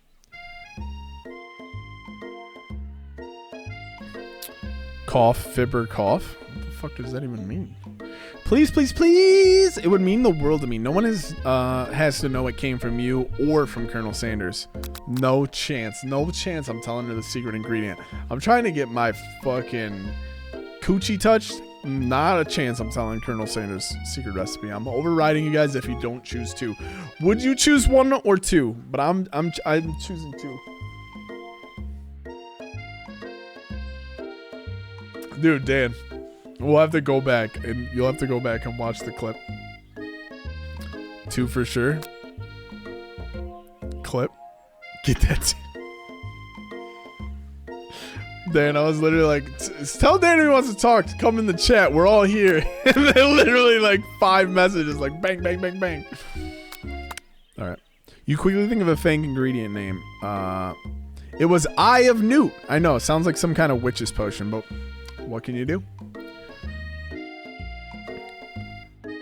Cough, fibber, cough. What the fuck does that even mean? Please, please, please! It would mean the world to me. No one has to know it came from you or from Colonel Sanders. No chance. No chance I'm telling her the secret ingredient. I'm trying to get my fucking coochie touched. Not a chance I'm telling Colonel Sanders' secret recipe. I'm overriding you guys if you don't choose two. Would you choose one or two? But I'm choosing two. Dude, Dan, we'll have to go back and you'll have to go back and watch the clip. Two for sure. Clip. Get that. Dan, I was literally like, tell Dan if he wants to talk to come in the chat. We're all here. And then literally like 5 messages, like bang, bang, bang, bang. All right. You quickly think of a fake ingredient name. It was Eye of Newt. I know, it sounds like some kind of witch's potion, but what can you do?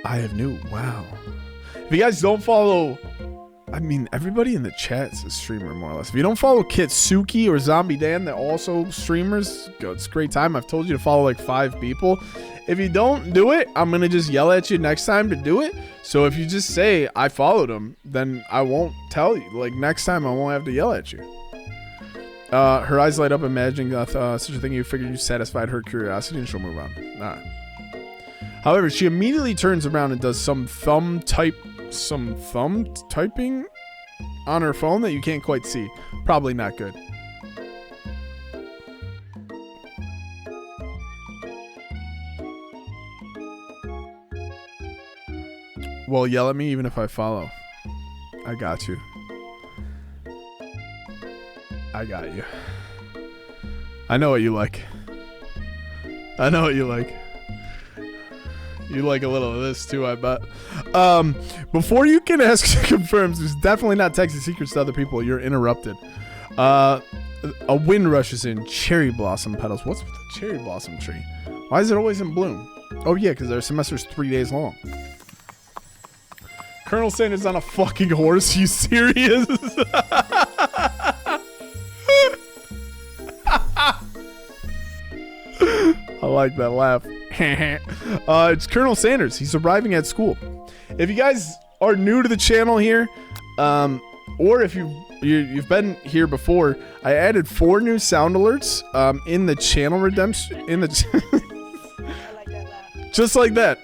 Eye of Newt. Wow. If you guys don't follow... I mean, everybody in the chat's a streamer, more or less. If you don't follow Kitsuki or Zombie Dan, they're also streamers. It's a great time. I've told you to follow like 5 people. If you don't do it, I'm going to just yell at you next time to do it. So if you just say, I followed him, then I won't tell you. Like, next time, I won't have to yell at you. Her eyes light up, imagining such a thing. You figured you satisfied her curiosity, and she'll move on. All right. However, she immediately turns around and does some thumb typing on her phone that you can't quite see. Probably not good. Well, yell at me even if I follow. I got you. I got you. I know what you like. I know what you like. You like a little of this too, I bet. Before you can ask confirms, there's definitely not texting secrets to other people. You're interrupted. A wind rushes in. Cherry blossom petals. What's with the cherry blossom tree? Why is it always in bloom? Oh yeah, because their semester's 3 days long. Colonel Sanders on a fucking horse. You serious? I like that laugh. It's Colonel Sanders. He's arriving at school. If you guys are new to the channel here, or if you've been here before, I added 4 new sound alerts in the channel redemption. In the I like that laugh. just like that,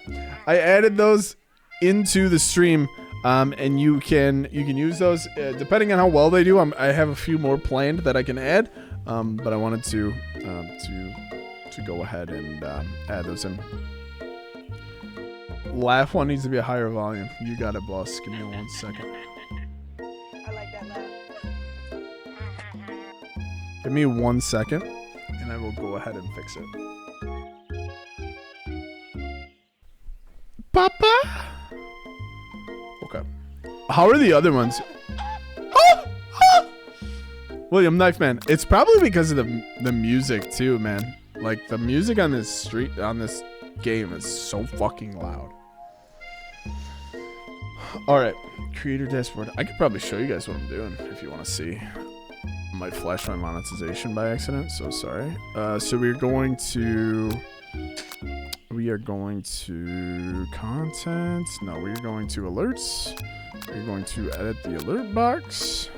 I added those into the stream, and you can use those depending on how well they do. I have a few more planned that I can add, but I wanted to go ahead and add those in. Laugh one needs to be a higher volume. You got it, boss. Give me 1 second. I like that laugh. Give me 1 second, and I will go ahead and fix it. Papa? Okay. How are the other ones? Oh! Oh! William Knifeman. It's probably because of the music too, man. Like, the music on this game is so fucking loud. Alright, creator dashboard. I could probably show you guys what I'm doing if you want to see. I might flash my monetization by accident, so sorry. So we are going to content. No, we are going to alerts. We're going to edit the alert box.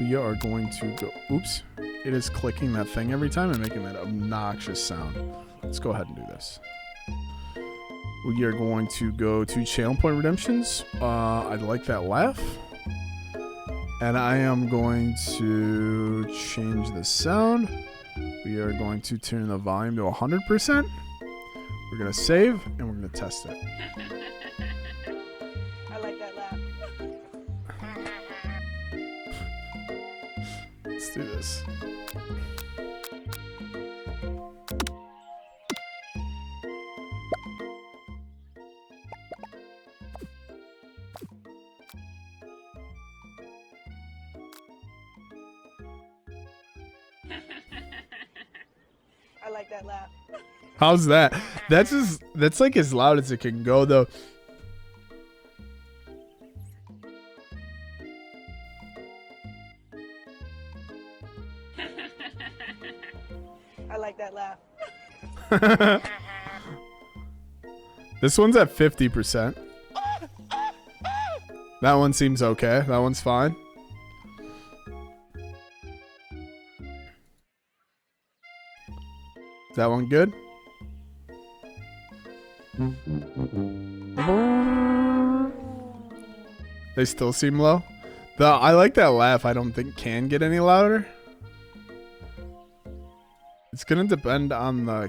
We are going to go, oops. It is clicking that thing every time and making that obnoxious sound. Let's go ahead and do this. We are going to go to channel point redemptions. I like that laugh. And I am going to change the sound. We are going to turn the volume to 100%. We're going to save and we're going to test it. I like that laugh. Let's do this. that laugh. How's that? That's like as loud as it can go though. I like that laugh. This one's at 50%. That one seems okay. That one's fine. Is that one good? They still seem low. I like that laugh. I don't think can get any louder. It's gonna depend on the.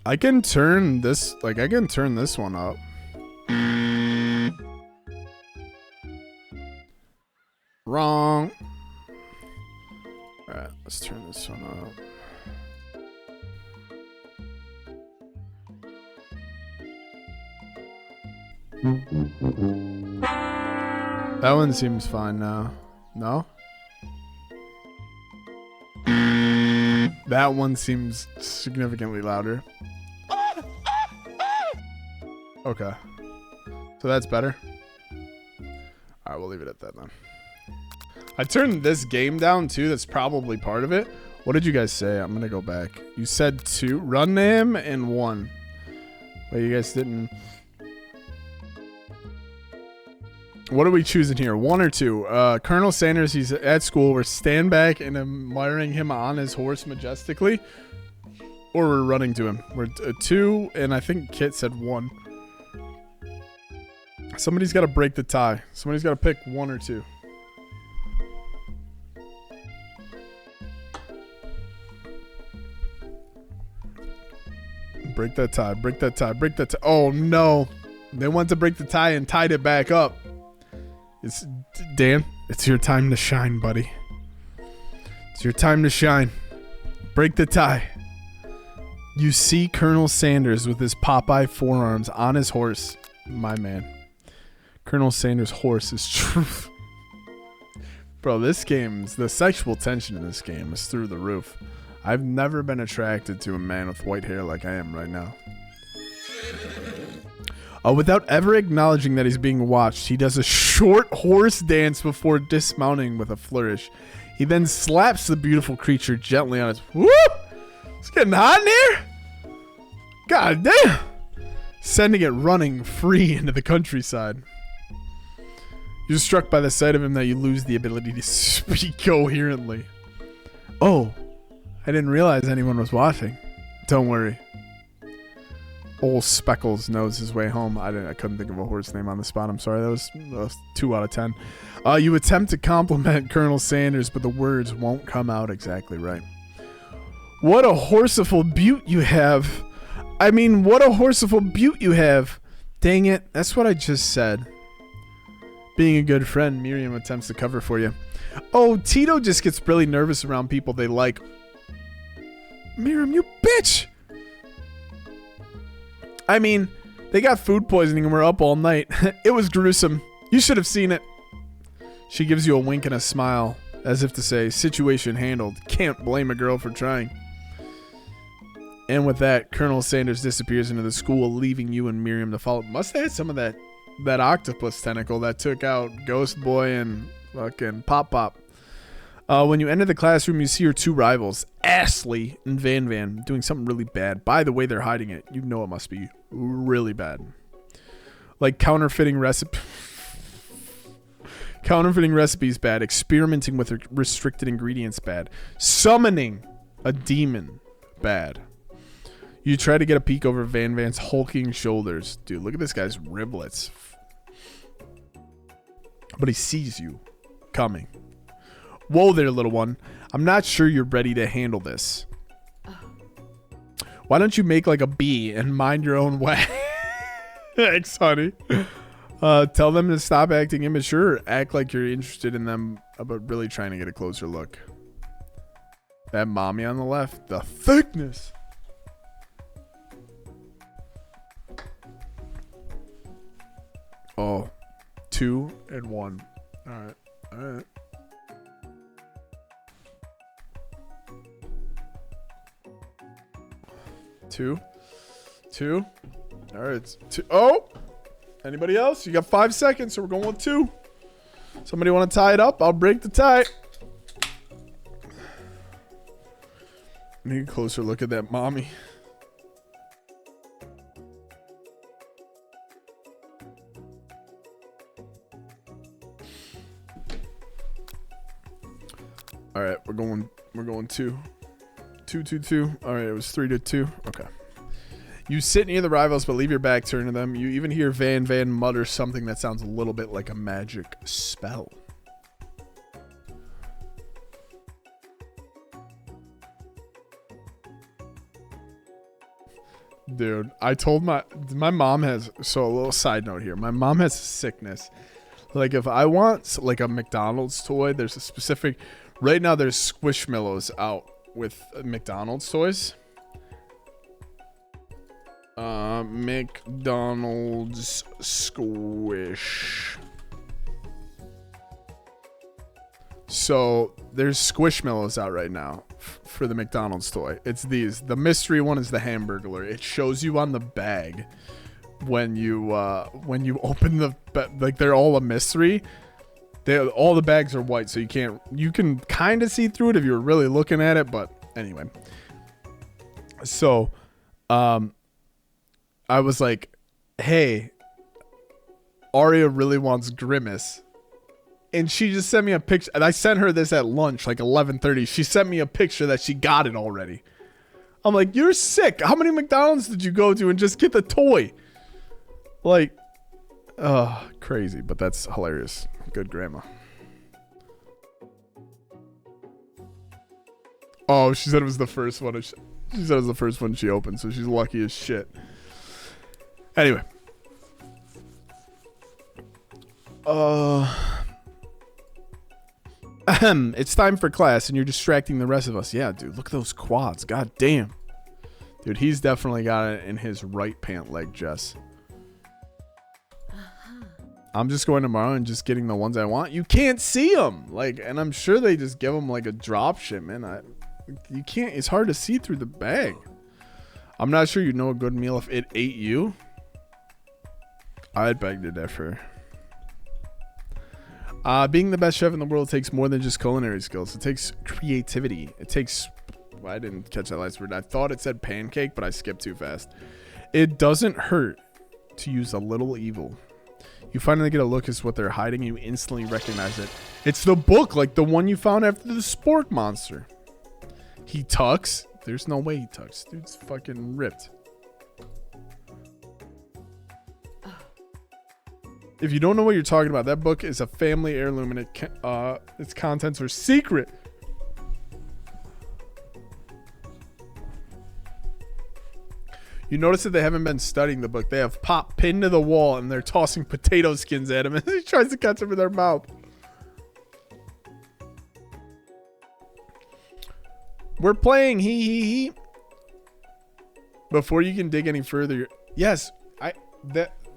I can turn this, like I can turn this one up. Wrong. Alright, let's turn this one up. That one seems fine now. No? That one seems significantly louder. Okay. So that's better. Alright, we'll leave it at that then. I turned this game down too. That's probably part of it. What did you guys say? I'm gonna go back. You said 2. Run name and 1. Wait, you guys didn't. What are we choosing here? 1 or 2? Colonel Sanders, he's at school. We're stand back and admiring him on his horse majestically. Or we're running to him. We're 2, and I think Kit said 1. Somebody's got to break the tie. Somebody's got to pick 1 or 2. Break that tie. Break that tie. Break that tie. Oh, no. They went to break the tie and tied it back up. It's Dan. It's your time to shine, buddy. It's your time to shine. Break the tie. You see Colonel Sanders with his Popeye forearms on his horse. My man. Colonel Sanders' horse is truth. Bro, this game's... The sexual tension in this game is through the roof. I've never been attracted to a man with white hair like I am right now. Without ever acknowledging that he's being watched, he does a short horse dance before dismounting with a flourish. He then slaps the beautiful creature gently on his... Whoop! It's getting hot in here! God damn! Sending it running free into the countryside. You're struck by the sight of him that you lose the ability to speak coherently. Oh, I didn't realize anyone was watching. Don't worry. Old Speckles knows his way home. I couldn't think of a horse name on the spot. I'm sorry. That was 2 out of 10. You attempt to compliment Colonel Sanders, but the words won't come out exactly right. What a horseful beaut you have. I mean, what a horseful beaut you have. Dang it. That's what I just said. Being a good friend, Miriam attempts to cover for you. Oh, Tito just gets really nervous around people they like. Miriam, you bitch! I mean, they got food poisoning and we're up all night. It was gruesome. You should have seen it. She gives you a wink and a smile, as if to say, situation handled. Can't blame a girl for trying. And with that, Colonel Sanders disappears into the school, leaving you and Miriam to follow. Must have had some of that octopus tentacle that took out Ghost Boy and fucking Pop Pop. When you enter the classroom, you see your 2 rivals, Ashley and Van Van, doing something really bad. By the way they're hiding it, you know it must be really bad. Like counterfeiting recipes bad. Experimenting with restricted ingredients bad. Summoning a demon bad. You try to get a peek over Van Van's hulking shoulders. Dude, look at this guy's riblets. But he sees you coming. Whoa there, little one. I'm not sure you're ready to handle this. Why don't you make like a bee and mind your own way? Thanks, honey. Tell them to stop acting immature. Act like you're interested in them, but really trying to get a closer look. That mommy on the left. The thickness. Oh. 2 and 1. Alright. Alright. Two. All right, it's two. Oh, anybody else? You got 5 seconds, so we're going with 2. Somebody want to tie it up? I'll break the tie. Need a closer look at that mommy. All right, we're going 2. 2. All right, it was 3-2. Okay. You sit near the rivals, but leave your back turned to them. You even hear Van mutter something that sounds a little bit like a magic spell. Dude, I told my mom has, so a little side note here. My mom has a sickness. Like if I want like a McDonald's toy, there's a specific, right now there's Squishmallows out with McDonald's toys. McDonald's Squish. So there's Squishmallows out right now for the McDonald's toy. It's these. The mystery one is the Hamburglar. It shows you on the bag when you open the like they're all a mystery. All the bags are white, so you can kind of see through it if you're really looking at it. But anyway, so I was like, hey, Aria really wants Grimace. And she just sent me a picture. And I sent her this at lunch, like 11:30. She sent me a picture that she got it already. I'm like, you're sick. How many McDonald's did you go to and just get the toy? Like, crazy. But that's hilarious. Good grandma. Oh, she said it was the first one. She said it was the first one she opened, so she's lucky as shit. Anyway. It's time for class and you're distracting the rest of us. Yeah, dude, look at those quads. God damn. Dude, he's definitely got it in his right pant leg, Jess. I'm just going tomorrow and just getting the ones I want. You can't see them. Like, and I'm sure they just give them like a drop shipment. You can't, it's hard to see through the bag. I'm not sure you know a good meal if it ate you. I'd beg to differ. Being the best chef in the world takes more than just culinary skills. It takes creativity. It takes... Well, I didn't catch that last word. I thought it said pancake, but I skipped too fast. It doesn't hurt to use a little evil. You finally get a look at what they're hiding, and you instantly recognize it. It's the book, like the one you found after the spork monster. He tucks. There's no way he tucks. Dude's fucking ripped. If you don't know what you're talking about, that book is a family heirloom and its contents are secret. You notice that they haven't been studying the book. They have Pop pinned to the wall and they're tossing potato skins at him and he tries to catch them in their mouth. We're playing he. Before you can dig any further, yes,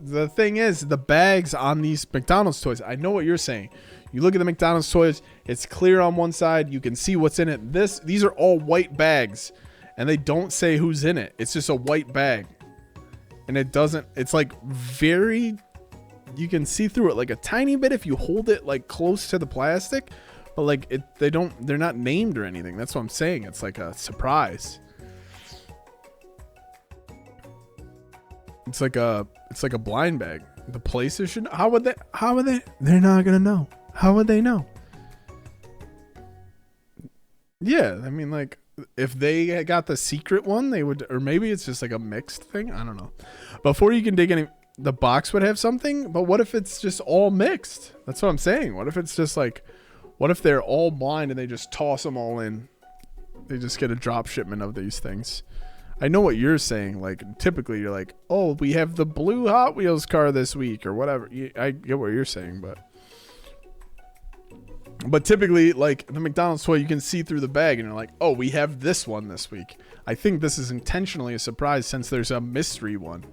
the thing is, the bags on these McDonald's toys, I know what you're saying. You look at the McDonald's toys, it's clear on one side. You can see what's in it. These are all white bags, and they don't say who's in it. It's just a white bag. And it's like very, you can see through it like a tiny bit if you hold it like close to the plastic. But like they're not named or anything. That's what I'm saying. It's like a surprise. It's like a blind bag. The places should. How would they? They're not gonna know. How would they know? Yeah, I mean, like if they got the secret one, they would, or maybe it's just like a mixed thing. I don't know. Before you can dig any, the box would have something. But what if it's just all mixed? That's what I'm saying. What if it's just like, what if they're all blind and they just toss them all in? They just get a drop shipment of these things. I know what you're saying. Like, typically you're like, oh, we have the blue Hot Wheels car this week or whatever. I get what you're saying, but typically, like, the McDonald's toy, you can see through the bag and you're like, oh, we have this one this week. I think this is intentionally a surprise since there's a mystery one.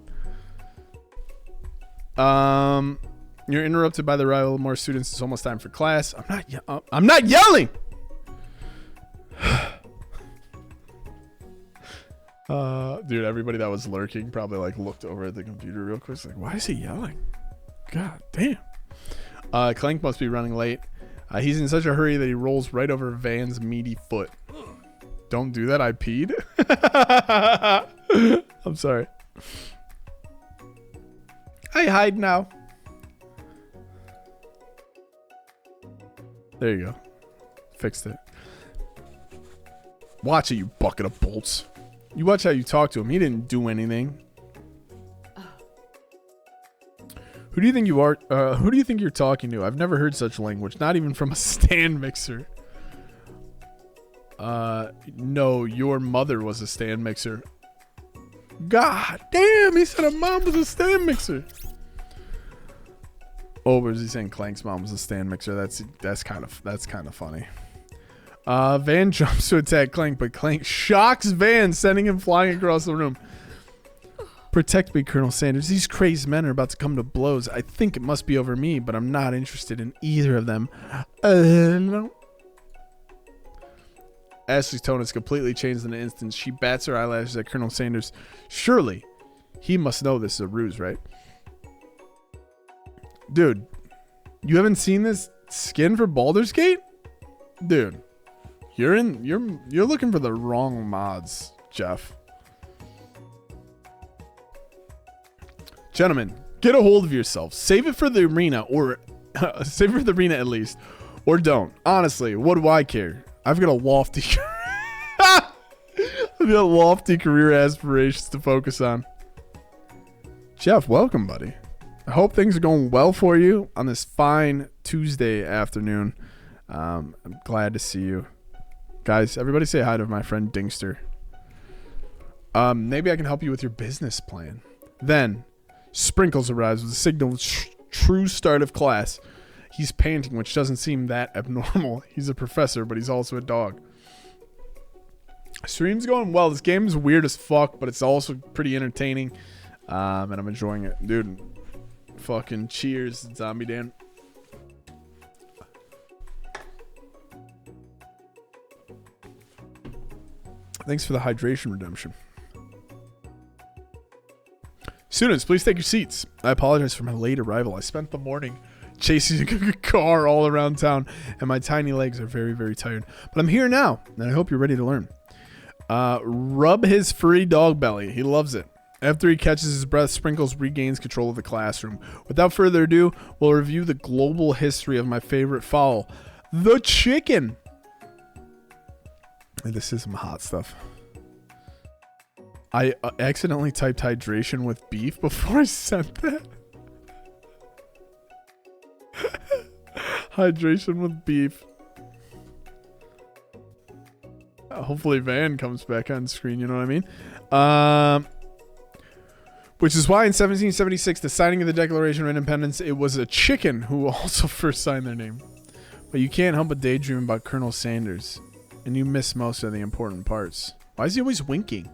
You're interrupted by the arrival of more students. It's almost time for class. I'm not yelling! Dude, everybody that was lurking probably like looked over at the computer real quick. It's like, why is he yelling? God damn. Clank must be running late. He's in such a hurry that he rolls right over Van's meaty foot. Don't do that. I peed. I'm sorry. I hide now. There you go. Fixed it. Watch it, you bucket of bolts. You watch how you talk to him. He didn't do anything. Who do you think you are? Who do you think you're talking to? I've never heard such language. Not even from a stand mixer. No, your mother was a stand mixer. God damn, he said a mom was a stand mixer. Oh, was he saying Clank's mom was a stand mixer? That's kind of funny. Van jumps to attack Clank, but Clank shocks Van, sending him flying across the room. Protect me, Colonel Sanders. These crazed men are about to come to blows. I think it must be over me, but I'm not interested in either of them. No. Ashley's tone has completely changed in an instant. She bats her eyelashes at Colonel Sanders. Surely, he must know this is a ruse, right? Dude, you haven't seen this skin for Baldur's Gate? Dude, you're looking for the wrong mods, Jeff. Gentlemen, get a hold of yourself. Save it for the arena, or save it for the arena at least, or don't. Honestly, what do I care? I've got a lofty, career aspirations to focus on. Jeff, welcome, buddy. I hope things are going well for you on this fine Tuesday afternoon. I'm glad to see you. Guys, everybody say hi to my friend Dingster. Maybe I can help you with your business plan. Then, Sprinkles arrives with a signal true start of class. He's panting, which doesn't seem that abnormal. He's a professor, but he's also a dog. Stream's going well. This game is weird as fuck, but it's also pretty entertaining. And I'm enjoying it. Dude, fucking cheers, Zombie Dan. Thanks for the hydration redemption. Students, please take your seats. I apologize for my late arrival. I spent the morning chasing a car all around town, and my tiny legs are very, very tired. But I'm here now, and I hope you're ready to learn. Rub his furry dog belly. He loves it. After he catches his breath, Sprinkles regains control of the classroom. Without further ado, we'll review the global history of my favorite fowl, the chicken. And this is some hot stuff. I accidentally typed hydration with beef before I sent that. Hydration with beef. Hopefully Van comes back on screen, you know what I mean? Which is why in 1776, the signing of the Declaration of Independence, it was a chicken who also first signed their name. But you can't help but daydream about Colonel Sanders. And you miss most of the important parts. Why is he always winking?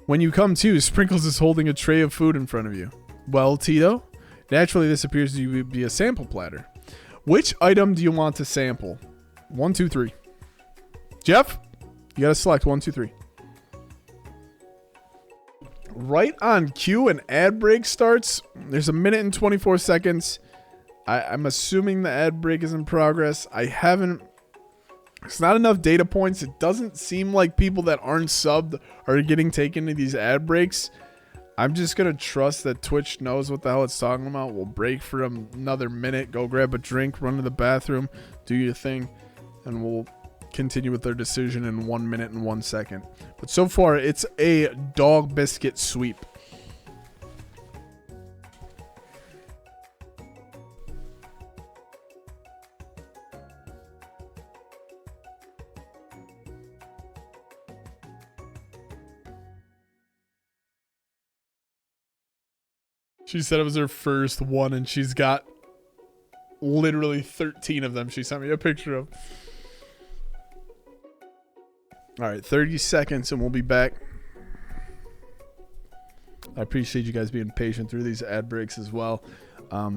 When you come to, Sprinkles is holding a tray of food in front of you. Well, Tito, naturally this appears to be a sample platter. Which item do you want to sample? 1, 2, 3. Jeff, you gotta select 1, 2, 3. Right on cue, an ad break starts. There's 1 minute and 24 seconds. I'm assuming the ad break is in progress. It's not enough data points. It doesn't seem like people that aren't subbed are getting taken to these ad breaks. I'm just going to trust that Twitch knows what the hell it's talking about. We'll break for another minute. Go grab a drink, run to the bathroom, do your thing, and we'll continue with their decision in 1 minute and 1 second. But so far, it's a dog biscuit sweep. She said it was her first one, and she's got literally 13 of them. She sent me a picture of. All right, 30 seconds, and we'll be back. I appreciate you guys being patient through these ad breaks as well.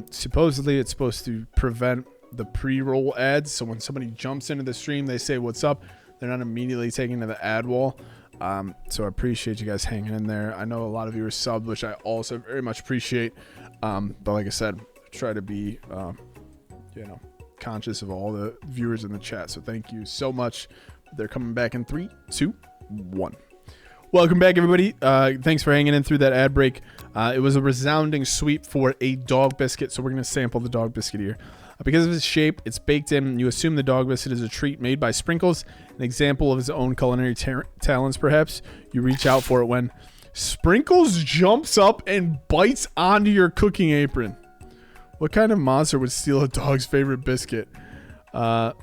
Supposedly, it's supposed to prevent the pre-roll ads. So when somebody jumps into the stream, they say, "What's up?" They're not immediately taken to the ad wall. So I appreciate you guys hanging in there. I know a lot of you are subbed, which I also very much appreciate. But like I said, try to be, conscious of all the viewers in the chat. So thank you so much. They're coming back in 3, 2, 1. Welcome back, everybody. Thanks for hanging in through that ad break. It was a resounding sweep for a dog biscuit, so we're going to sample the dog biscuit here. Because of its shape, it's baked in. You assume the dog biscuit is a treat made by Sprinkles, an example of his own culinary talents, perhaps. You reach out for it when Sprinkles jumps up and bites onto your cooking apron. What kind of monster would steal a dog's favorite biscuit? Your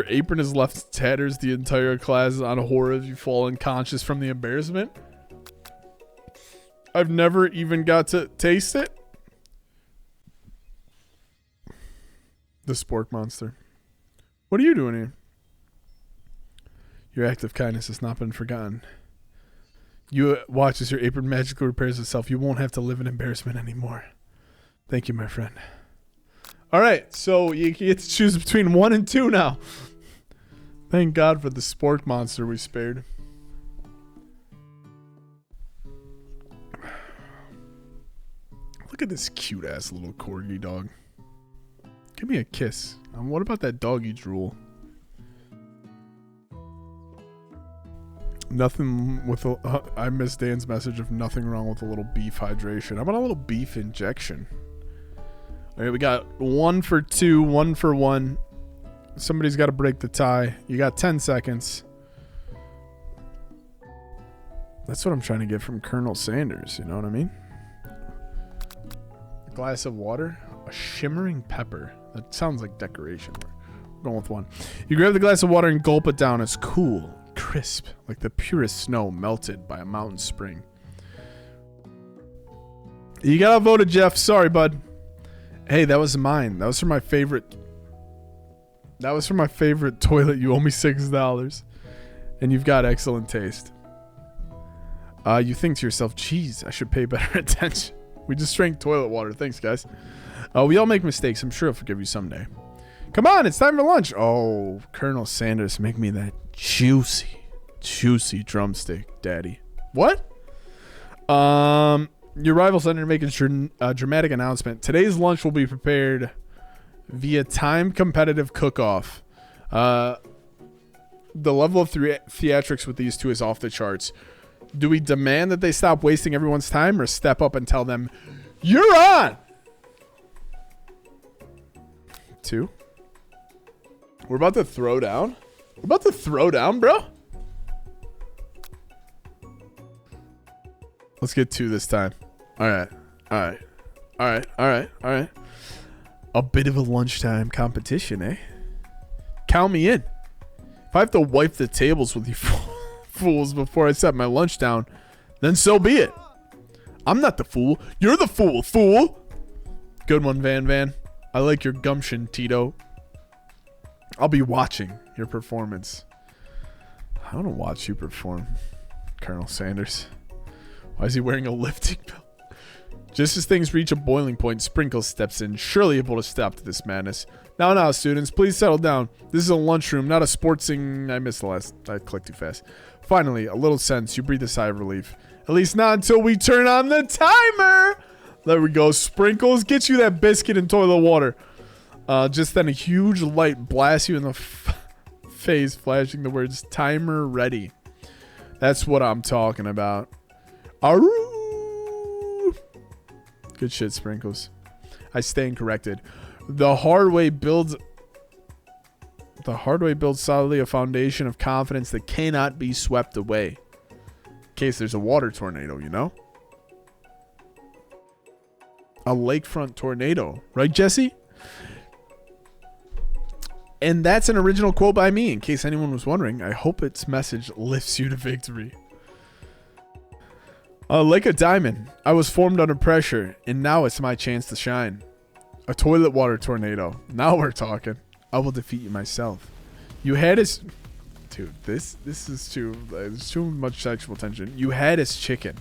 apron is left in tatters. The entire class is on horror as you fall unconscious from the embarrassment. I've never even got to taste it. The spork monster. What are you doing here? Your act of kindness has not been forgotten. You watch as your apron magically repairs itself. You won't have to live in embarrassment anymore. Thank you, my friend. All right, so you get to choose between 1 and 2 now. Thank God for the spork monster we spared. Look at this cute-ass little corgi dog. Give me a kiss. What about that doggy drool? Nothing with a... I missed Dan's message of nothing wrong with a little beef hydration. How about a little beef injection? All right, we got 1 for 2, 1 for 1. Somebody's got to break the tie. You got 10 seconds. That's what I'm trying to get from Colonel Sanders. You know what I mean? A glass of water. A shimmering pepper. That sounds like decoration. We're going with 1. You grab the glass of water and gulp it down. It's cool, crisp, like the purest snow melted by a mountain spring. You got outvoted, Jeff. Sorry, bud. Hey, that was mine. That was for my favorite. That was for my favorite toilet. You owe me $6. And you've got excellent taste. You think to yourself, geez, I should pay better attention. We just drank toilet water. Thanks, guys. We all make mistakes. I'm sure I'll forgive you someday. Come on, it's time for lunch. Oh, Colonel Sanders, make me that juicy drumstick, daddy. What? Your rival senator making a dramatic announcement. Today's lunch will be prepared via time competitive cook-off. The level of theatrics with these two is off the charts. Do we demand that they stop wasting everyone's time or step up and tell them, you're on? 2. We're about to throw down. We're about to throw down, bro. Let's get 2 this time. All right. A bit of a lunchtime competition, eh? Count me in. If I have to wipe the tables with you fools before I set my lunch down, then so be it. I'm not the fool. You're the fool. Good one, Van. I like your gumption, Tito. I'll be watching your performance. I want to watch you perform, Colonel Sanders. Why is he wearing a lifting belt? Just as things reach a boiling point, Sprinkles steps in, surely able to stop to this madness. Now, students, please settle down. This is a lunchroom, not a sportsing... I missed the last... I clicked too fast. Finally, a little sense. You breathe a sigh of relief. At least not until we turn on the timer! There we go. Sprinkles, get you that biscuit and toilet water. Just then a huge light blasts you in the face, flashing the words, timer ready. That's what I'm talking about. Aroo! Good shit, Sprinkles. I stand corrected. The hard way builds solidly a foundation of confidence that cannot be swept away. In case there's a water tornado, you know? A lakefront tornado. Right, Jesse? And that's an original quote by me, in case anyone was wondering. I hope its message lifts you to victory. Like a diamond, I was formed under pressure, and now it's my chance to shine. A toilet water tornado. Now we're talking. I will defeat you myself. You had his... Dude, this is too... There's too much sexual tension. You had his chicken.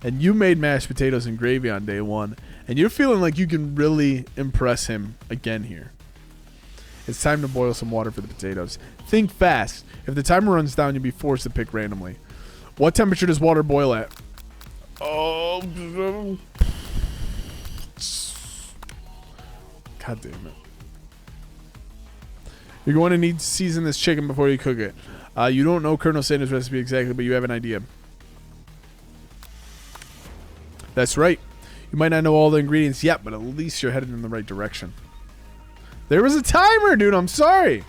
And you made mashed potatoes and gravy on day one. And you're feeling like you can really impress him again here. It's time to boil some water for the potatoes. Think fast. If the timer runs down, you'll be forced to pick randomly. What temperature does water boil at? Oh. God damn it. You're going to need to season this chicken before you cook it. You don't know Colonel Sanders' recipe exactly, but you have an idea. That's right. You might not know all the ingredients yet, but at least you're headed in the right direction. There was a timer, dude. I'm sorry.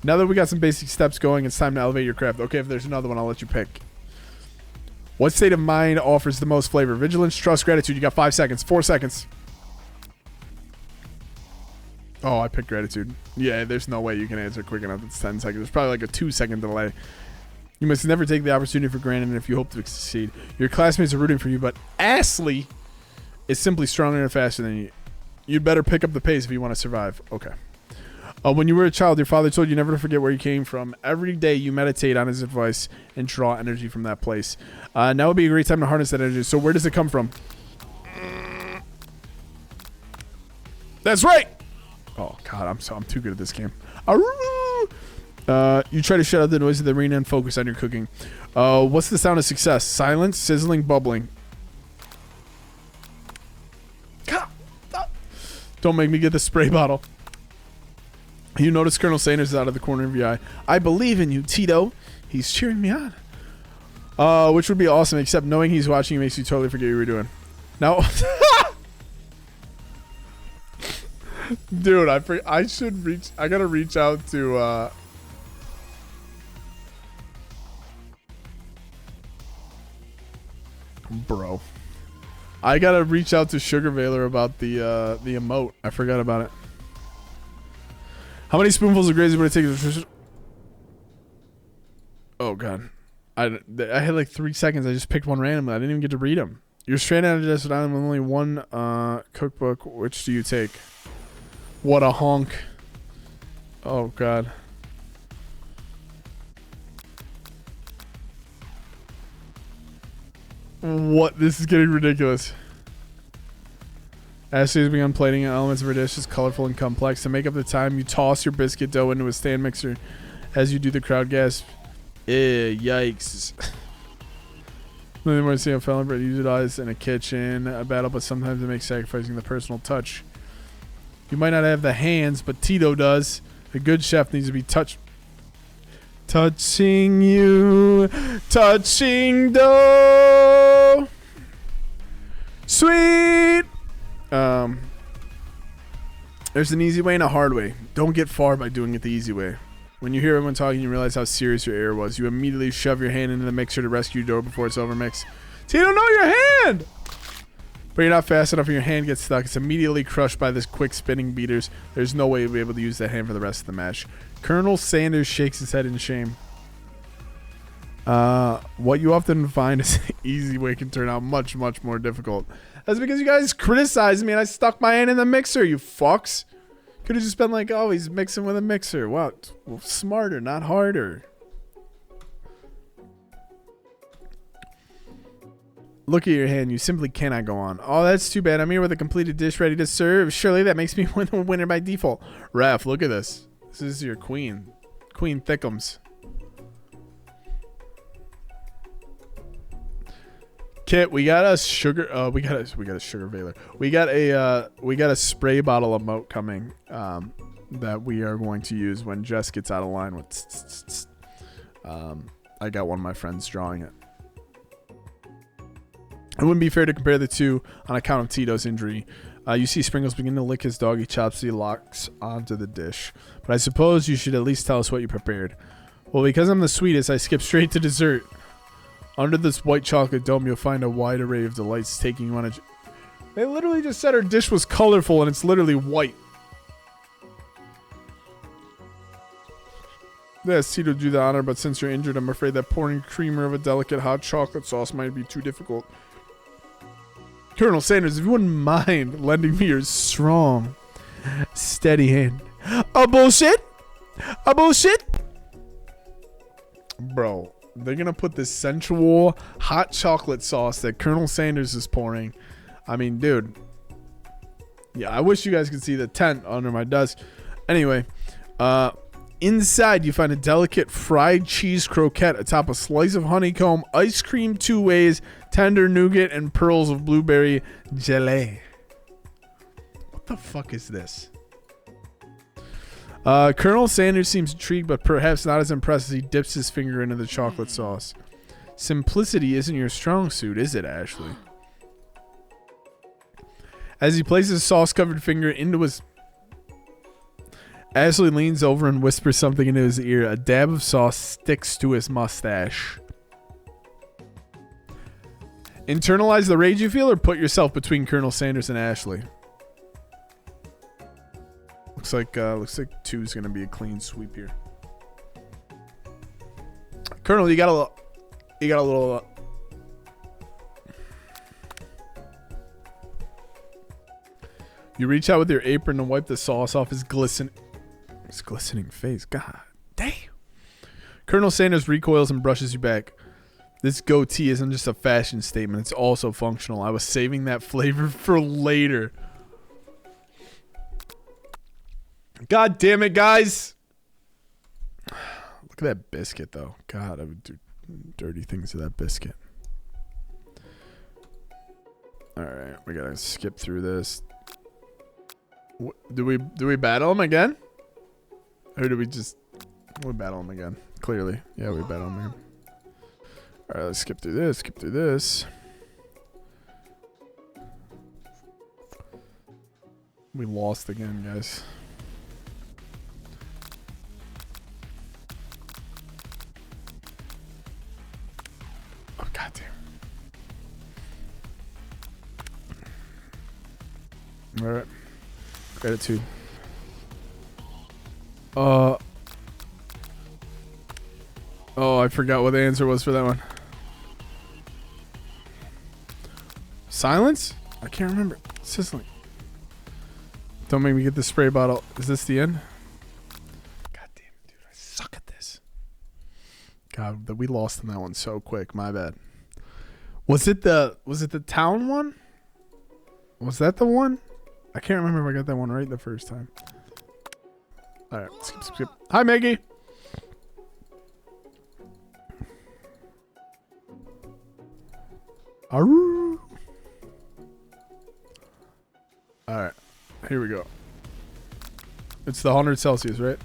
Now that we got some basic steps going, it's time to elevate your craft. Okay, if there's another one, I'll let you pick. What state of mind offers the most flavor? Vigilance, trust, gratitude. You got 5 seconds. 4 seconds. Oh, I picked gratitude. Yeah, there's no way you can answer quick enough. It's 10 seconds. There's probably like a 2-second delay. You must never take the opportunity for granted if you hope to succeed. Your classmates are rooting for you, but Astley is simply stronger and faster than you. You'd better pick up the pace if you want to survive. Okay. When you were a child, your father told you never to forget where you came from. Every day you meditate on his advice and draw energy from that place. Now would be a great time to harness that energy. So where does it come from? That's right. Oh God, I'm too good at this game. You try to shut out the noise of the arena and focus on your cooking. What's the sound of success? Silence, sizzling, bubbling. Don't make me get the spray bottle. You notice Colonel Sanders is out of the corner of your eye. I believe in you, Tito. He's cheering me on. Which would be awesome, except knowing he's watching you makes you totally forget what you were doing. Now, dude, I should reach. I gotta reach out to. Bro, I gotta reach out to Sugar Veiler about the emote. I forgot about it. How many spoonfuls of gravy would it take to... Oh, God. I had like 3 seconds. I just picked one randomly. I didn't even get to read them. You're stranded on a desert island with only one cookbook. Which do you take? What a honk. Oh, God. What? This is getting ridiculous. Ashley has begun plating elements of her dish is colorful and complex. To make up the time, you toss your biscuit dough into a stand mixer. As you do, the crowd gasps. Yikes. Nothing more to see a felon bread utilized in a kitchen, a battle, but sometimes it makes sacrificing the personal touch. You might not have the hands, but Tito does. A good chef needs to be touching you, touching dough. Sweet. There's an easy way and a hard way. Don't get far by doing it the easy way. When you hear everyone talking, you realize how serious your error was. You immediately shove your hand into the mixer to rescue your dough before it's overmixed. Tito, no, your hand! But you're not fast enough and your hand gets stuck. It's immediately crushed by this quick spinning beaters. There's no way you'll be able to use that hand for the rest of the match. Colonel Sanders shakes his head in shame. What you often find is an easy way can turn out much, much more difficult. That's because you guys criticized me and I stuck my hand in the mixer, you fucks. Could have just been like, oh, he's mixing with a mixer. What? Well, smarter, not harder. Look at your hand. You simply cannot go on. Oh, that's too bad. I'm here with a completed dish ready to serve. Surely that makes me the winner by default. Ref, look at this. This is your queen. Queen Thickums. Kit, we got a sugar. We got a sugar veiler. We got a spray bottle emote coming. That we are going to use when Jess gets out of line with. I got one of my friends drawing it. It wouldn't be fair to compare the two on account of Tito's injury. You see Sprinkles begin to lick his doggy chops as he locks onto the dish. But I suppose you should at least tell us what you prepared. Well, because I'm the sweetest, I skip straight to dessert. Under this white chocolate dome, you'll find a wide array of delights taking you on a... They literally just said our dish was colorful, and it's literally white. Yes, Tito, do the honor, but since you're injured, I'm afraid that pouring creamer of a delicate hot chocolate sauce might be too difficult. Colonel Sanders, if you wouldn't mind lending me your strong, steady hand. A bullshit? A bullshit? Bro, they're going to put this sensual hot chocolate sauce that Colonel Sanders is pouring. I mean, dude. Yeah, I wish you guys could see the tent under my desk. Anyway, inside you find a delicate fried cheese croquette atop a slice of honeycomb, ice cream 2 ways, tender nougat, and pearls of blueberry gelée. What the fuck is this? Colonel Sanders seems intrigued, but perhaps not as impressed as he dips his finger into the chocolate sauce. Simplicity isn't your strong suit, is it, Ashley? As he places his sauce-covered finger into his... Ashley leans over and whispers something into his ear. A dab of sauce sticks to his mustache. Internalize the rage you feel or put yourself between Colonel Sanders and Ashley? Looks like 2 is gonna be a clean sweep here. Colonel, you got a little. You reach out with your apron to wipe the sauce off his glistening face. God damn. Colonel Sanders recoils and brushes you back. This goatee isn't just a fashion statement; it's also functional. I was saving that flavor for later. God damn it, guys. Look at that biscuit, though. God, I would do dirty things to that biscuit. Alright, we gotta skip through this. Do we battle him again? Or do we just... We battle him again. Clearly. Yeah, we battle him again. Alright, let's skip through this. Skip through this. We lost again, guys. Oh, goddamn. Alright. Gratitude. Oh, I forgot what the answer was for that one. Silence? I can't remember. Sizzling. Don't make me get the spray bottle. Is this the end? God damn it, dude. I suck at this. God, we lost in that one so quick. My bad. Was it the town one? Was that the one? I can't remember if I got that one right the first time. Alright, skip. Hi, Maggie. Arroo. Alright, here we go. It's the 100 Celsius, right?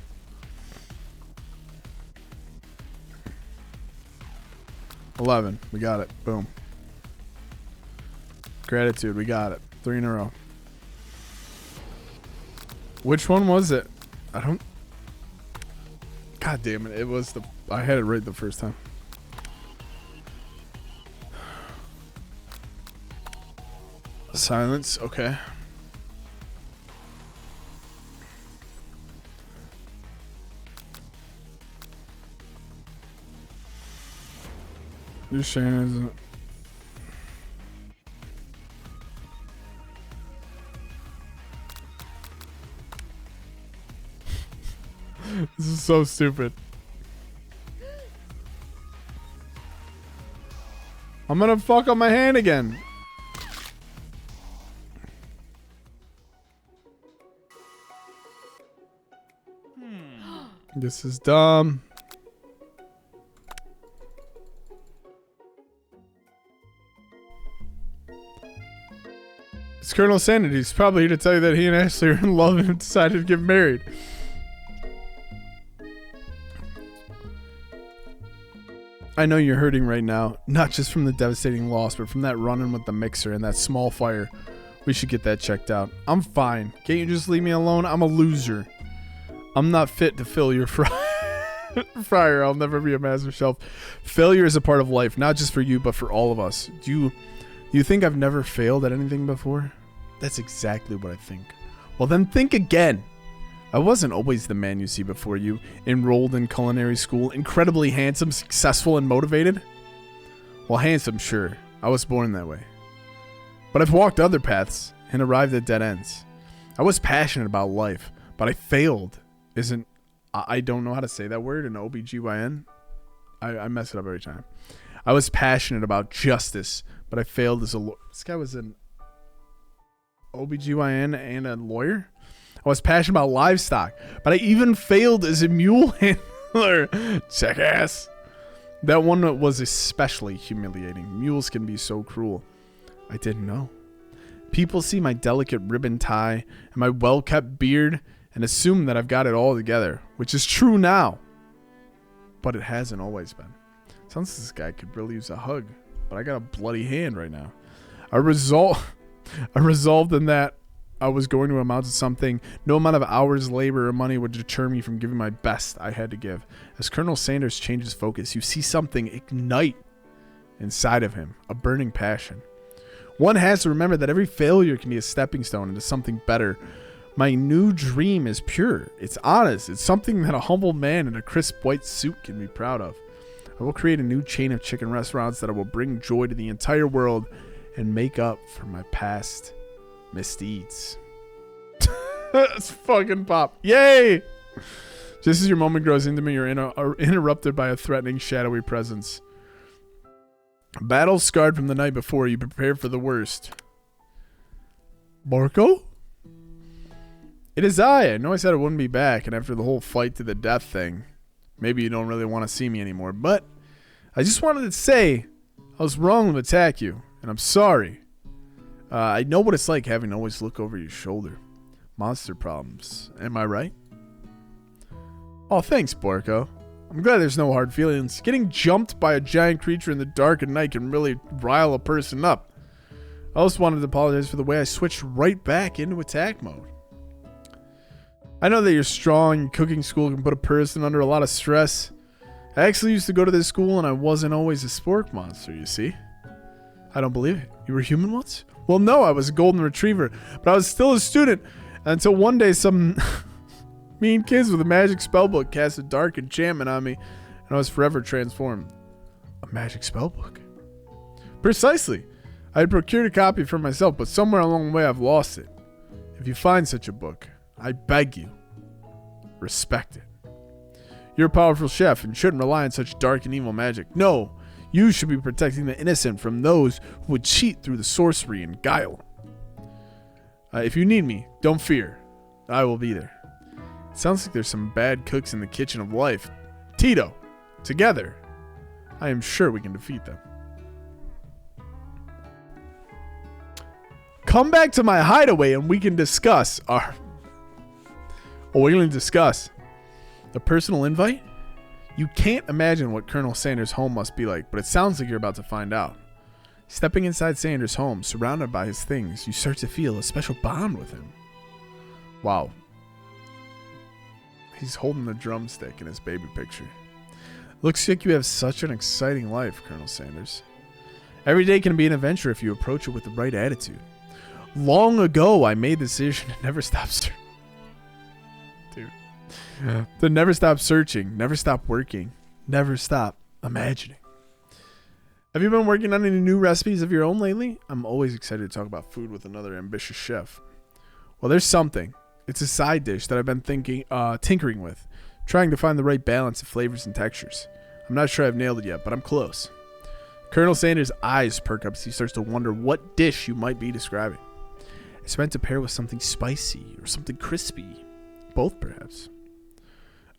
$11. We got it. Boom. Gratitude. We got it. 3 in a row. Which one was it? I don't... God damn it. It was the... I had it right the first time. Silence. Okay. You're saying isn't it? This is so stupid. I'm gonna fuck up my hand again. This is dumb. It's Colonel Sanity. He's probably here to tell you that he and Ashley are in love and have decided to get married. I know you're hurting right now, not just from the devastating loss, but from that run-in with the mixer and that small fire. We should get that checked out. I'm fine. Can't you just leave me alone? I'm a loser. I'm not fit to fill your fryer. I'll never be a master chef. Failure is a part of life, not just for you, but for all of us. Do you think I've never failed at anything before? That's exactly what I think. Well, then think again. I wasn't always the man you see before you, enrolled in culinary school, incredibly handsome, successful, and motivated. Well, handsome, sure. I was born that way. But I've walked other paths and arrived at dead ends. I was passionate about life, but I failed. I don't know how to say that word in OBGYN. I mess it up every time. I was passionate about justice, but I failed as a lawyer. This guy was an OBGYN and a lawyer? I was passionate about livestock, but I even failed as a mule handler. Jackass. That one was especially humiliating. Mules can be so cruel. I didn't know. People see my delicate ribbon tie and my well-kept beard and assume that I've got it all together, which is true now. But it hasn't always been. Sounds like this guy could really use a hug, but I got a bloody hand right now. I resolved in that I was going to amount to something. No amount of hours, labor, or money would deter me from giving my best I had to give. As Colonel Sanders changes focus, you see something ignite inside of him, a burning passion. One has to remember that every failure can be a stepping stone into something better. My new dream is pure. It's honest. It's something that a humble man in a crisp white suit can be proud of. I will create a new chain of chicken restaurants that will bring joy to the entire world and make up for my past misdeeds. That's fucking pop. Yay! Just as your moment grows intimate, you're interrupted by a threatening, shadowy presence. Battle scarred from the night before, you prepare for the worst. Marco? It is I. I know I said I wouldn't be back, and after the whole fight to the death thing, maybe you don't really want to see me anymore, but I just wanted to say I was wrong to attack you, and I'm sorry. I know what it's like having to always look over your shoulder. Monster problems. Am I right? Oh, thanks, Borko. I'm glad there's no hard feelings. Getting jumped by a giant creature in the dark at night can really rile a person up. I also wanted to apologize for the way I switched right back into attack mode. I know that you're strong. Cooking school can put a person under a lot of stress. I actually used to go to this school and I wasn't always a spork monster, you see. I don't believe it. You were human once? Well, no, I was a golden retriever, but I was still a student until one day some mean kids with a magic spellbook cast a dark enchantment on me, and I was forever transformed. A magic spellbook? Precisely. I had procured a copy for myself, but somewhere along the way I've lost it. If you find such a book, I beg you, respect it. You're a powerful chef and shouldn't rely on such dark and evil magic. No, you should be protecting the innocent from those who would cheat through the sorcery and guile. If you need me, don't fear. I will be there. It sounds like there's some bad cooks in the kitchen of life. Tito, together, I am sure we can defeat them. Come back to my hideaway and we can discuss our... Oh, we're going to discuss the personal invite? You can't imagine what Colonel Sanders' home must be like, but it sounds like you're about to find out. Stepping inside Sanders' home, surrounded by his things, you start to feel a special bond with him. Wow. He's holding the drumstick in his baby picture. Looks like you have such an exciting life, Colonel Sanders. Every day can be an adventure if you approach it with the right attitude. Long ago, I made the decision to never stop searching. Dude. To never stop searching, never stop working, never stop imagining. Have you been working on any new recipes of your own lately? I'm always excited to talk about food with another ambitious chef. Well, there's something. It's a side dish that I've been tinkering with, trying to find the right balance of flavors and textures. I'm not sure I've nailed it yet, but I'm close. Colonel Sanders' eyes perk up as he starts to wonder what dish you might be describing. It's meant to pair with something spicy or something crispy. Both, perhaps.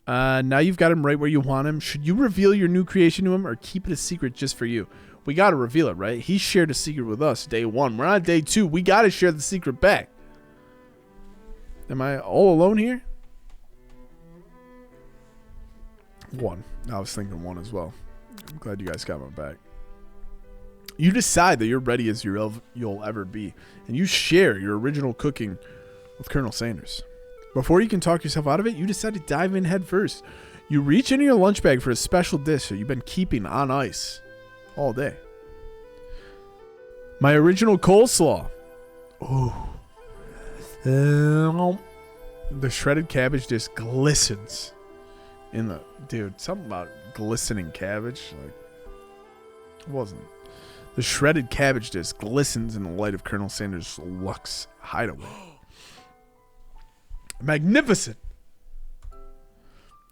Now you've got him right where you want him. Should you reveal your new creation to him or keep it a secret just for you? We got to reveal it, right? He shared a secret with us day one. We're on day 2. We got to share the secret back. Am I all alone here? 1. I was thinking 1 as well. I'm glad you guys got my back. You decide that you're ready as you'll ever be, and you share your original cooking with Colonel Sanders. Before you can talk yourself out of it, you decide to dive in head first. You reach into your lunch bag for a special dish that you've been keeping on ice all day. My original coleslaw. Ooh. The shredded cabbage just glistens in the... Dude, something about glistening cabbage. Like, it wasn't. The shredded cabbage just glistens in the light of Colonel Sanders' luxe hideaway. Magnificent!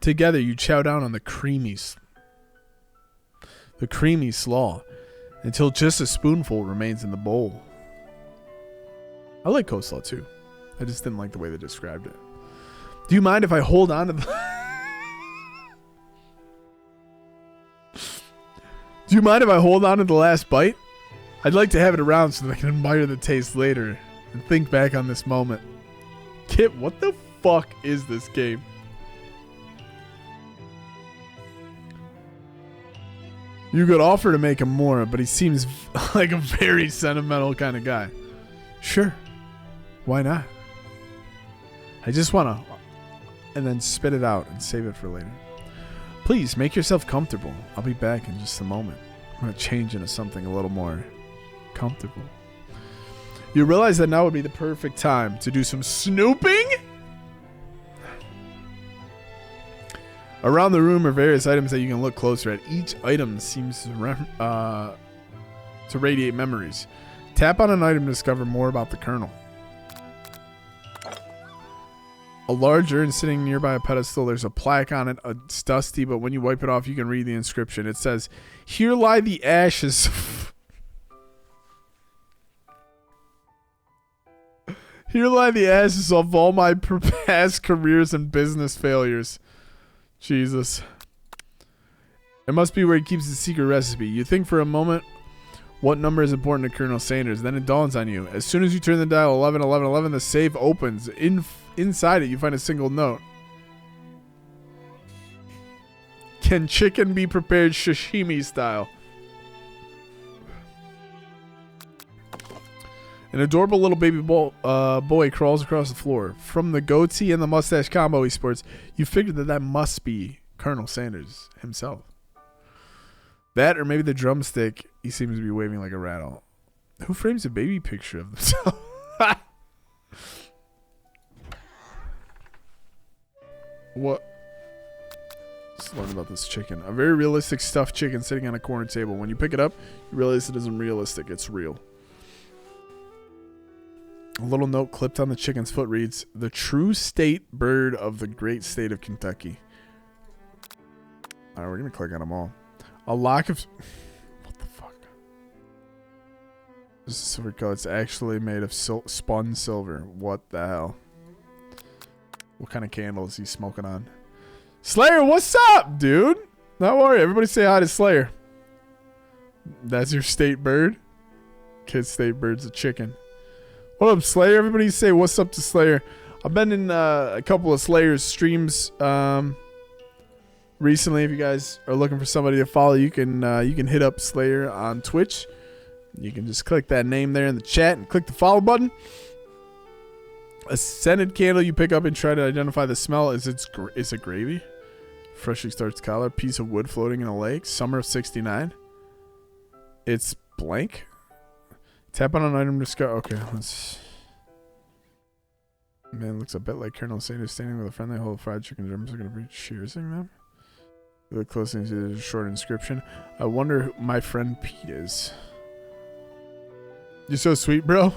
Together, you chow down on the creamy slaw until just a spoonful remains in the bowl. I like coleslaw too. I just didn't like the way they described it. Do you mind if I hold on to the... Do you mind if I hold on to the last bite? I'd like to have it around so that I can admire the taste later and think back on this moment. Kit, what the fuck is this game? You could offer to make him more, but he seems like a very sentimental kind of guy. Sure. Why not? I just want to... And then spit it out and save it for later. Please, make yourself comfortable. I'll be back in just a moment. I'm going to change into something a little more comfortable. You realize that now would be the perfect time to do some snooping? Around the room are various items that you can look closer at. Each item seems to radiate memories. Tap on an item to discover more about the Colonel. A large urn sitting nearby a pedestal. There's a plaque on it. It's dusty, but when you wipe it off, you can read the inscription. It says, "Here lie the ashes." Here lie the ashes of all my past careers and business failures. Jesus. It must be where he keeps the secret recipe. You think for a moment what number is important to Colonel Sanders. Then it dawns on you. As soon as you turn the dial 11, 11, 11, the safe opens. Inside it, you find a single note. Can chicken be prepared sashimi style? An adorable little baby boy crawls across the floor. From the goatee and the mustache combo he sports, you figure that must be Colonel Sanders himself. That, or maybe the drumstick he seems to be waving like a rattle. Who frames a baby picture of themselves? What? Let's learn about this chicken. A very realistic stuffed chicken sitting on a corner table. When you pick it up, you realize it isn't realistic. It's real. A little note clipped on the chicken's foot reads, "The true state bird of the great state of Kentucky." Alright, we're going to click on them all. A lock of... What the fuck? This is silver color. It's actually made of spun silver. What the hell? What kind of candle is he smoking on? Slayer, what's up, dude? Don't worry. Everybody say hi to Slayer. That's your state bird? Kid's state bird's a chicken. What up, Slayer? Everybody say what's up to Slayer. I've been in a couple of Slayer's streams recently. If you guys are looking for somebody to follow, you can hit up Slayer on Twitch. You can just click that name there in the chat and click the follow button. A scented candle you pick up and try to identify the smell. Is it gravy? Freshly starched collar. Piece of wood floating in a lake. Summer of '69. It's blank. Tap on an item to discover. Okay, let's... Man, looks a bit like Colonel Sanders standing with a friendly whole fried chicken drums are going to be cheersing them. You look closely and see there's a short inscription. I wonder who my friend Pete is. You're so sweet, bro.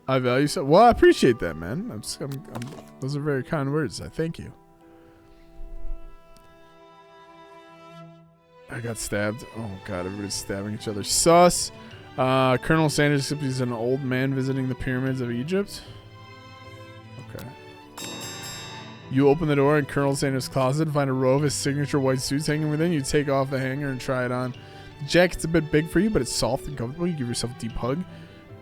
I value so. Well, I appreciate that, man. Those are very kind words. I thank you. I got stabbed. Oh god, everybody's stabbing each other. Sus. Colonel Sanders is an old man visiting the pyramids of Egypt. Okay. You open the door in Colonel Sanders' closet and find a row of his signature white suits hanging within. You take off the hanger and try it on. The jacket's a bit big for you, but it's soft and comfortable. You give yourself a deep hug.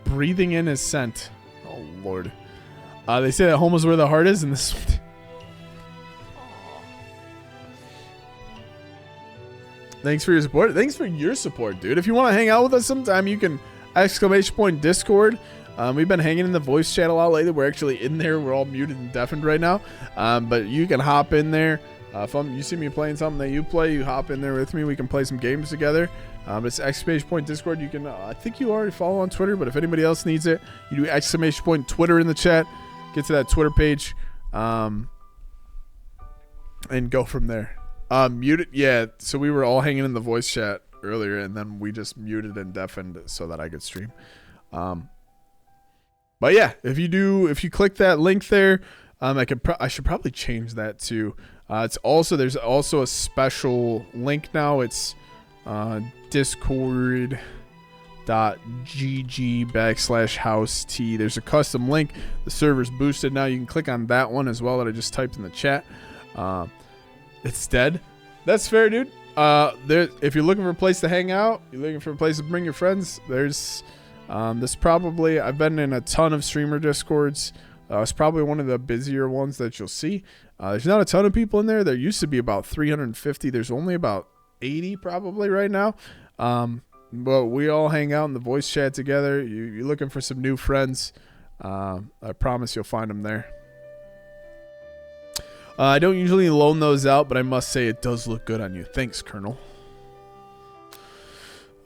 Breathing in his scent. Oh, Lord. They say that home is where the heart is, and this... Thanks for your support. Thanks for your support, dude. If you want to hang out with us sometime, you can !Discord. We've been hanging in the voice chat a lot lately. We're actually in there. We're all muted and deafened right now. But you can hop in there. If you see me playing something that you play, you hop in there with me. We can play some games together. It's !Discord. You can, I think you already follow on Twitter, but if anybody else needs it, you do !Twitter in the chat. Get to that Twitter page. And go from there. Muted, yeah. So we were all hanging in the voice chat earlier, and then we just muted and deafened so that I could stream. But yeah, if you click that link there, I should probably change that too. There's also a special link now. It's Discord. twitch.gg/house t. There's a custom link. The server's boosted now. You can click on that one as well that I just typed in the chat. It's dead. That's fair, dude. If you're looking for a place to hang out, you're looking for a place to bring your friends, there's probably, I've been in a ton of streamer discords. It's probably one of the busier ones that you'll see. There's not a ton of people in there. There used to be about 350. There's only about 80 probably right now. But we all hang out in the voice chat together. You're looking for some new friends. I promise you'll find them there. I don't usually loan those out, but I must say it does look good on you. Thanks, Colonel.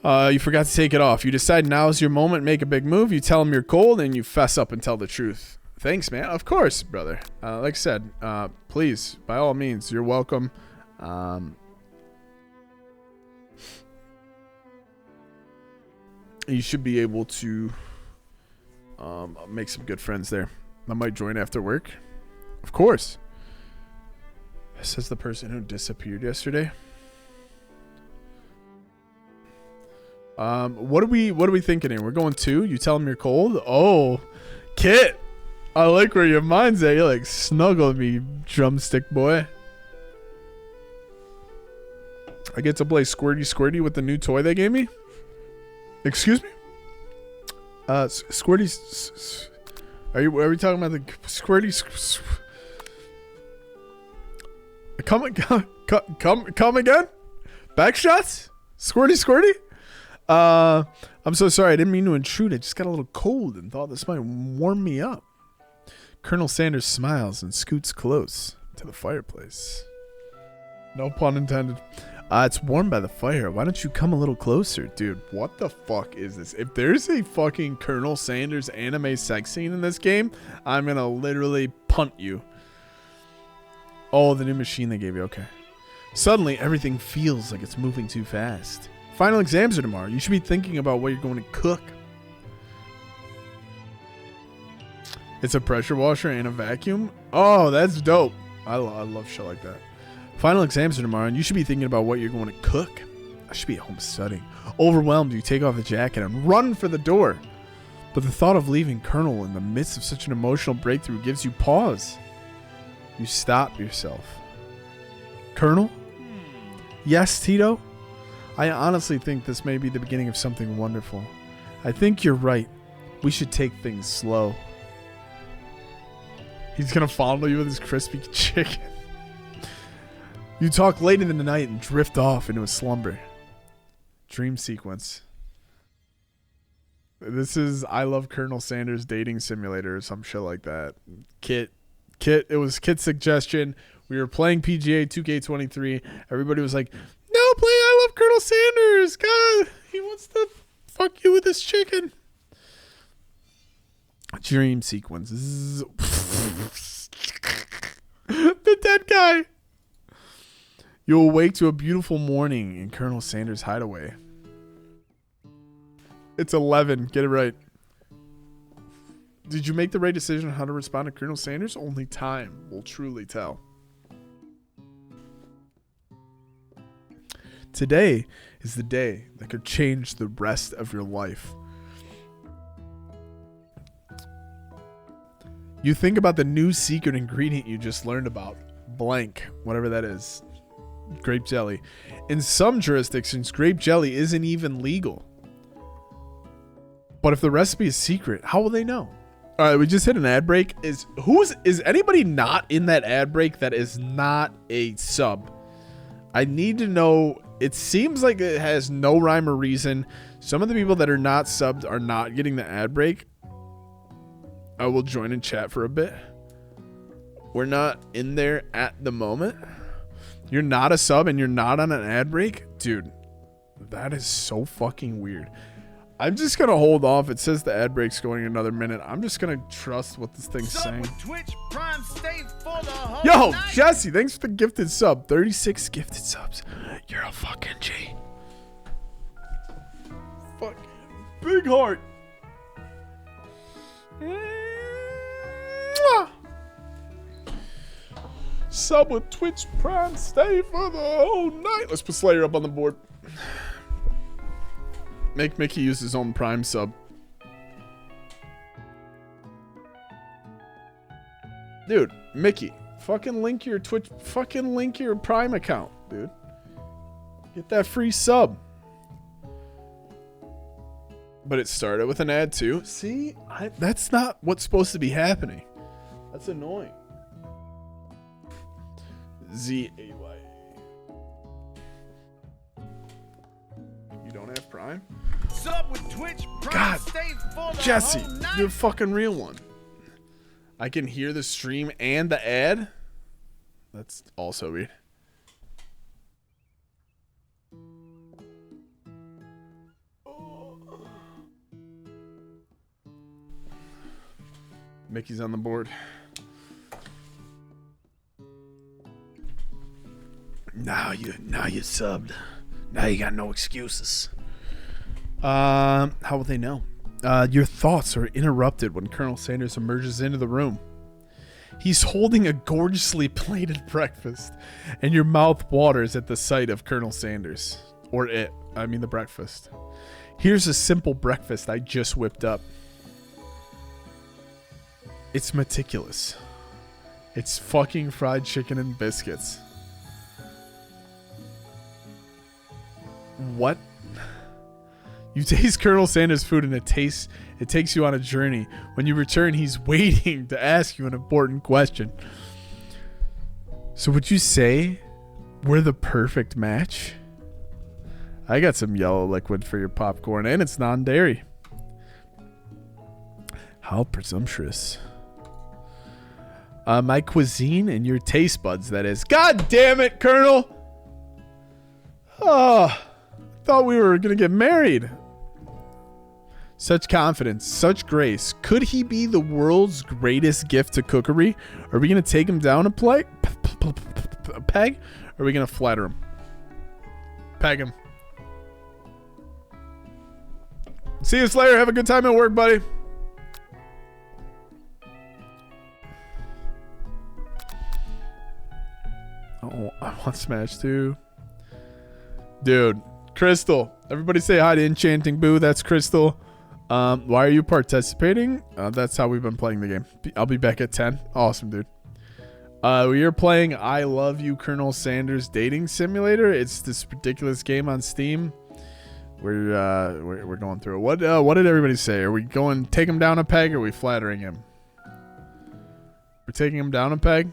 You forgot to take it off. You decide now's your moment, make a big move. You tell them you're cold, and you fess up and tell the truth. Thanks, man. Of course, brother. Like I said, please, by all means, you're welcome. You should be able to make some good friends there. I might join after work. Of course. Says the person who disappeared yesterday. What are we thinking here? We're going 2. You tell them you're cold. Oh, Kit. I like where your mind's at. You're like, snuggle me, drumstick boy. I get to play Squirty Squirty with the new toy they gave me. Excuse me? Squirty. Are we talking about the Squirty? Come again? Back shots? Squirty? I'm so sorry. I didn't mean to intrude. I just got a little cold and thought this might warm me up. Colonel Sanders smiles and scoots close to the fireplace. No pun intended. It's warm by the fire. Why don't you come a little closer? Dude, what the fuck is this? If there's a fucking Colonel Sanders anime sex scene in this game, I'm gonna literally punt you. Oh, the new machine they gave you. Okay. Suddenly, everything feels like it's moving too fast. Final exams are tomorrow. You should be thinking about what you're going to cook. It's a pressure washer and a vacuum. Oh, that's dope. I love shit like that. Final exams are tomorrow, and you should be thinking about what you're going to cook. I should be at home studying. Overwhelmed, you take off the jacket and run for the door. But the thought of leaving Colonel in the midst of such an emotional breakthrough gives you pause. You stop yourself. Colonel? Yes, Tito? I honestly think this may be the beginning of something wonderful. I think you're right. We should take things slow. He's going to fondle you with his crispy chicken. You talk late in the night and drift off into a slumber. Dream sequence. This is I Love Colonel Sanders Dating Simulator or some shit like that. Kit, it was Kit's suggestion. We were playing PGA 2K23. Everybody was like, no, play I Love Colonel Sanders. God, he wants to fuck you with his chicken. Dream sequence. The dead guy. You awake to a beautiful morning in Colonel Sanders' hideaway. It's 11. Get it right. Did you make the right decision on how to respond to Colonel Sanders? Only time will truly tell. Today is the day that could change the rest of your life. You think about the new secret ingredient you just learned about. Blank, whatever that is. Grape jelly. In some jurisdictions, grape jelly isn't even legal. But if the recipe is secret, how will they know? All right, we just hit an ad break. Is anybody not in that ad break that is not a sub? I need to know. It seems like it has no rhyme or reason. Some of the people that are not subbed are not getting the ad break. I will join in chat for a bit. We're not in there at the moment. You're not a sub and you're not on an ad break? Dude, that is so fucking weird. I'm just going to hold off. It says the ad break's going another minute. I'm just going to trust what this thing's saying. Twitch Prime stay for the whole Yo, night. Jesse, thanks for the gifted sub. 36 gifted subs. You're a fucking G. Fucking big heart. Mwah. Sub with Twitch Prime stay for the whole night. Let's put Slayer up on the board. Make Mickey use his own Prime sub. Dude, Mickey, fucking link your Twitch, fucking link your Prime account, dude. Get that free sub. But it started with an ad too. See, that's not what's supposed to be happening. That's annoying. Z-A-Y. You don't have Prime? Sub with Twitch. Prime God, stay for the Jesse, whole night. you're a fucking real one. I can hear the stream and the ad. That's also weird. Mickey's on the board. Now you subbed. Now you got no excuses. How will they know? Your thoughts are interrupted when Colonel Sanders emerges into the room. He's holding a gorgeously plated breakfast, and your mouth waters at the sight of Colonel Sanders. Or it. I mean the breakfast. Here's a simple breakfast I just whipped up. It's meticulous. It's fucking fried chicken and biscuits. What? You taste Colonel Sanders' food and it takes you on a journey. When you return, he's waiting to ask you an important question. So would you say we're the perfect match? I got some yellow liquid for your popcorn and it's non-dairy. How presumptuous. My cuisine and your taste buds, that is. God damn it, Colonel! Oh, thought we were gonna get married. Such confidence, such grace. Could he be the world's greatest gift to cookery? Are we gonna take him down a peg? Or are we gonna flatter him? Peg him. See you, Slayer. Have a good time at work, buddy. Oh, I want Smash 2. Dude, Crystal. Everybody say hi to Enchanting Boo. That's Crystal. Why are you participating? That's how we've been playing the game. I'll be back at 10. Awesome, dude. We are playing I Love You, Colonel Sanders Dating Simulator. It's this ridiculous game on Steam. We're going through it. What did everybody say? Are we going take him down a peg or are we flattering him? We're taking him down a peg.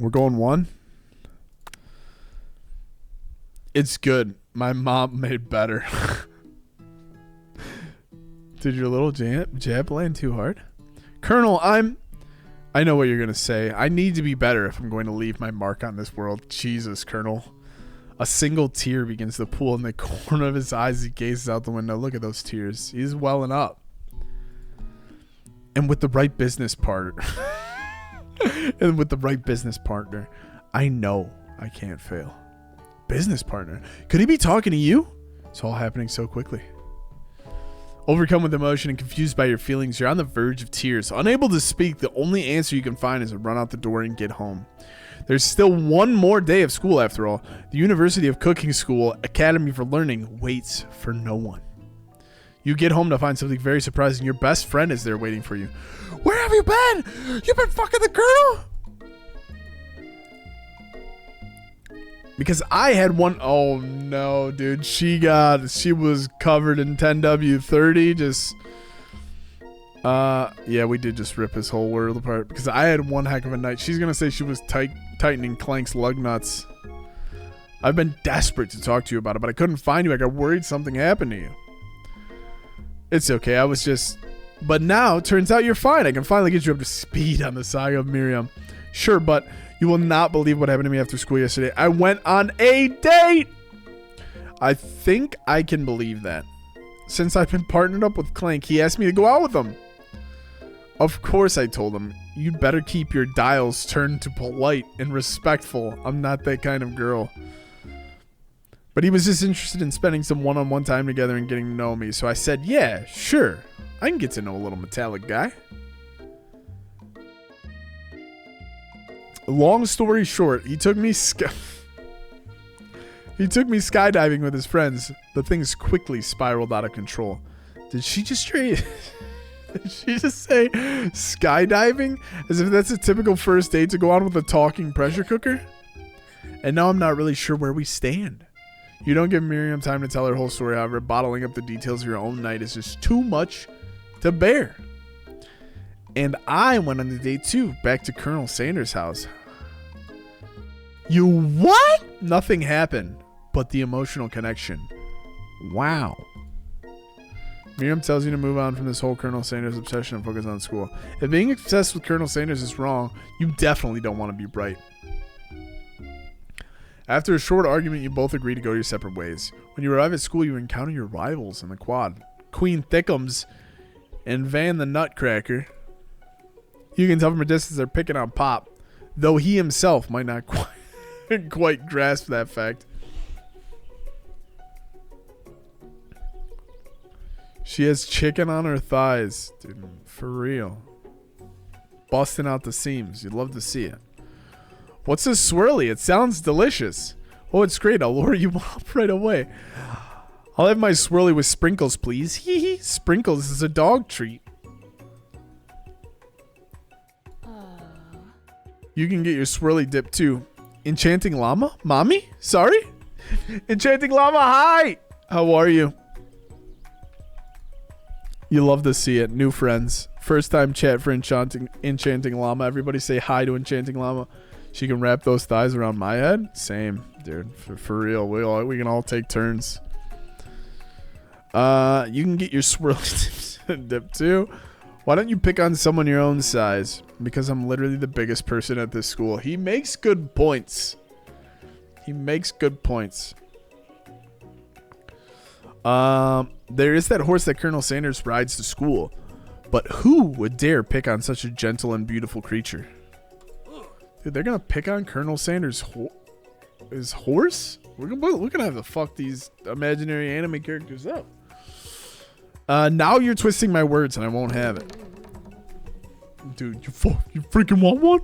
We're going 1. It's good. My mom made better. Did your little jab land too hard? Colonel, I know what you're going to say. I need to be better if I'm going to leave my mark on this world. Jesus, Colonel. A single tear begins to pool in the corner of his eyes as he gazes out the window. Look at those tears. He's welling up. And with the right business partner... I know I can't fail. Business partner? Could he be talking to you? It's all happening so quickly. Overcome with emotion and confused by your feelings, you're on the verge of tears. Unable to speak, the only answer you can find is to run out the door and get home. There's still one more day of school after all. The University of Cooking School Academy for Learning waits for no one. You get home to find something very surprising. Your best friend is there waiting for you. Where have you been? You've been fucking the girl? Because I had one. Oh no, dude. She was covered in 10W30. Just, yeah, we did just rip his whole world apart. Because I had one heck of a night. She's going to say she was tightening Clank's lug nuts. I've been desperate to talk to you about it, but I couldn't find you. I got worried something happened to you. It's okay. I was just... But now, it turns out you're fine. I can finally get you up to speed on the saga of Miriam. Sure, but you will not believe what happened to me after school yesterday. I went on a date! I think I can believe that. Since I've been partnered up with Clank, he asked me to go out with him. Of course I told him. You'd better keep your dials turned to polite and respectful. I'm not that kind of girl. But he was just interested in spending some one-on-one time together and getting to know me. So I said, yeah, sure. I can get to know a little metallic guy. Long story short, he took me He took me skydiving with his friends. The things quickly spiraled out of control. Did she just say skydiving? As if that's a typical first date to go on with a talking pressure cooker? And now I'm not really sure where we stand. You don't give Miriam time to tell her whole story, however, bottling up the details of your own night is just too much to bear. And I went on the date too, back to Colonel Sanders' house. You what? Nothing happened, but the emotional connection. Wow. Miriam tells you to move on from this whole Colonel Sanders obsession and focus on school. If being obsessed with Colonel Sanders is wrong, you definitely don't want to be bright. After a short argument, you both agree to go your separate ways. When you arrive at school, you encounter your rivals in the quad. Queen Thickums and Van the Nutcracker. You can tell from a distance they're picking on Pop, though he himself might not quite grasp that fact. She has chicken on her thighs. Dude, for real. Busting out the seams. You'd love to see it. What's this swirly? It sounds delicious. Oh, it's great. I'll lure you up right away. I'll have my swirly with sprinkles, please. Hee hee. Sprinkles is a dog treat. You can get your swirly dip too. Enchanting llama? Mommy? Sorry? Enchanting llama, hi! How are you? You love to see it. New friends. First time chat for Enchanting llama. Everybody say hi to Enchanting llama. She can wrap those thighs around my head? Same, dude. For real. We can all take turns. You can get your swirly dip too. Why don't you pick on someone your own size? Because I'm literally the biggest person at this school. He makes good points. He makes good points. There is that horse that Colonel Sanders rides to school. But who would dare pick on such a gentle and beautiful creature? Dude, they're going to pick on Colonel Sanders' his horse? We're gonna have to fuck these imaginary anime characters up. Now you're twisting my words and I won't have it. Dude, you freaking want one?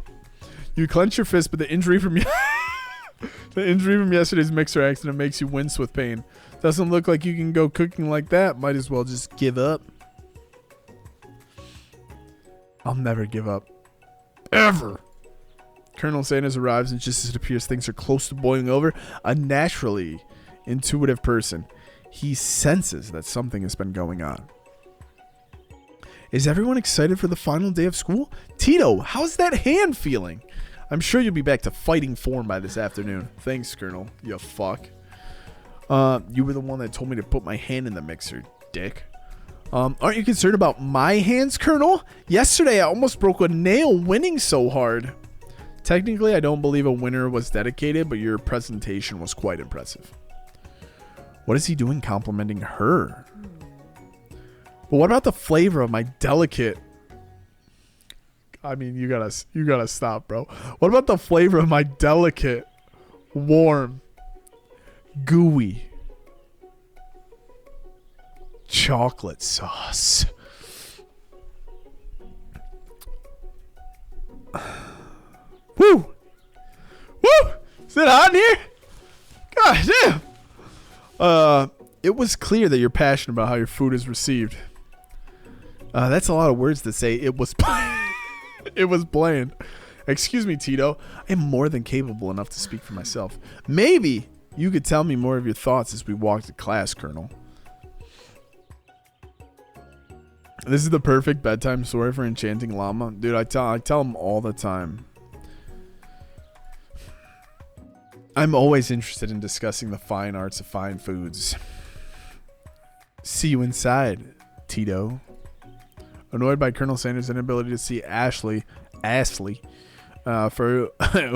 You clench your fist, but the injury from yesterday's mixer accident makes you wince with pain. Doesn't look like you can go cooking like that. Might as well just give up. I'll never give up. Ever. Colonel Sanders arrives and just as it appears things are close to boiling over, a naturally intuitive person. He senses that something has been going on. Is everyone excited for the final day of school? Tito, how's that hand feeling? I'm sure you'll be back to fighting form by this afternoon. Thanks, Colonel. You fuck. You were the one that told me to put my hand in the mixer, dick. Aren't you concerned about my hands, Colonel? Yesterday, I almost broke a nail winning so hard. Technically, I don't believe a winner was dedicated, but your presentation was quite impressive. What is he doing complimenting her? But what about the flavor of my delicate... I mean, you gotta stop, bro. What about the flavor of my delicate, warm, gooey chocolate sauce? Woo! Woo! Is it hot in here? God damn! It was clear that you're passionate about how your food is received. That's a lot of words to say. It was it was bland. Excuse me, Tito. I am more than capable enough to speak for myself. Maybe you could tell me more of your thoughts as we walk to class, Colonel. This is the perfect bedtime story for Enchanting Llama. Dude, I tell him all the time. I'm always interested in discussing the fine arts of fine foods. See you inside, Tito. Annoyed by Colonel Sanders' inability to see Ashley, for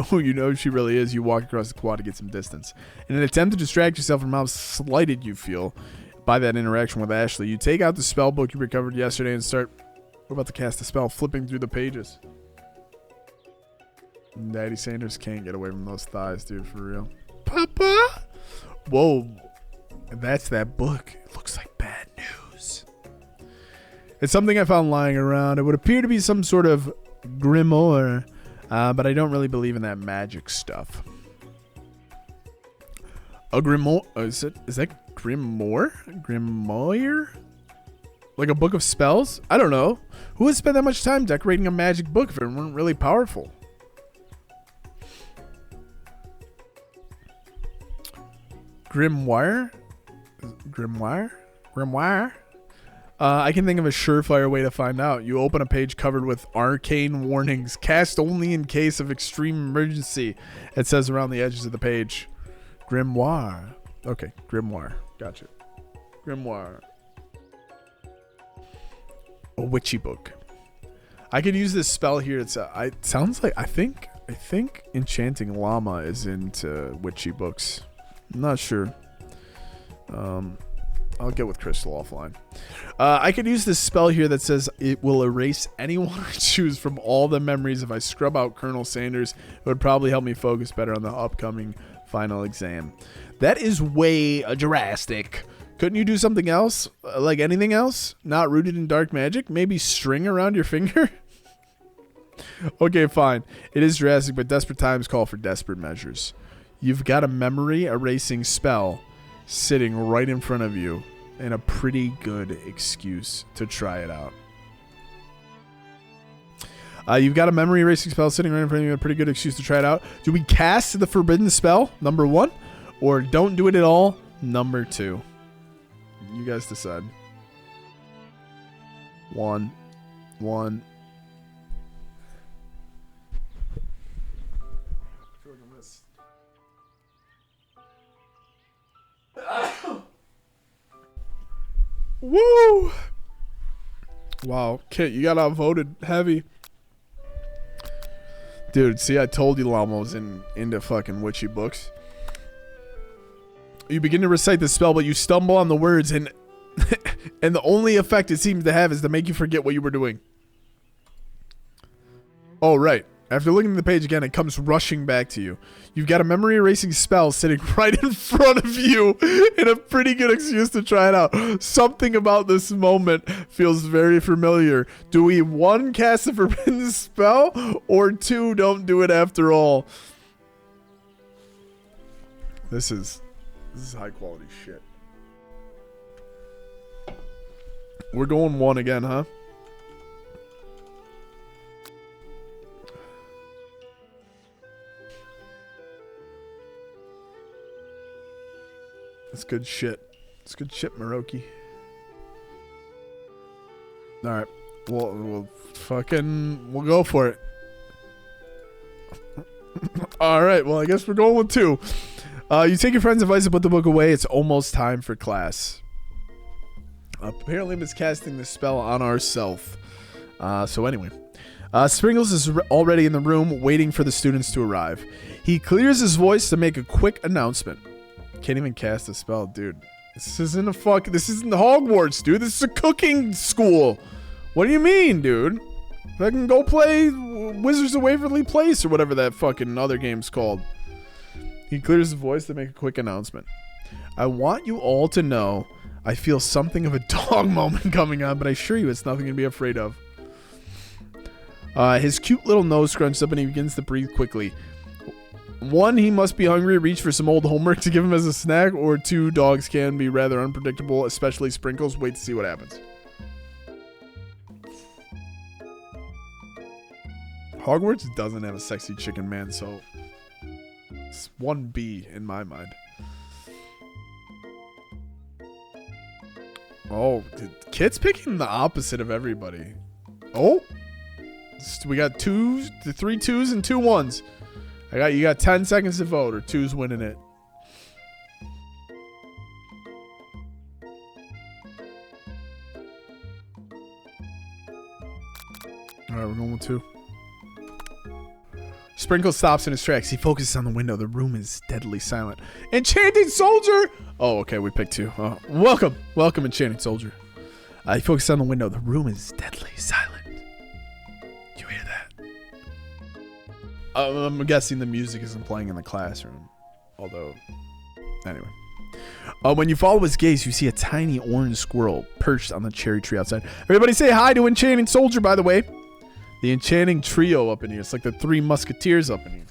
who you know she really is, you walk across the quad to get some distance. In an attempt to distract yourself from how slighted you feel by that interaction with Ashley, you take out the spell book you recovered yesterday and start... We're about to cast a spell, flipping through the pages. Daddy Sanders can't get away from those thighs, dude, for real. Papa! Whoa. That's that book. It looks like bad news. It's something I found lying around. It would appear to be some sort of grimoire, but I don't really believe in that magic stuff. A grimoire? Is that grimoire? Grimoire? Like a book of spells? I don't know. Who would spend that much time decorating a magic book if it weren't really powerful? Grimoire? Grimoire? Grimoire? I can think of a surefire way to find out. You open a page covered with arcane warnings. Cast only in case of extreme emergency. It says around the edges of the page. Grimoire. Okay, grimoire. Gotcha. Grimoire. A witchy book. I could use this spell here. It sounds like I think enchanting llama is into witchy books. I'm not sure. I'll get with Crystal offline. I could use this spell here that says it will erase anyone I choose from all the memories. If I scrub out Colonel Sanders, it would probably help me focus better on the upcoming final exam. That is way drastic. Couldn't you do something else? Like anything else? Not rooted in dark magic? Maybe string around your finger? Okay, fine. It is drastic, but desperate times call for desperate measures. You've got a memory erasing spell sitting right in front of you and a pretty good excuse to try it out. You've got a memory erasing spell sitting right in front of you and a pretty good excuse to try it out. Do we cast the forbidden spell, number 1? Or don't do it at all, number 2? You guys decide. 1. Woo! Wow, Kit, you got outvoted heavy. Dude, see, I told you Llama was into fucking witchy books. You begin to recite the spell, but you stumble on the words, and and the only effect it seems to have is to make you forget what you were doing. Oh, right. After looking at the page again, it comes rushing back to you. You've got a memory erasing spell sitting right in front of you and a pretty good excuse to try it out. Something about this moment feels very familiar. Do we 1, cast a forbidden spell, or 2, don't do it after all? This is high quality shit. We're going 1 again, huh? That's good shit. It's good shit, Maroki. Alright. We'll go for it. Alright, well, I guess we're going with 2. You take your friend's advice and put the book away. It's almost time for class. Apparently miscasting the spell on ourself. So anyway. Sprinkles is already in the room waiting for the students to arrive. He clears his voice to make a quick announcement. Can't even cast a spell, dude. This isn't Hogwarts, dude. This is a cooking school. What do you mean, dude? I can go play Wizards of Waverly Place or whatever that fucking other game's called. He clears his voice to make a quick announcement. I want you all to know I feel something of a dog moment coming on, but I assure you it's nothing to be afraid of. His cute little nose scrunches up and he begins to breathe quickly. 1, he must be hungry, reach for some old homework to give him as a snack, or 2, dogs can be rather unpredictable, especially Sprinkles. Wait to see what happens. Hogwarts doesn't have a sexy chicken man, so it's 1B in my mind. Oh, Kit's picking the opposite of everybody. Oh, we got 3 2s and 2 1s. You got 10 seconds to vote, or 2's winning it. All right, we're going with 2. Sprinkle stops in his tracks. He focuses on the window. The room is deadly silent. Enchanting Soldier! Oh, okay, we picked 2. Oh, welcome, Enchanting Soldier. He focuses on the window. The room is deadly silent. You hear that? I'm guessing the music isn't playing in the classroom. Although, anyway. When you follow his gaze, you see a tiny orange squirrel perched on the cherry tree outside. Everybody say hi to Enchanting Soldier, by the way. The enchanting trio up in here. It's like the 3 musketeers up in here.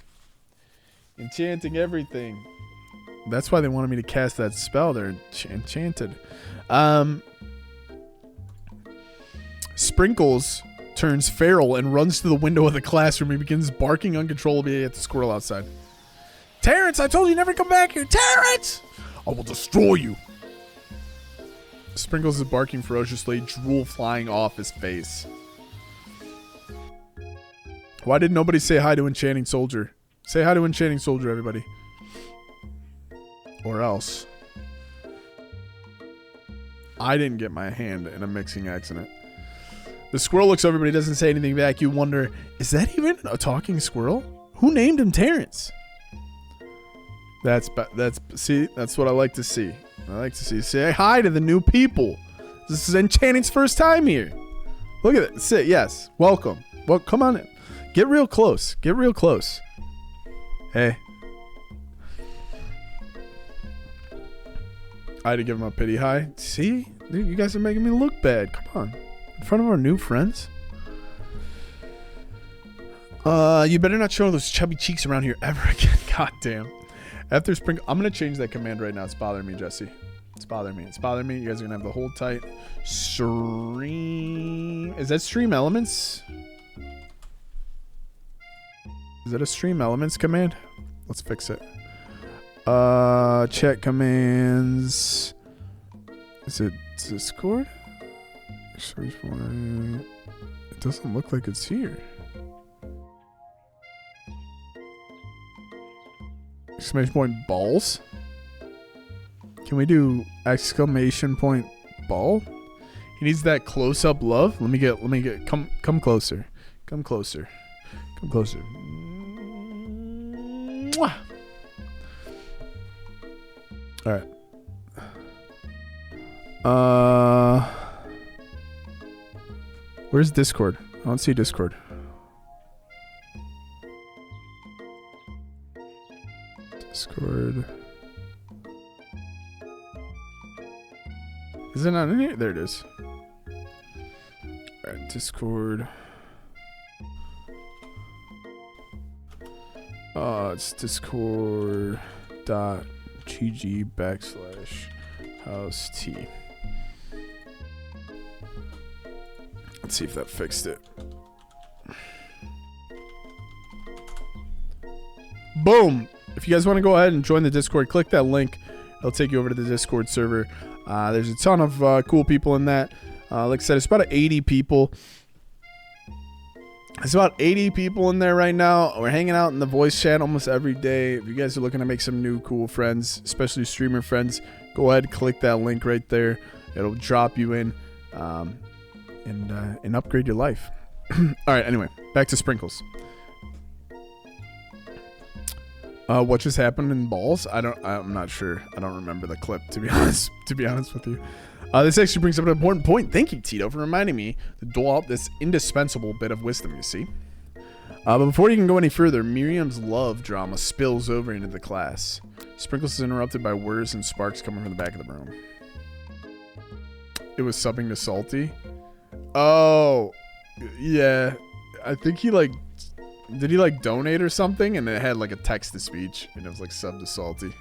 Enchanting everything. That's why they wanted me to cast that spell. They're enchanted. Sprinkles turns feral and runs to the window of the classroom. He begins barking uncontrollably at the squirrel outside. Terrence, I told you never to come back here. Terrence! I will destroy you. Sprinkles is barking ferociously, drool flying off his face. Why did nobody say hi to Enchanting Soldier? Say hi to Enchanting Soldier, everybody. Or else. I didn't get my hand in a mixing accident. The squirrel looks over, but he doesn't say anything back. You wonder, is that even a talking squirrel? Who named him Terrence? That's what I like to see. I like to see. Say hi to the new people. This is Enchanting's first time here. Look at it. Sit. Yes. Welcome. Well, come on in. Get real close. Get real close. Hey. I had to give him a pity hi. See? Dude, you guys are making me look bad. Come on. In front of our new friends. You better not show those chubby cheeks around here ever again. God damn. After Sprinkle, I'm going to change that command right now. It's bothering me, Jesse. It's bothering me. It's bothering me. You guys are going to have the hold tight. Stream. Is that Stream Elements? Is that a Stream Elements command? Let's fix it. Chat commands. Is it Discord? Search for it. It doesn't look like it's here. Exclamation point balls? Can we do exclamation point ball? He needs that close up love. Let me get come closer. Come closer. Come closer. Mwah. All right. Where's Discord? I don't see Discord. Discord. Is it not in here? There it is. Alright, Discord. It's discord.gg/house T. Let's see if that fixed it. Boom! If you guys want to go ahead and join the Discord, click that link. It'll take you over to the Discord server. There's a ton of cool people in that. Like I said, it's about 80 people. It's about 80 people in there right now. We're hanging out in the voice chat almost every day. If you guys are looking to make some new cool friends, especially streamer friends, go ahead and click that link right there. It'll drop you in and upgrade your life. All right, anyway, back to Sprinkles. What just happened in balls? I'm not sure. I don't remember the clip, to be honest with you. This actually brings up an important point. Thank you, Tito, for reminding me to dole out this indispensable bit of wisdom, you see. But before you can go any further, Miriam's love drama spills over into the class. Sprinkles is interrupted by whirs and sparks coming from the back of the room. It was subbing to Salty. Oh, yeah. I think he did he donate or something? And it had a text-to-speech, and it was sub to Salty.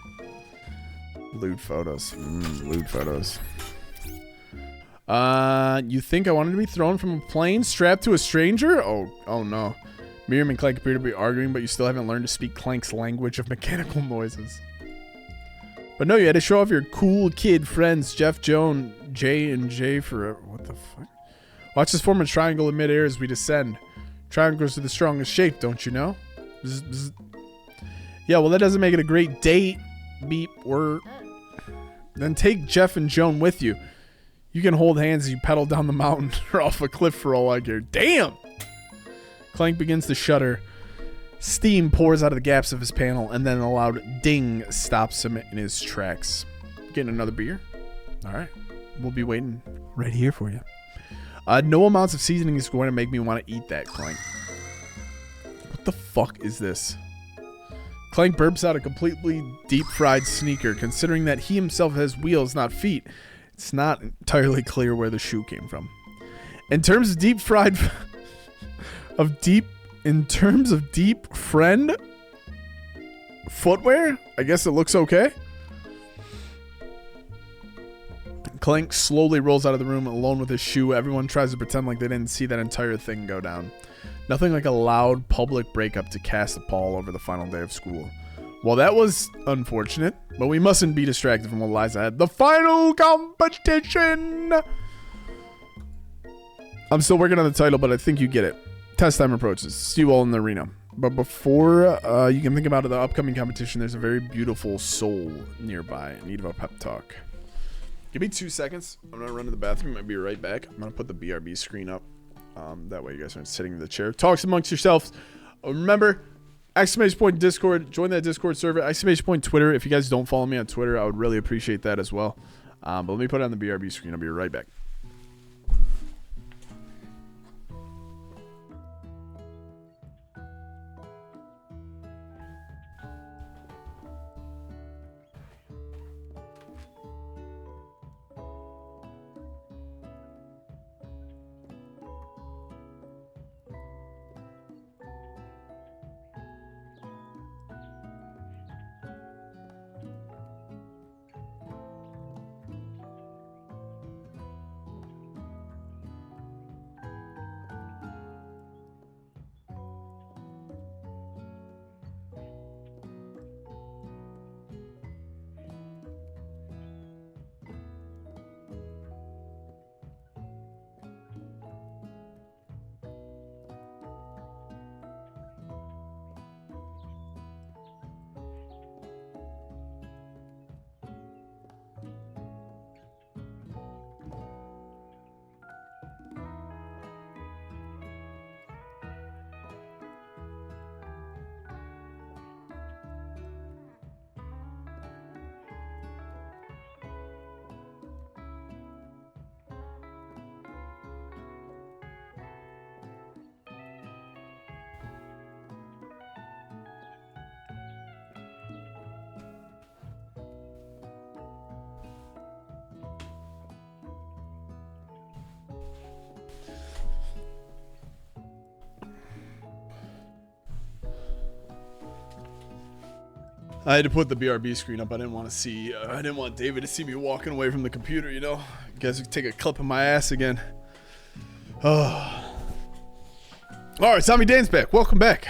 Lewd photos. Lewd photos. You think I wanted to be thrown from a plane strapped to a stranger? Oh no. Miriam and Clank appear to be arguing, but you still haven't learned to speak Clank's language of mechanical noises. But no, you had to show off your cool kid friends, Jeff, Joan, Jay, and Jay forever. What the fuck? Watch us form a triangle in midair as we descend. Triangles are the strongest shape, don't you know? Bzz, bzz. Yeah, well, that doesn't make it a great date. Beep, word. Then take Jeff and Joan with you. You can hold hands as you pedal down the mountain or off a cliff for all I care. Damn! Clank begins to shudder. Steam pours out of the gaps of his panel, and then a loud ding stops him in his tracks. Getting another beer? All right. We'll be waiting right here for you. No amounts of seasoning is going to make me want to eat that, Clank. What the fuck is this? Clank burps out a completely deep-fried sneaker, considering that he himself has wheels, not feet. It's not entirely clear where the shoe came from. In terms of deep fried friend footwear, I guess it looks okay. Clank slowly rolls out of the room alone with his shoe. Everyone tries to pretend like they didn't see that entire thing go down. Nothing like a loud public breakup to cast a pall over the final day of school. Well, that was unfortunate, but we mustn't be distracted from what lies ahead. The final competition! I'm still working on the title, but I think you get it. Test time approaches. See you all in the arena. But before you can think about the upcoming competition, there's a very beautiful soul nearby in need of a pep talk. Give me 2 seconds. I'm going to run to the bathroom. I'll be right back. I'm going to put the BRB screen up. That way you guys aren't sitting in the chair. Talks amongst yourselves. Remember, exclamation point Discord. Join that Discord server. Exclamation point Twitter. If you guys don't follow me on Twitter, I would really appreciate that as well. But let me put it on the BRB screen. I'll be right back. I had to put the BRB screen up. I didn't want David to see me walking away from the computer, you know? You guys could take a clip of my ass again. Oh. All right, Tommy Dan's back. Welcome back.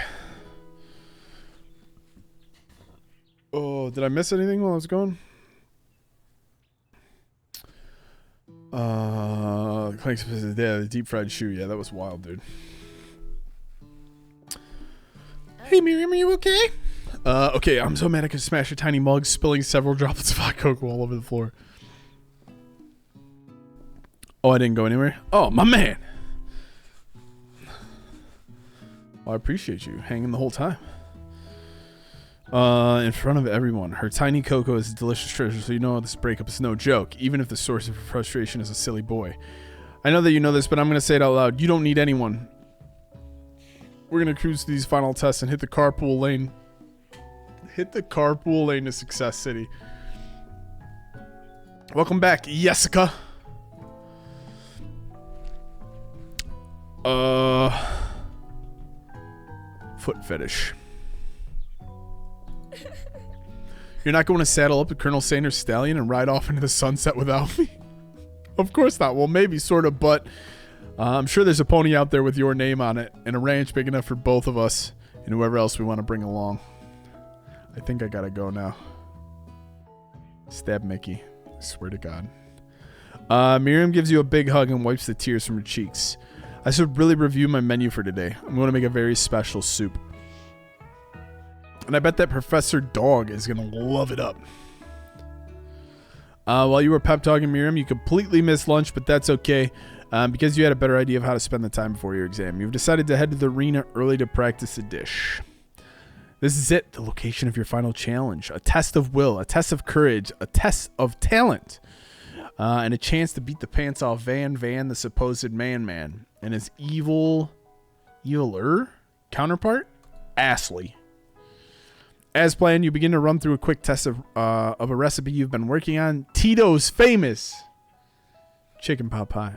Oh, did I miss anything while I was gone? Clanks, yeah, the deep fried shoe. Yeah, that was wild, dude. Hey, Miriam, are you okay? Okay, I'm so mad I could smash a tiny mug, spilling several droplets of hot cocoa all over the floor. Oh, I didn't go anywhere? Oh, my man! Well, I appreciate you hanging the whole time. In front of everyone. Her tiny cocoa is a delicious treasure, so you know this breakup is no joke, even if the source of her frustration is a silly boy. I know that you know this, but I'm going to say it out loud. You don't need anyone. We're going to cruise these final tests and hit the carpool lane. Hit the carpool lane to Success City. Welcome back, Jessica. Foot fetish. You're not going to saddle up to Colonel Sanders' stallion and ride off into the sunset without me? Of course not. Well, maybe, sort of, but I'm sure there's a pony out there with your name on it and a ranch big enough for both of us and whoever else we want to bring along. I think I gotta go now. Stab Mickey. I swear to God. Miriam gives you a big hug and wipes the tears from her cheeks. I should really review my menu for today. I'm going to make a very special soup. And I bet that Professor Dog is going to love it up. While you were pep talking Miriam, you completely missed lunch, but that's okay. Because you had a better idea of how to spend the time before your exam. You've decided to head to the arena early to practice a dish. This is it, the location of your final challenge. A test of will, a test of courage, a test of talent, and a chance to beat the pants off Van, the supposed man, and his eviler counterpart, Astley. As planned, you begin to run through a quick test of a recipe you've been working on, Tito's famous chicken pot pie.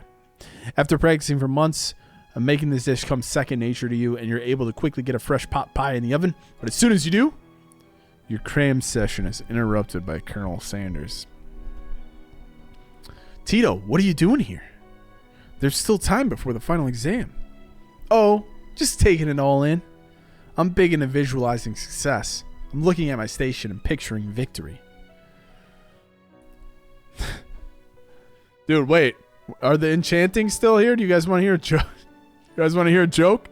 After practicing for months, making this dish comes second nature to you, and you're able to quickly get a fresh pot pie in the oven. But as soon as you do, your cram session is interrupted by Colonel Sanders. Tito, what are you doing here? There's still time before the final exam. Oh, just taking it all in. I'm big into visualizing success. I'm looking at my station and picturing victory. Dude, wait. Are the enchanting still here? Do you guys want to hear a joke? You guys want to hear a joke?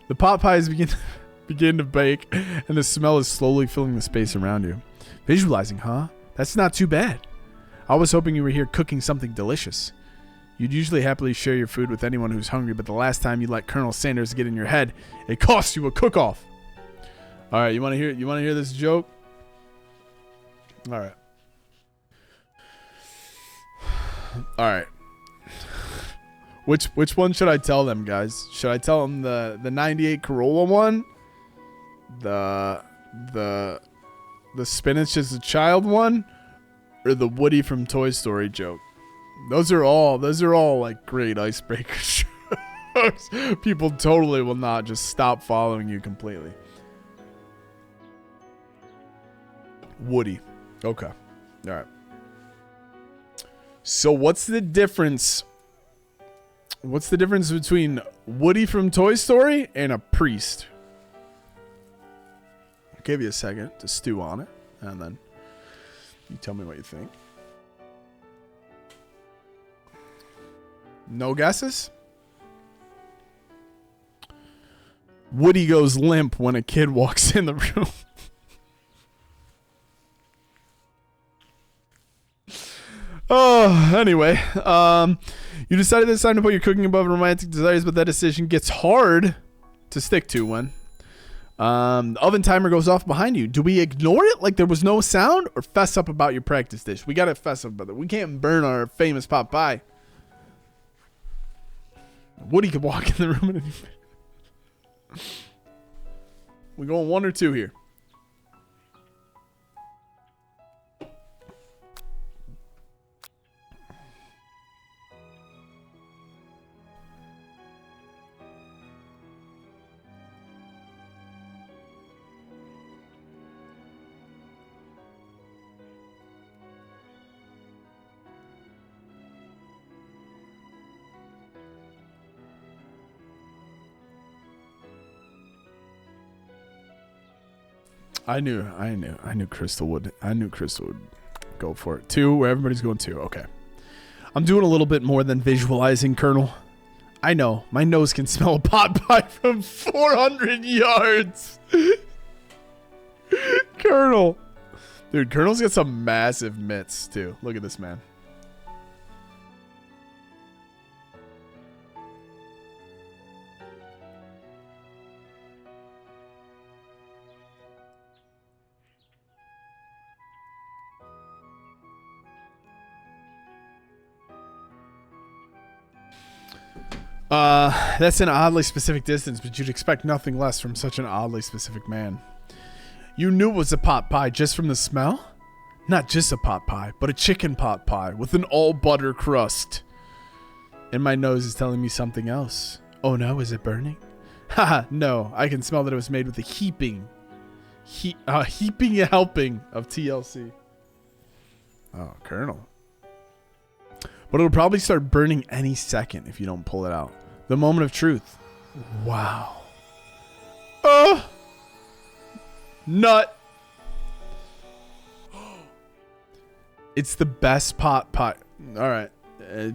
The pot pies begin to bake, and the smell is slowly filling the space around you. Visualizing, huh? That's not too bad. I was hoping you were here cooking something delicious. You'd usually happily share your food with anyone who's hungry, but the last time you let Colonel Sanders get in your head, it cost you a cook-off. All right, you want to hear this joke? All right. All right. Which one should I tell them, guys? Should I tell them the 98 Corolla one? The spinach as a child one? Or the Woody from Toy Story joke? Those are all like great icebreaker jokes. People totally will not just stop following you completely. Woody. Okay. All right. So what's the difference? What's the difference between Woody from Toy Story and a priest? I'll give you a second to stew on it, and then you tell me what you think. No guesses? Woody goes limp when a kid walks in the room. Oh, anyway, you decided this time to put your cooking above romantic desires, but that decision gets hard to stick to when the oven timer goes off behind you. Do we ignore it like there was no sound, or fess up about your practice dish? We gotta fess up about it. We can't burn our famous pot pie. Woody could walk in the room at any minute. We going 1 or 2 here? I knew Crystal would. I knew Crystal would go for it. 2, where everybody's going 2. Okay. I'm doing a little bit more than visualizing, Colonel. I know. My nose can smell a pot pie from 400 yards. Colonel. Dude, Colonel's got some massive mitts, too. Look at this man. That's an oddly specific distance, but you'd expect nothing less from such an oddly specific man. You knew it was a pot pie just from the smell? Not just a pot pie, but a chicken pot pie with an all butter crust. And my nose is telling me something else. Oh no, is it burning? Haha, no, I can smell that it was made with a heaping helping of TLC. Oh, Colonel. But it'll probably start burning any second if you don't pull it out. The moment of truth. Wow. Nut. It's the best pot pie. All right.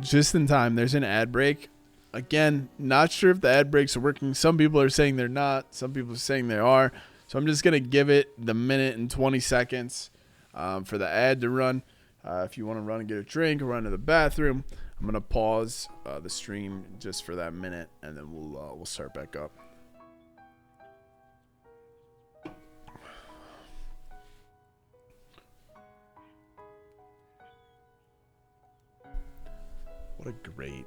Just in time. There's an ad break. Again, not sure if the ad breaks are working. Some people are saying they're not. Some people are saying they are. So I'm just going to give it the minute and 20 seconds for the ad to run. If you want to run and get a drink or run to the bathroom, I'm going to pause the stream just for that minute, and then we'll start back up. What a great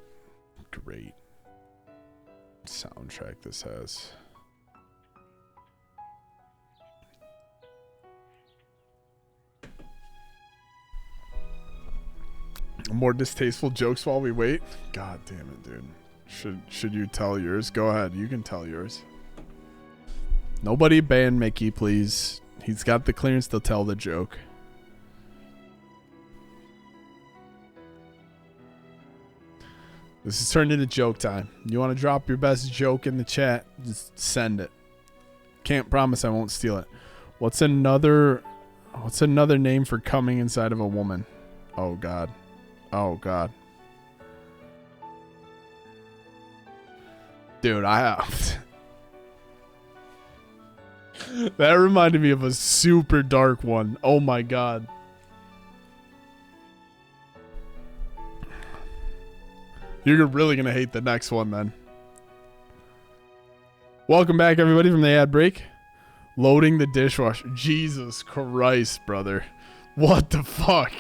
soundtrack this has. More distasteful jokes while we wait? God damn it, dude. Should you tell yours? Go ahead. You can tell yours. Nobody ban Mickey, please. He's got the clearance to tell the joke. This has turned into joke time. You want to drop your best joke in the chat? Just send it. Can't promise I won't steal it. What's another name for coming inside of a woman? Oh God. Oh God. Dude, that reminded me of a super dark one. Oh my God. You're really going to hate the next one then. Welcome back, everybody, from the ad break. Loading the dishwasher. Jesus Christ, brother. What the fuck?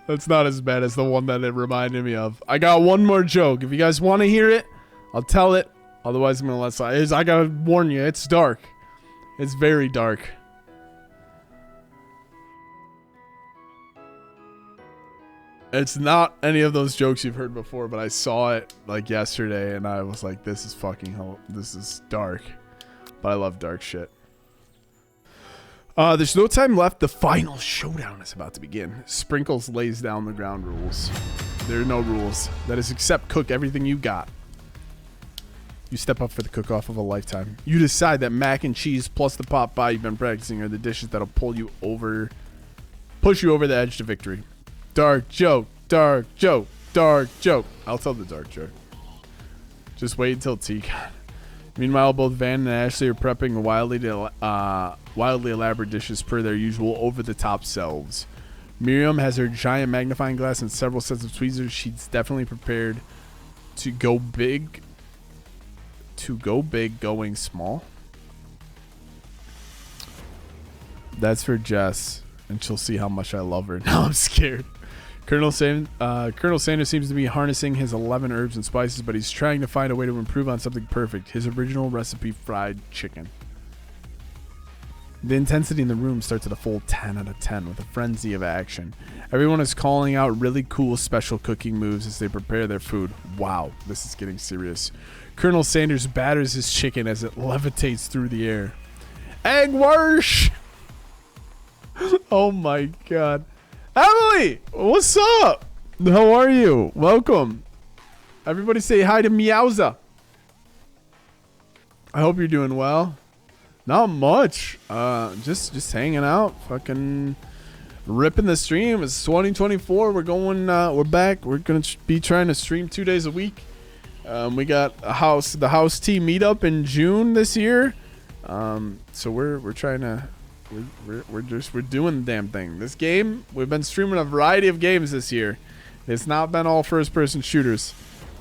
That's not as bad as the one that it reminded me of. I got one more joke. If you guys want to hear it, I'll tell it. Otherwise, I'm going to let slide. I got to warn you, it's dark. It's very dark. It's not any of those jokes you've heard before, but I saw it like yesterday and I was like, this is fucking hell. This is dark. But I love dark shit. There's no time left. The final showdown is about to begin. Sprinkles lays down the ground rules. There are no rules. That is accept, cook everything you got. You step up for the cook-off of a lifetime. You decide that mac and cheese plus the pot pie you've been practicing are the dishes that'll push you over the edge to victory. Dark joke, dark joke, dark joke. I'll tell the dark joke. Just wait until tea. Meanwhile, both Van and Ashley are prepping wildly elaborate dishes per their usual over-the-top selves. Miriam has her giant magnifying glass and several sets of tweezers. She's definitely prepared to go big. Going small. That's for Jess, and she'll see how much I love her. Now I'm scared. Colonel Sanders seems to be harnessing his 11 herbs and spices, but he's trying to find a way to improve on something perfect. His original recipe, fried chicken. The intensity in the room starts at a full 10 out of 10 with a frenzy of action. Everyone is calling out really cool special cooking moves as they prepare their food. Wow, this is getting serious. Colonel Sanders batters his chicken as it levitates through the air. Egg wash! Oh my God. Emily, what's up? How are you? Welcome. Everybody say hi to Meowza. I hope you're doing well. Not much. Just hanging out. Fucking ripping the stream. It's 2024. We're going. We're back. We're gonna be trying to stream 2 days a week. We got the house team meetup in June this year. So we're trying to. We're doing the damn thing. This game, we've been streaming a variety of games this year. It's not been all first-person shooters,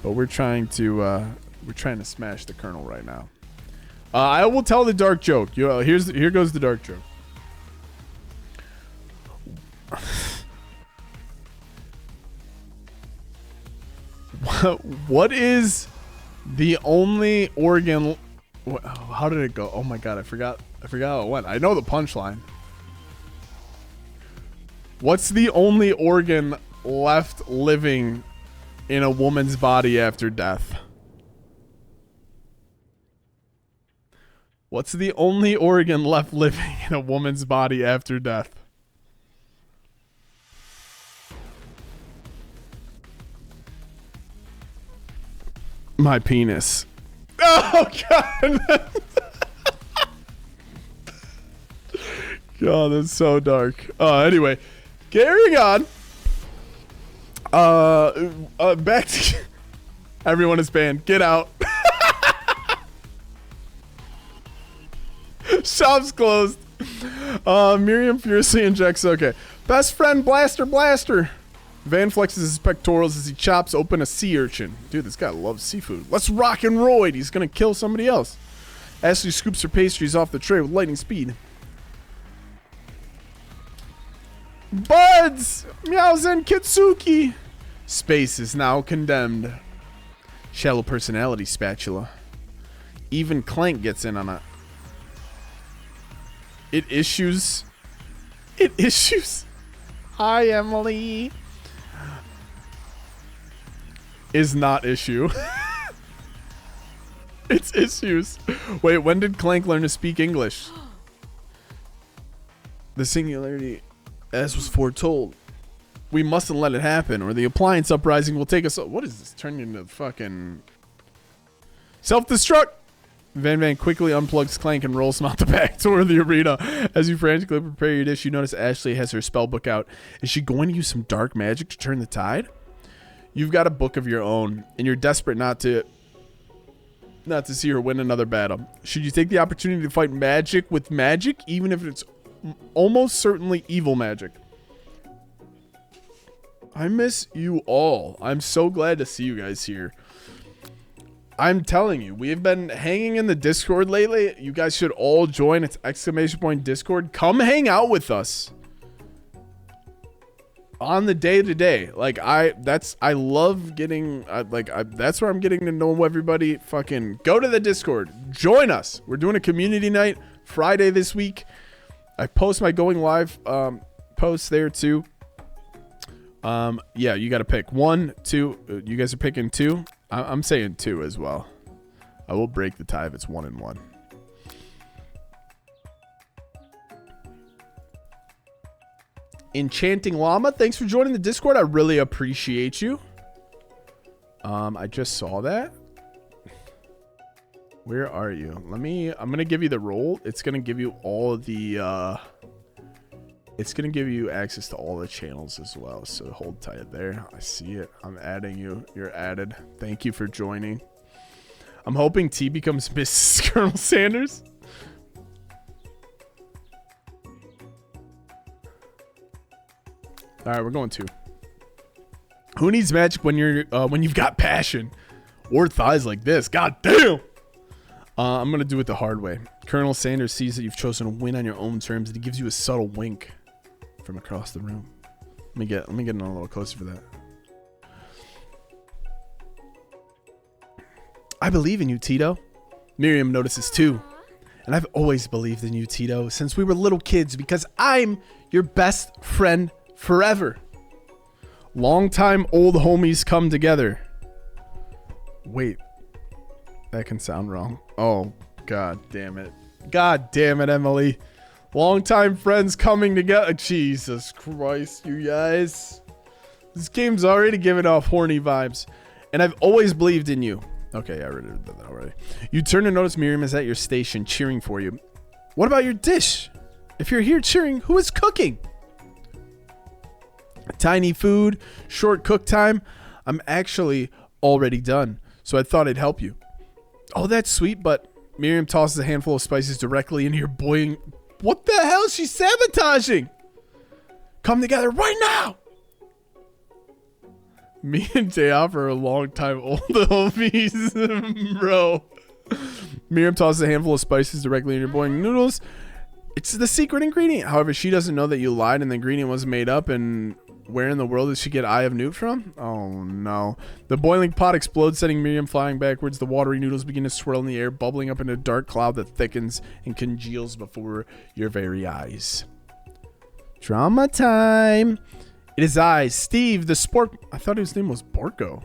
but we're trying to smash the Colonel right now. I will tell the dark joke. Here goes the dark joke. What is the only organ? How did it go? Oh my God, I forgot how it went. I know the punchline. What's the only organ left living in a woman's body after death? What's the only organ left living in a woman's body after death? My penis. Oh God. God, that's so dark. Anyway, carrying on. Back to everyone is banned. Get out. Shop's closed. Miriam furiously injects. Okay. Best friend blaster. Van flexes his pectorals as he chops open a sea urchin. Dude, this guy loves seafood. Let's rock and roll. He's gonna kill somebody else. Ashley scoops her pastries off the tray with lightning speed. Buds! Meowzen Kitsuki! Space is now condemned. Shallow personality spatula. Even Clank gets in on it. It issues. Hi, Emily. Is not issue. It's issues. Wait, when did Clank learn to speak English? The singularity, as was foretold. We mustn't let it happen, or the appliance uprising will take us. What is this? Turning into fucking self-destruct. Van quickly unplugs Clank and rolls him out the back door of the arena. As you frantically prepare your dish, you notice Ashley has her spell book out. Is she going to use some dark magic to turn the tide? You've got a book of your own, and you're desperate not to see her win another battle. Should you take the opportunity to fight magic with magic, even if it's almost certainly evil magic? I miss you all. I'm so glad to see you guys here. I'm telling you, we've been hanging in the Discord lately. You guys should all join. It's !Discord. Come hang out with us on the day-to-day. Like I love getting that's where I'm getting to know everybody. Fucking go to the Discord. Join us. We're doing a community night Friday this week. I post my going live posts there too. Yeah, you got to pick 1, 2. You guys are picking 2. I'm saying 2 as well. I will break the tie if it's 1 and 1. Enchanting Llama, thanks for joining the Discord. I really appreciate you. I just saw that. Where are you? I'm gonna give you the role. It's gonna give you all the it's gonna give you access to all the channels as well. So hold tight there. I see it. I'm adding you. You're added. Thank you for joining. I'm hoping T becomes Miss Colonel Sanders. All right, we're going 2. Who needs magic when you've got passion or thighs like this? God damn. I'm gonna do it the hard way. Colonel Sanders sees that you've chosen to win on your own terms, and he gives you a subtle wink from across the room. Let me get in a little closer for that. I believe in you, Tito. Miriam notices too. And I've always believed in you, Tito, since we were little kids, because I'm your best friend forever. Longtime old homies come together. Wait, that can sound wrong. Oh, god damn it. God damn it, Emily. Longtime friends coming together. Jesus Christ, you guys. This game's already giving off horny vibes. And I've always believed in you. Okay, I already did that already. You turn to notice Miriam is at your station cheering for you. What about your dish? If you're here cheering, who is cooking? Tiny food, short cook time. I'm actually already done, so I thought I'd help you. Oh, that's sweet, but Miriam tosses a handful of spices directly into your boiling... What the hell is she sabotaging? Come together right now! Me and J-Off are a long time old homies, bro. Miriam tosses a handful of spices directly in your boiling noodles. It's the secret ingredient. However, she doesn't know that you lied and the ingredient was made up. And where in the world did she get Eye of Newt from? Oh, no. The boiling pot explodes, sending Miriam flying backwards. The watery noodles begin to swirl in the air, bubbling up into a dark cloud that thickens and congeals before your very eyes. Drama time. It is I, Steve, the sport... I thought his name was Borko.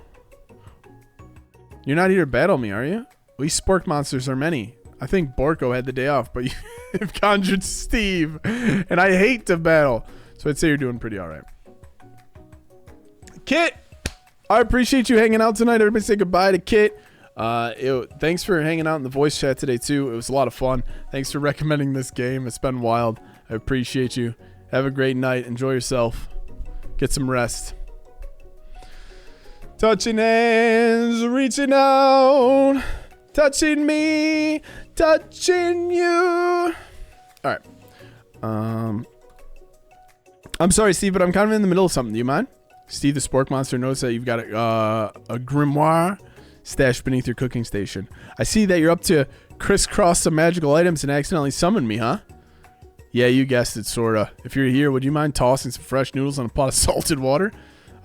You're not here to battle me, are you? We spork monsters are many. I think Borko had the day off, but you've conjured Steve, and I hate to battle. So I'd say you're doing pretty all right. Kit, I appreciate you hanging out tonight. Everybody say goodbye to Kit. Thanks for hanging out in the voice chat today, too. It was a lot of fun. Thanks for recommending this game. It's been wild. I appreciate you. Have a great night. Enjoy yourself. Get some rest. Touching hands, reaching out, touching me, touching you. All right. I'm sorry, Steve, but I'm kind of in the middle of something. Do you mind? Steve, the spork monster, notices that you've got a grimoire stashed beneath your cooking station. I see that you're up to crisscross some magical items and accidentally summon me, huh? Yeah, you guessed it, sorta. If you're here, would you mind tossing some fresh noodles on a pot of salted water?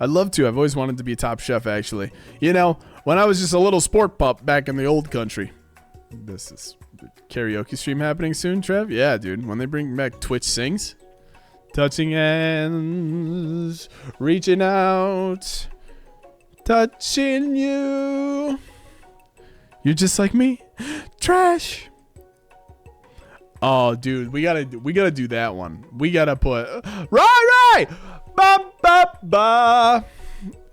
I'd love to. I've always wanted to be a top chef, actually. You know, when I was just a little sport pup back in the old country. This is karaoke stream happening soon, Trev? Yeah, dude. When they bring back Twitch Sings. Touching hands, reaching out, touching you. You're just like me. Trash. Oh, dude, we gotta do that one. We gotta put right. ba, ba,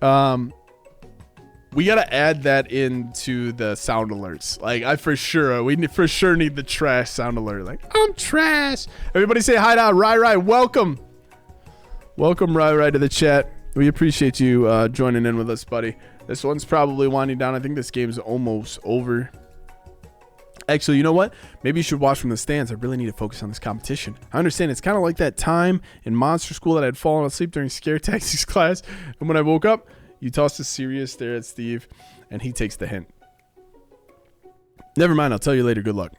ba. We gotta add that into the sound alerts. Like, we for sure need the trash sound alert. Like, I'm trash. Everybody say hi to Rai. Welcome Rai to the chat. We appreciate you joining in with us, buddy. This one's probably winding down. I think this game's almost over. Actually, you know what? Maybe you should watch from the stands. I really need to focus on this competition. I understand it's kind of like that time in Monster School that I'd fallen asleep during Scare Tactics class. And when I woke up, you tossed a serious stare at Steve, and he takes the hint. Never mind, I'll tell you later. Good luck.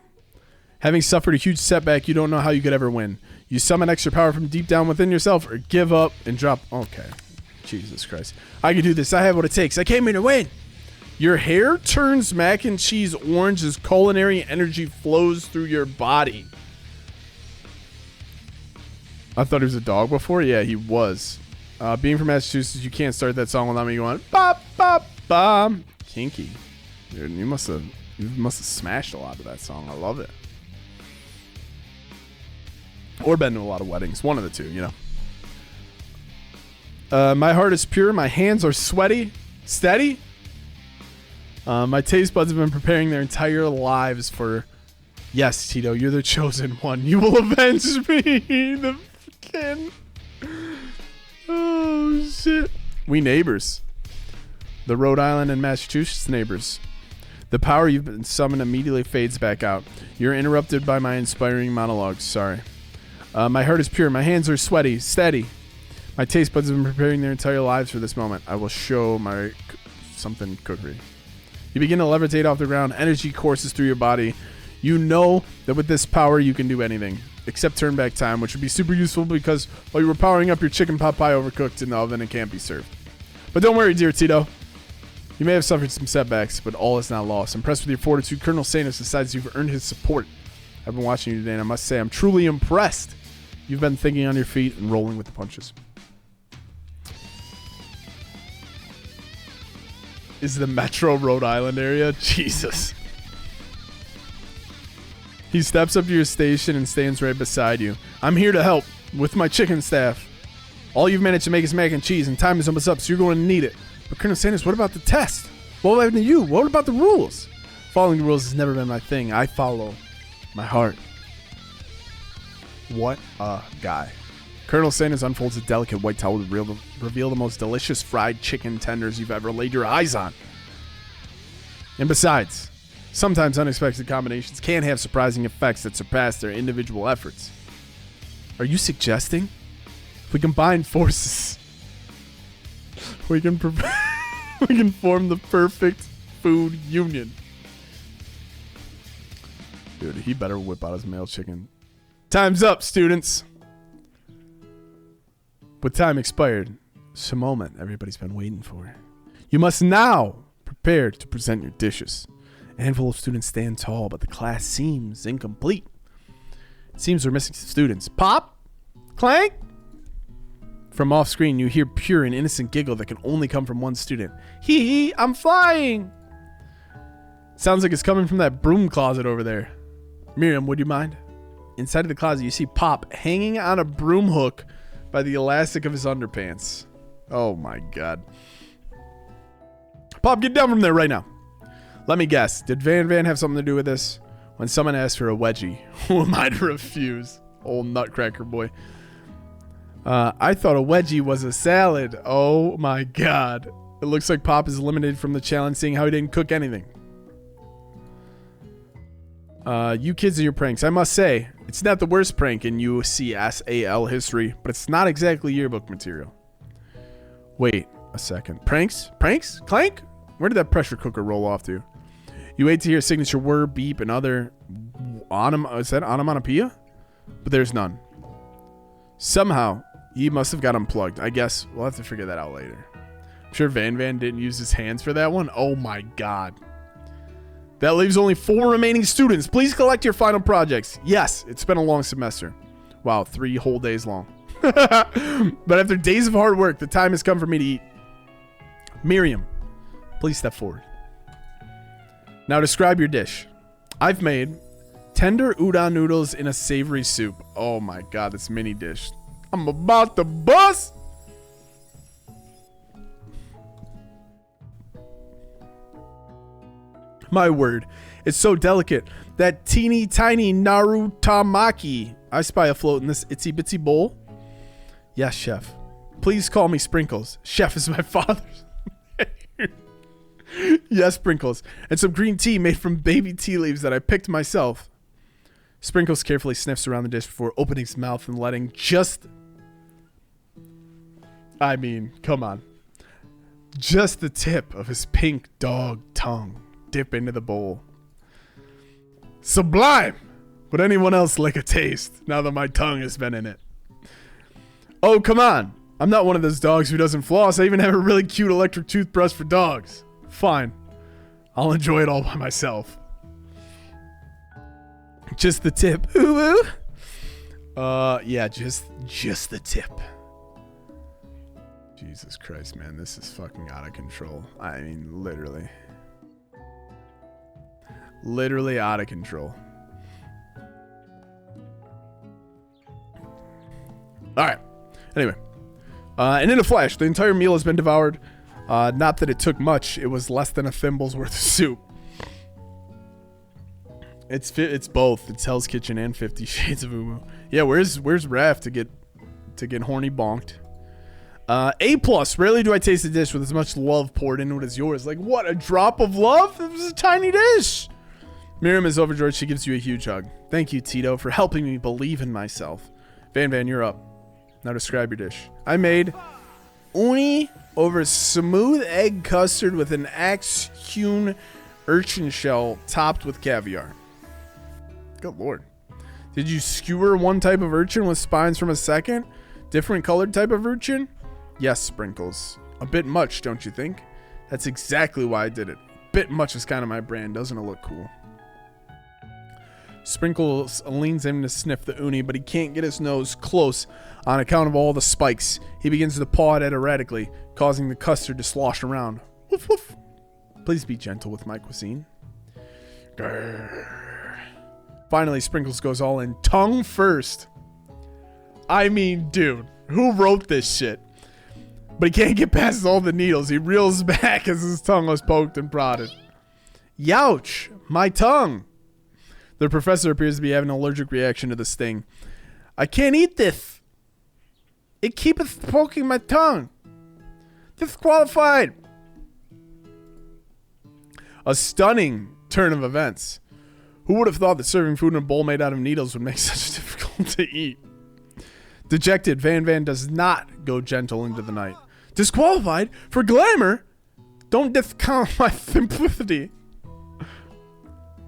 Having suffered a huge setback, you don't know how you could ever win. You summon extra power from deep down within yourself, or give up and drop. Okay. Jesus Christ. I can do this. I have what it takes. I came here to win. Your hair turns mac and cheese orange as culinary energy flows through your body. I thought he was a dog before. Yeah, he was. Being from Massachusetts, you can't start that song without me going bop bop bop. Kinky, dude. You must have smashed a lot of that song. I love it. Or been to a lot of weddings. One of the two, you know. My heart is pure. My hands are sweaty. Steady. My taste buds have been preparing their entire lives for... Yes, Tito, you're the chosen one. You will avenge me. The fucking... Oh, shit. We neighbors. The Rhode Island and Massachusetts neighbors. The power you've been summoned immediately fades back out. You're interrupted by my inspiring monologues. Sorry. My heart is pure. My hands are sweaty. Steady. My taste buds have been preparing their entire lives for this moment. I will show my something cookery. You begin to levitate off the ground. Energy courses through your body. You know that with this power, you can do anything. Except turn back time, which would be super useful because while you were powering up, your chicken pot pie overcooked in the oven and can't be served. But don't worry, dear Tito. You may have suffered some setbacks, but all is not lost. Impressed with your fortitude, Colonel Sanus decides you've earned his support. I've been watching you today, and I must say I'm truly impressed. You've been thinking on your feet and rolling with the punches. Is the Metro Rhode Island area? Jesus. He steps up to your station and stands right beside you. I'm here to help with my chicken staff. All you've managed to make is mac and cheese, and time is almost up, so you're going to need it. But Colonel Sanders, what about the test? What happened to you? What about the rules? Following the rules has never been my thing. I follow my heart. What a guy. Colonel Sanders unfolds a delicate white towel to reveal the most delicious fried chicken tenders you've ever laid your eyes on. And besides, sometimes unexpected combinations can have surprising effects that surpass their individual efforts. Are you suggesting if we combine forces, we can form the perfect food union? Dude, he better whip out his male chicken. Time's up, students. With time expired, it's a moment everybody's been waiting for. You must now prepare to present your dishes. A handful of students stand tall, but the class seems incomplete. It seems we're missing some students. Pop? Clank? From off screen, you hear pure and innocent giggle that can only come from one student. Hee hee, I'm flying! Sounds like it's coming from that broom closet over there. Miriam, would you mind? Inside of the closet, you see Pop hanging on a broom hook by the elastic of his underpants. Oh my god. Pop, get down from there right now. Let me guess. Did Van have something to do with this? When someone asks for a wedgie, who am I to refuse? Old nutcracker boy. I thought a wedgie was a salad. Oh my god. It looks like Pop is eliminated from the challenge, seeing how he didn't cook anything. You kids and your pranks. I must say, it's not the worst prank in UCSAL history, but it's not exactly yearbook material. Wait a second. Pranks? Pranks? Clank? Where did that pressure cooker roll off to? You wait to hear signature word, beep, and other is that onomatopoeia? But there's none. Somehow, he must have got unplugged. I guess we'll have to figure that out later. I'm sure Van didn't use his hands for that one. Oh my god. That leaves only 4 remaining students. Please collect your final projects. Yes, it's been a long semester. Wow, 3 whole days long. But after days of hard work, the time has come for me to eat. Miriam, please step forward. Now describe your dish. I've made tender udon noodles in a savory soup. Oh my god, this mini dish. I'm about to bust. My word, it's so delicate. That teeny tiny Narutamaki. I spy afloat in this itsy bitsy bowl. Yes, chef. Please call me Sprinkles. Chef is my father's. Yes, Sprinkles. And some green tea made from baby tea leaves that I picked myself. Sprinkles carefully sniffs around the dish before opening his mouth and letting just... I mean, come on. Just the tip of his pink dog tongue dip into the bowl. Sublime! Would anyone else like a taste now that my tongue has been in it? Oh, come on. I'm not one of those dogs who doesn't floss. I even have a really cute electric toothbrush for dogs. Fine. I'll enjoy it all by myself. Just the tip. Ooh, ooh. Yeah, just the tip. Jesus Christ, man. This is fucking out of control. I mean, literally. Literally out of control. Alright. Anyway. And in a flash, the entire meal has been devoured. Not that it took much. It was less than a thimble's worth of soup. It's both. It's Hell's Kitchen and 50 Shades of Umu. Yeah, where's Raph to get horny bonked? A+. Rarely do I taste a dish with as much love poured into it as yours. Like, what? A drop of love? It was a tiny dish. Miriam is overjoyed. She gives you a huge hug. Thank you, Tito, for helping me believe in myself. Van, you're up. Now describe your dish. I made uni over smooth egg custard with an axe-hewn urchin shell topped with caviar. Good lord. Did you skewer one type of urchin with spines from a second? Different colored type of urchin? Yes, Sprinkles. A bit much, don't you think? That's exactly why I did it. Bit much is kind of my brand. Doesn't it look cool? Sprinkles leans in to sniff the uni, but he can't get his nose close on account of all the spikes. He begins to paw at it erratically, causing the custard to slosh around. Woof woof. Please be gentle with my cuisine. Grrr. Finally, Sprinkles goes all in, tongue first. I mean, dude, who wrote this shit? But he can't get past all the needles. He reels back as his tongue was poked and prodded. Youch, my tongue. The professor appears to be having an allergic reaction to the sting. I can't eat this. It keepeth poking my tongue. Disqualified. A stunning turn of events. Who would have thought that serving food in a bowl made out of needles would make such difficult to eat? Dejected, Van does not go gentle into the night. Disqualified? For glamour? Don't discount my simplicity.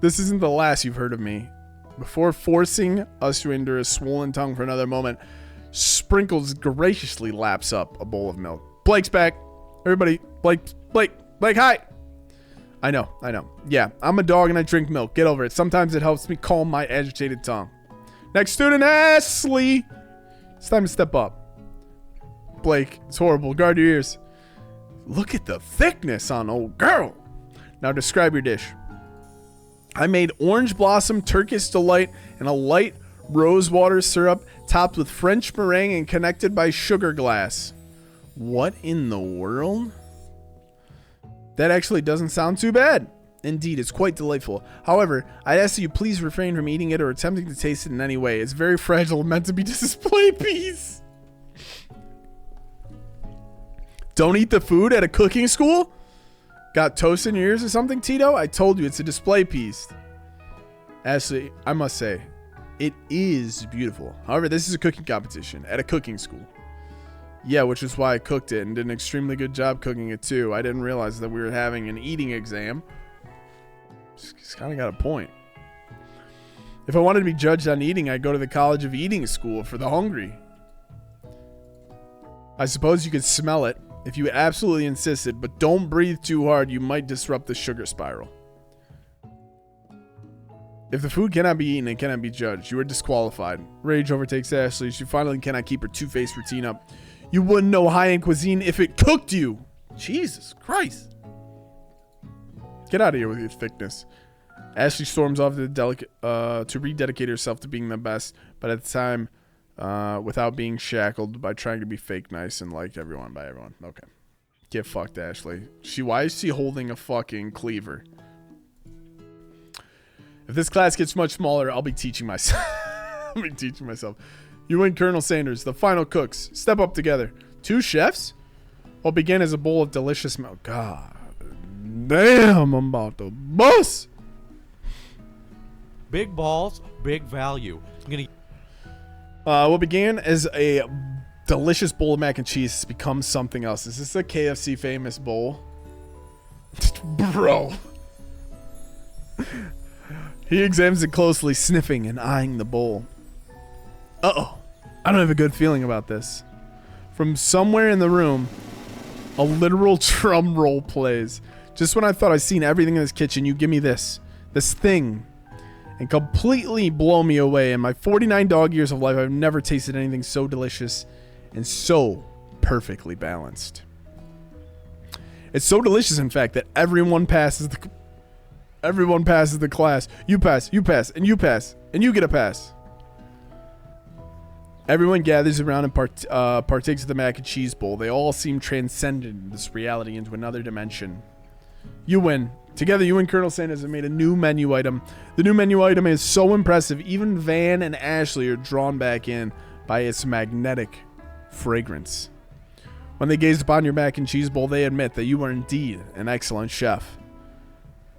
This isn't the last you've heard of me. Before forcing us to endure a swollen tongue for another moment, Sprinkles graciously laps up a bowl of milk. Blake's back. Everybody, Blake, hi. I know. Yeah, I'm a dog and I drink milk. Get over it. Sometimes it helps me calm my agitated tongue. Next student, Ashley. It's time to step up. Blake, it's horrible. Guard your ears. Look at the thickness on old girl. Now describe your dish. I made orange blossom Turkish delight and a light rosewater syrup topped with French meringue and connected by sugar glass. What in the world? That actually doesn't sound too bad. Indeed, it's quite delightful. However, I'd ask that you please refrain from eating it or attempting to taste it in any way. It's very fragile and meant to be a display piece. Don't eat the food at a cooking school? Got toast in your ears or something, Tito? I told you it's a display piece. Ashley, I must say, it is beautiful. However, this is a cooking competition at a cooking school. Yeah, which is why I cooked it and did an extremely good job cooking it too. I didn't realize that we were having an eating exam. He's kind of got a point. If I wanted to be judged on eating, I'd go to the College of Eating School for the hungry. I suppose you could smell it if you absolutely insisted, but don't breathe too hard. You might disrupt the sugar spiral. If the food cannot be eaten, it cannot be judged. You are disqualified. Rage overtakes Ashley. She finally cannot keep her two-faced routine up. You wouldn't know high-end cuisine if it cooked you. Jesus Christ. Get out of here with your thickness. Ashley storms off to rededicate herself to being the best, but at the time, without being shackled by trying to be fake nice and liked everyone by everyone. Okay. Get fucked, Ashley. Why is she holding a fucking cleaver? If this class gets much smaller, I'll be teaching myself. I'll be teaching myself. You and Colonel Sanders, the final cooks, step up together. 2 chefs? What began as a bowl of delicious milk. God damn, I'm about to bust. Big balls, big value. I'm gonna. What began as a delicious bowl of mac and cheese has become something else. Is this a KFC famous bowl? Bro. He examines it closely, sniffing and eyeing the bowl. Uh-oh. I don't have a good feeling about this. From somewhere in the room, a literal drum roll plays. Just when I thought I'd seen everything in this kitchen, you give me this thing, and completely blow me away. In my 49 dog years of life, I've never tasted anything so delicious and so perfectly balanced. It's so delicious, in fact, that everyone passes the class. You pass, and you pass, and you get a pass. Everyone gathers around and partakes of the mac and cheese bowl. They all seem transcendent in this reality into another dimension. You win. Together, you and Colonel Sanders have made a new menu item. The new menu item is so impressive, even Van and Ashley are drawn back in by its magnetic fragrance. When they gazed upon your mac and cheese bowl, they admit that you are indeed an excellent chef.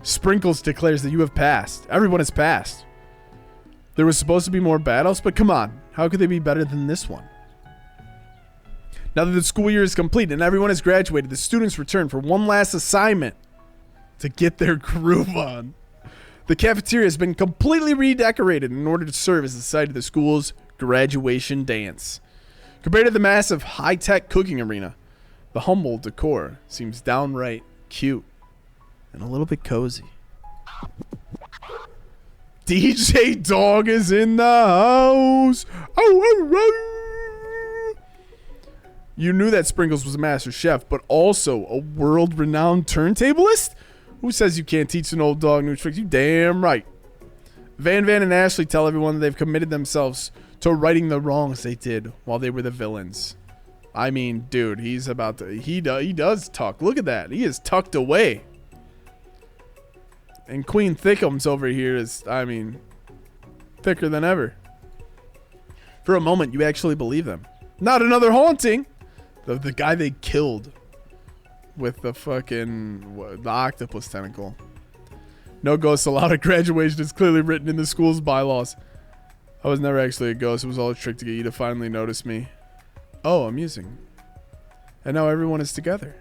Sprinkles declares that you have passed. Everyone has passed. There was supposed to be more battles, but come on. How could they be better than this one? Now that the school year is complete and everyone has graduated, the students return for one last assignment to get their groove on. The cafeteria has been completely redecorated in order to serve as the site of the school's graduation dance. Compared to the massive high-tech cooking arena, the humble decor seems downright cute and a little bit cozy. DJ Dog is in the house. You knew that Sprinkles was a master chef, but also a world-renowned turntablist? Who says you can't teach an old dog new tricks? You damn right. Van and Ashley tell everyone that they've committed themselves to righting the wrongs they did while they were the villains. I mean, dude, he's about to... He does tuck. Look at that. He is tucked away. And Queen Thickums over here is, I mean, thicker than ever. For a moment, you actually believe them. Not another haunting. The guy they killed with the fucking, the octopus tentacle. No ghosts allowed at graduation is clearly written in the school's bylaws. I was never actually a ghost. It was all a trick to get you to finally notice me. Oh, amusing. And now everyone is together.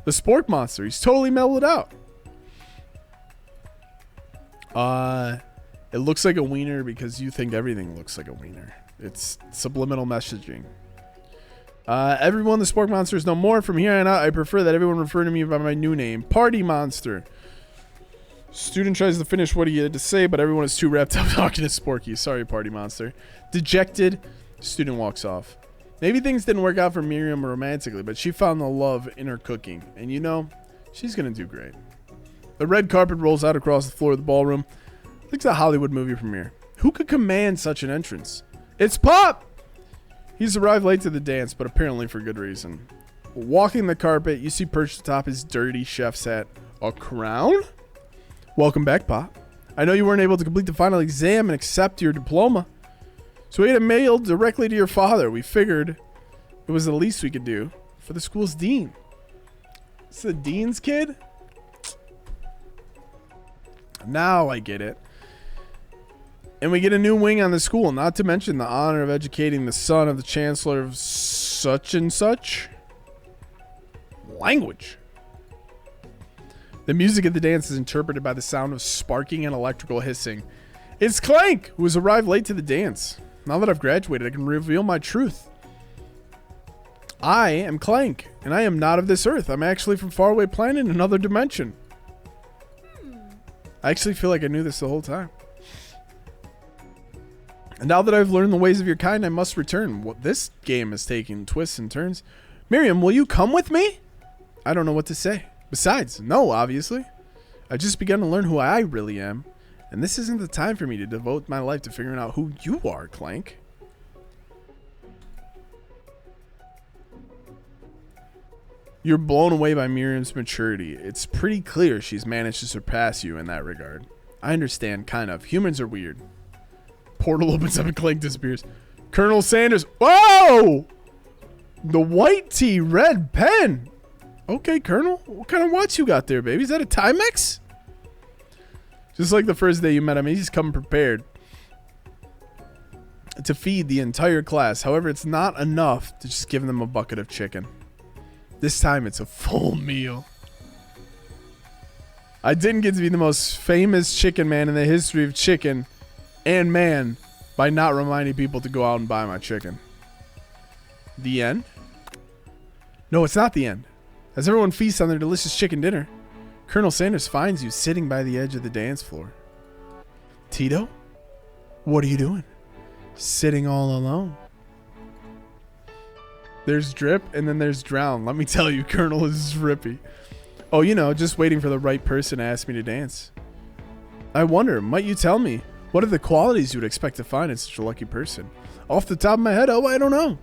The sport monster, he's totally mellowed out. It looks like a wiener because you think everything looks like a wiener. It's subliminal messaging. Everyone, the sport monster is no more. From here on out, I prefer that everyone refer to me by my new name, Party Monster. Student tries to finish what he had to say, but everyone is too wrapped up talking to Sporky. Sorry, Party Monster. Dejected, student walks off. Maybe things didn't work out for Miriam romantically, but she found the love in her cooking. And you know, she's going to do great. The red carpet rolls out across the floor of the ballroom. Looks like a Hollywood movie premiere. Who could command such an entrance? It's Pop! He's arrived late to the dance, but apparently for good reason. Walking the carpet, you see perched atop his dirty chef's hat a crown? Welcome back, Pop. I know you weren't able to complete the final exam and accept your diploma, so we had it mailed directly to your father. We figured it was the least we could do for the school's dean. It's the dean's kid? Now I get it. And we get a new wing on the school, not to mention the honor of educating the son of the chancellor of such and such. Language. The music of the dance is interpreted by the sound of sparking and electrical hissing. It's Clank, who has arrived late to the dance. Now that I've graduated, I can reveal my truth. I am Clank, and I am not of this earth. I'm actually from faraway planet in another dimension. I actually feel like I knew this the whole time. And now that I've learned the ways of your kind, I must return. What this game is taking twists and turns. Miriam, will you come with me? I don't know what to say. Besides, no, obviously. I've just begun to learn who I really am. And this isn't the time for me to devote my life to figuring out who you are, Clank. You're blown away by Miriam's maturity. It's pretty clear she's managed to surpass you in that regard. I understand, kind of. Humans are weird. Portal opens up and Clank disappears. Colonel Sanders. Whoa! The white tee, red pen. Okay, Colonel. What kind of watch you got there, baby? Is that a Timex? Just like the first day you met him, he's come prepared to feed the entire class. However, it's not enough to just give them a bucket of chicken. This time, it's a full meal. I didn't get to be the most famous chicken man in the history of chicken and man by not reminding people to go out and buy my chicken. The end? No, it's not the end. As everyone feasts on their delicious chicken dinner, Colonel Sanders finds you sitting by the edge of the dance floor. Tito? What are you doing? Sitting all alone. There's drip and then there's drown. Let me tell you, Colonel is drippy. Oh, you know, just waiting for the right person to ask me to dance. I wonder, might you tell me, what are the qualities you would expect to find in such a lucky person? Off the top of my head, oh, I don't know.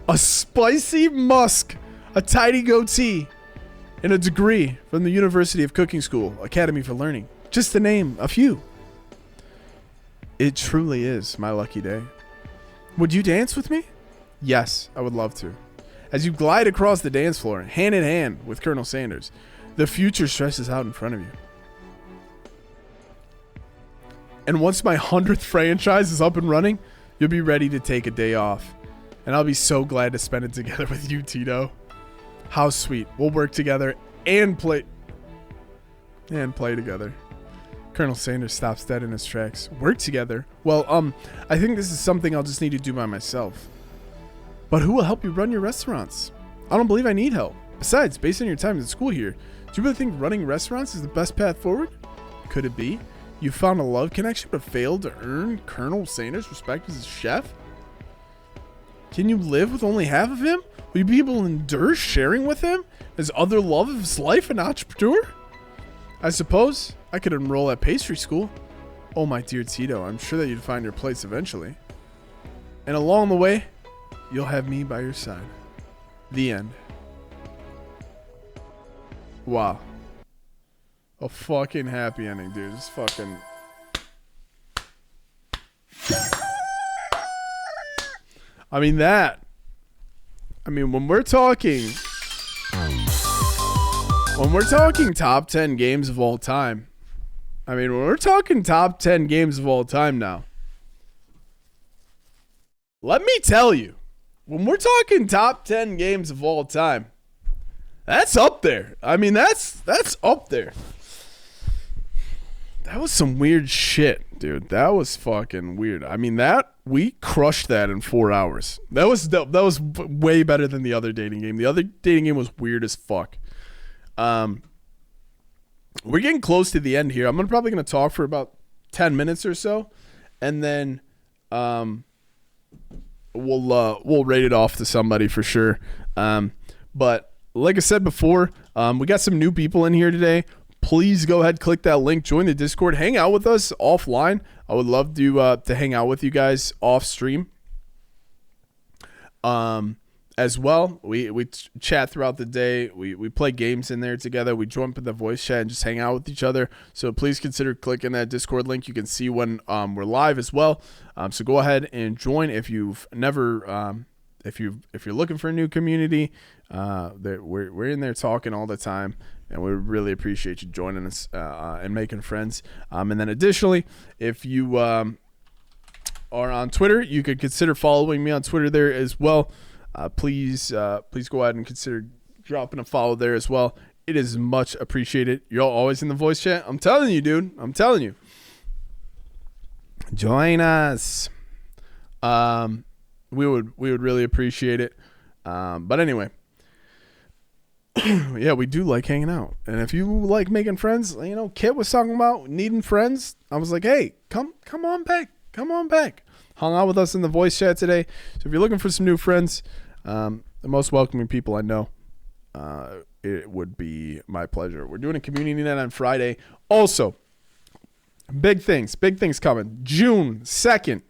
A spicy musk, a tidy goatee, and a degree from the University of Cooking School, Academy for Learning. Just to name a few. It truly is my lucky day. Would you dance with me? Yes, I would love to. As you glide across the dance floor, hand in hand with Colonel Sanders, the future stretches out in front of you. And once my 100th franchise is up and running, you'll be ready to take a day off. And I'll be so glad to spend it together with you, Tito. How sweet. We'll work together and play together. Colonel Sanders stops dead in his tracks. Work together? Well, I think this is something I'll just need to do by myself. But who will help you run your restaurants? I don't believe I need help. Besides, based on your time in school here, do you really think running restaurants is the best path forward? Could it be? You found a love connection but failed to earn Colonel Sanders' respect as a chef? Can you live with only half of him? Will you be able to endure sharing with him his other love of his life, an entrepreneur? I suppose I could enroll at pastry school. Oh, my dear Tito, I'm sure that you'd find your place eventually. And along the way, you'll have me by your side. The end. Wow. A fucking happy ending, dude. Just fucking... when we're talking top 10 games of all time. When we're talking top 10 games of all time now. Let me tell you, when we're talking top 10 games of all time, that's up there. That's up there. That was some weird shit, dude. That was fucking weird. We crushed that in 4 hours. That was way better than the other dating game. The other dating game was weird as fuck. We're getting close to the end here. I'm probably gonna talk for about 10 minutes or so, and then we'll rate it off to somebody for sure. But like I said before, we got some new people in here today. Please go ahead, click that link, join the Discord, hang out with us offline. I would love to hang out with you guys off stream. As well, we chat throughout the day. We play games in there together. We jump in the voice chat and just hang out with each other. So please consider clicking that Discord link. You can see when we're live as well. So go ahead and join if you've never if you're looking for a new community. We're in there talking all the time, and we really appreciate you joining us and making friends. And then additionally, if you are on Twitter, you could consider following me on Twitter there as well. Please go ahead and consider dropping a follow there as well. It is much appreciated. You're always in the voice chat. I'm telling you, dude. I'm telling you. Join us. We would really appreciate it. But anyway, yeah, we do like hanging out. And if you like making friends, Kit was talking about needing friends. I was like, hey, come on back. Come on back. Hung out with us in the voice chat today. So if you're looking for some new friends, the most welcoming people I know, it would be my pleasure. We're doing a community night on Friday. Also, big things coming. June 2nd.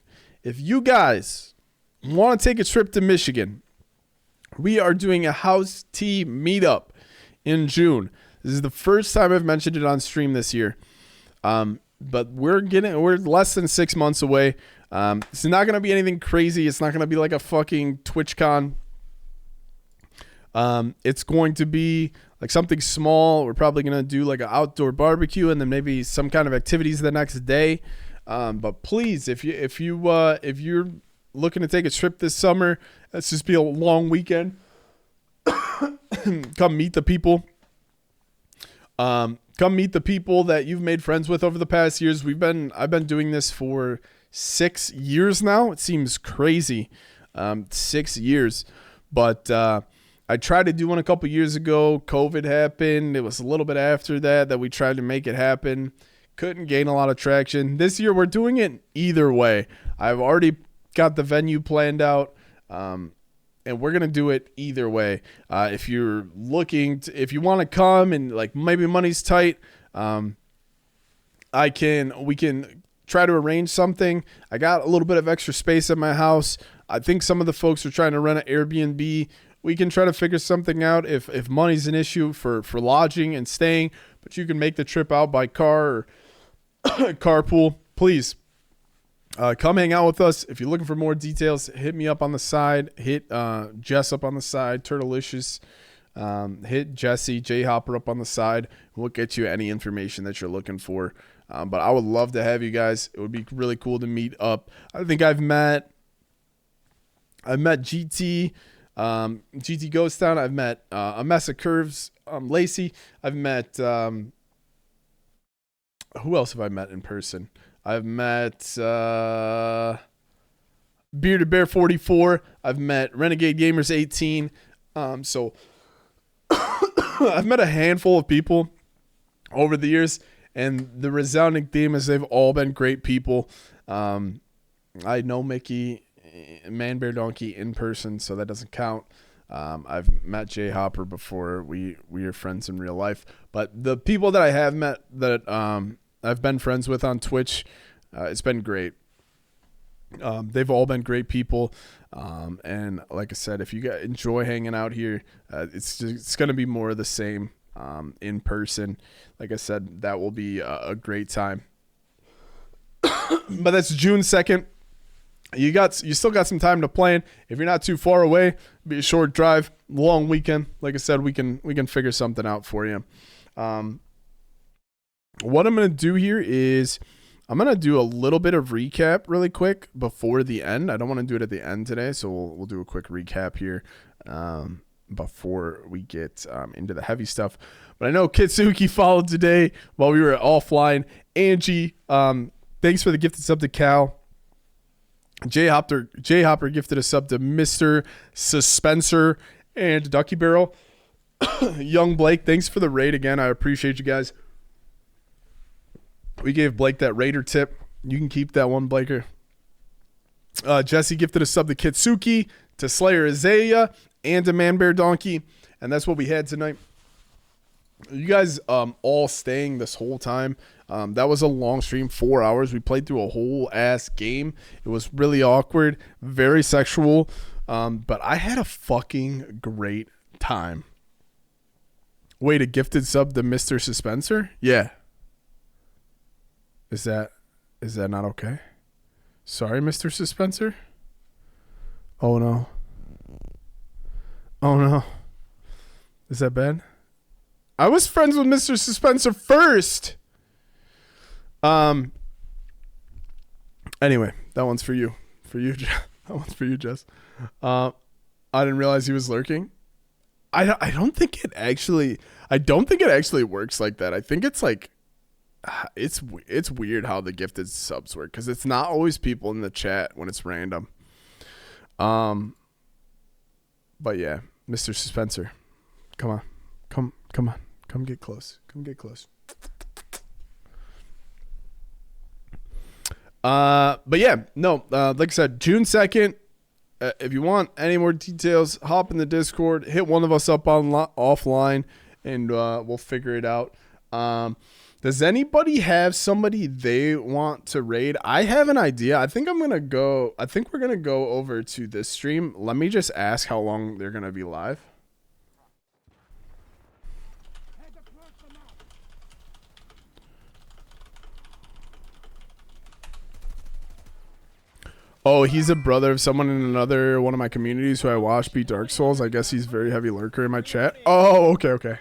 If you guys want to take a trip to Michigan, we are doing a house tea meetup in June. This is the first time I've mentioned it on stream this year. we're less than 6 months away. It's not going to be anything crazy. It's not going to be like a fucking TwitchCon. It's going to be like something small. We're probably going to do like an outdoor barbecue and then maybe some kind of activities the next day. But please, if you're looking to take a trip this summer, let's just be a long weekend. Come meet the people. Come meet the people that you've made friends with over the past years. I've been doing this for 6 years now. It seems crazy. 6 years, but I tried to do one a couple years ago. COVID happened. It was a little bit after that we tried to make it happen. Couldn't gain a lot of traction. This year we're doing it either way. I've already got the venue planned out. And we're going to do it either way. If you're if you want to come and like maybe money's tight, we can try to arrange something. I got a little bit of extra space at my house. I think some of the folks are trying to rent an Airbnb. We can try to figure something out if money's an issue for lodging and staying, but you can make the trip out by car or carpool. Please. Come hang out with us. If you're looking for more details, hit me up on the side. Hit Jess up on the side. Turtlicious. Hit Jesse, J Hopper up on the side. We'll get you any information that you're looking for. But I would love to have you guys. It would be really cool to meet up. I think I've met GT, GT Ghost Town. I've met A Mess of Curves, Lacey. I've met who else have I met in person? I've met Bearded Bear 44. I've met Renegade Gamers 18. So I've met a handful of people over the years, and the resounding theme is they've all been great people. I know Mickey, Man Bear Donkey in person, so that doesn't count. I've met Jay Hopper before. We are friends in real life, but the people that I have met that I've been friends with on Twitch, it's been great. They've all been great people. And like I said, if you guys enjoy hanging out here, it's going to be more of the same in person. Like I said, that will be a great time. But that's June 2nd. You still got some time to plan. If you're not too far away, it'll be a short drive, long weekend. Like I said, we can figure something out for you. What I'm going to do here is I'm going to do a little bit of recap really quick before the end. I don't want to do it at the end today, so we'll do a quick recap here before we get into the heavy stuff. But I know Kitsuki followed today while we were offline. Angie, thanks for the gifted sub to Cal. J Hopper gifted a sub to Mr. Suspenser and Ducky Barrel. Young Blake, thanks for the raid again. I appreciate you guys. We gave Blake that Raider tip. You can keep that one, Blaker. Jesse gifted a sub to Kitsuki, to Slayer Azalea, and to Man Bear Donkey. And that's what we had tonight. You guys all staying this whole time. That was a long stream, 4 hours. We played through a whole ass game. It was really awkward, very sexual. But I had a fucking great time. Wait, a gifted sub to Mr. Suspenser? Yeah. Is that not okay? Sorry, Mr. Suspenser? Oh no. Oh no. Is that bad? I was friends with Mr. Suspenser first. Anyway, that one's for you. That one's for you, Jess. I didn't realize he was lurking. I don't think it actually works like that. I think it's like it's weird how the gifted subs work, because it's not always people in the chat when it's random. But yeah, Mr. Suspenser, come on, come get close, but yeah, no, like I said, June 2nd. If you want any more details, hop in the Discord, hit one of us up offline, and we'll figure it out. Does anybody have somebody they want to raid? I have an idea. I think we're going to go over to this stream. Let me just ask how long they're going to be live. Oh, he's a brother of someone in another one of my communities who I watch beat Dark Souls. I guess he's very heavy lurker in my chat. Oh, okay, okay.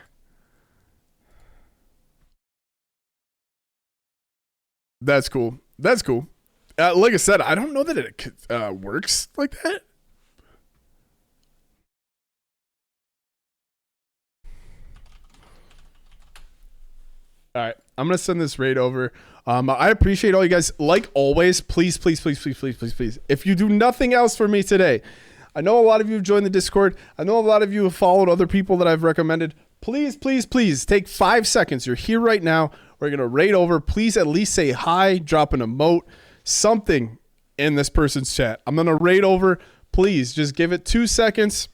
That's cool. That's cool. Like I said, I don't know that it works like that. All right, I'm gonna send this raid over. I appreciate all you guys. Like always, please, please, please, please, please, please, please. If you do nothing else for me today, I know a lot of you have joined the Discord. I know a lot of you have followed other people that I've recommended. Please, please, please take 5 seconds. You're here right now. We're gonna raid over. Please at least say hi, drop an emote, something in this person's chat. I'm gonna raid over. Please just give it 2 seconds.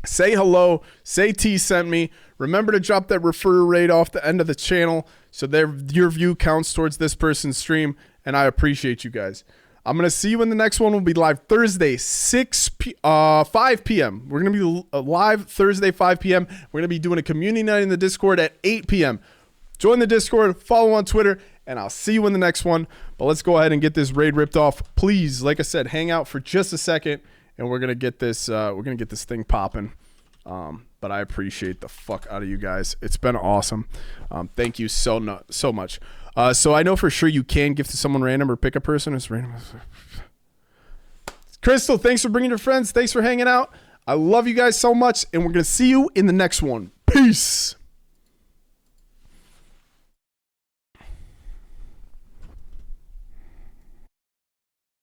Say hello. Say T sent me. Remember to drop that refer rate off the end of the channel so your view counts towards this person's stream, and I appreciate you guys. I'm going to see you in the next one. We'll be live Thursday, 5 p.m. We're going to be live Thursday, 5 p.m. We're going to be doing a community night in the Discord at 8 p.m. Join the Discord, follow on Twitter, and I'll see you in the next one. But let's go ahead and get this raid ripped off. Please, like I said, hang out for just a second, and we're going to get this thing popping. But I appreciate the fuck out of you guys. It's been awesome. Thank you so much. So I know for sure you can gift to someone random or pick a person as random. Crystal, thanks for bringing your friends. Thanks for hanging out. I love you guys so much, and we're going to see you in the next one. Peace.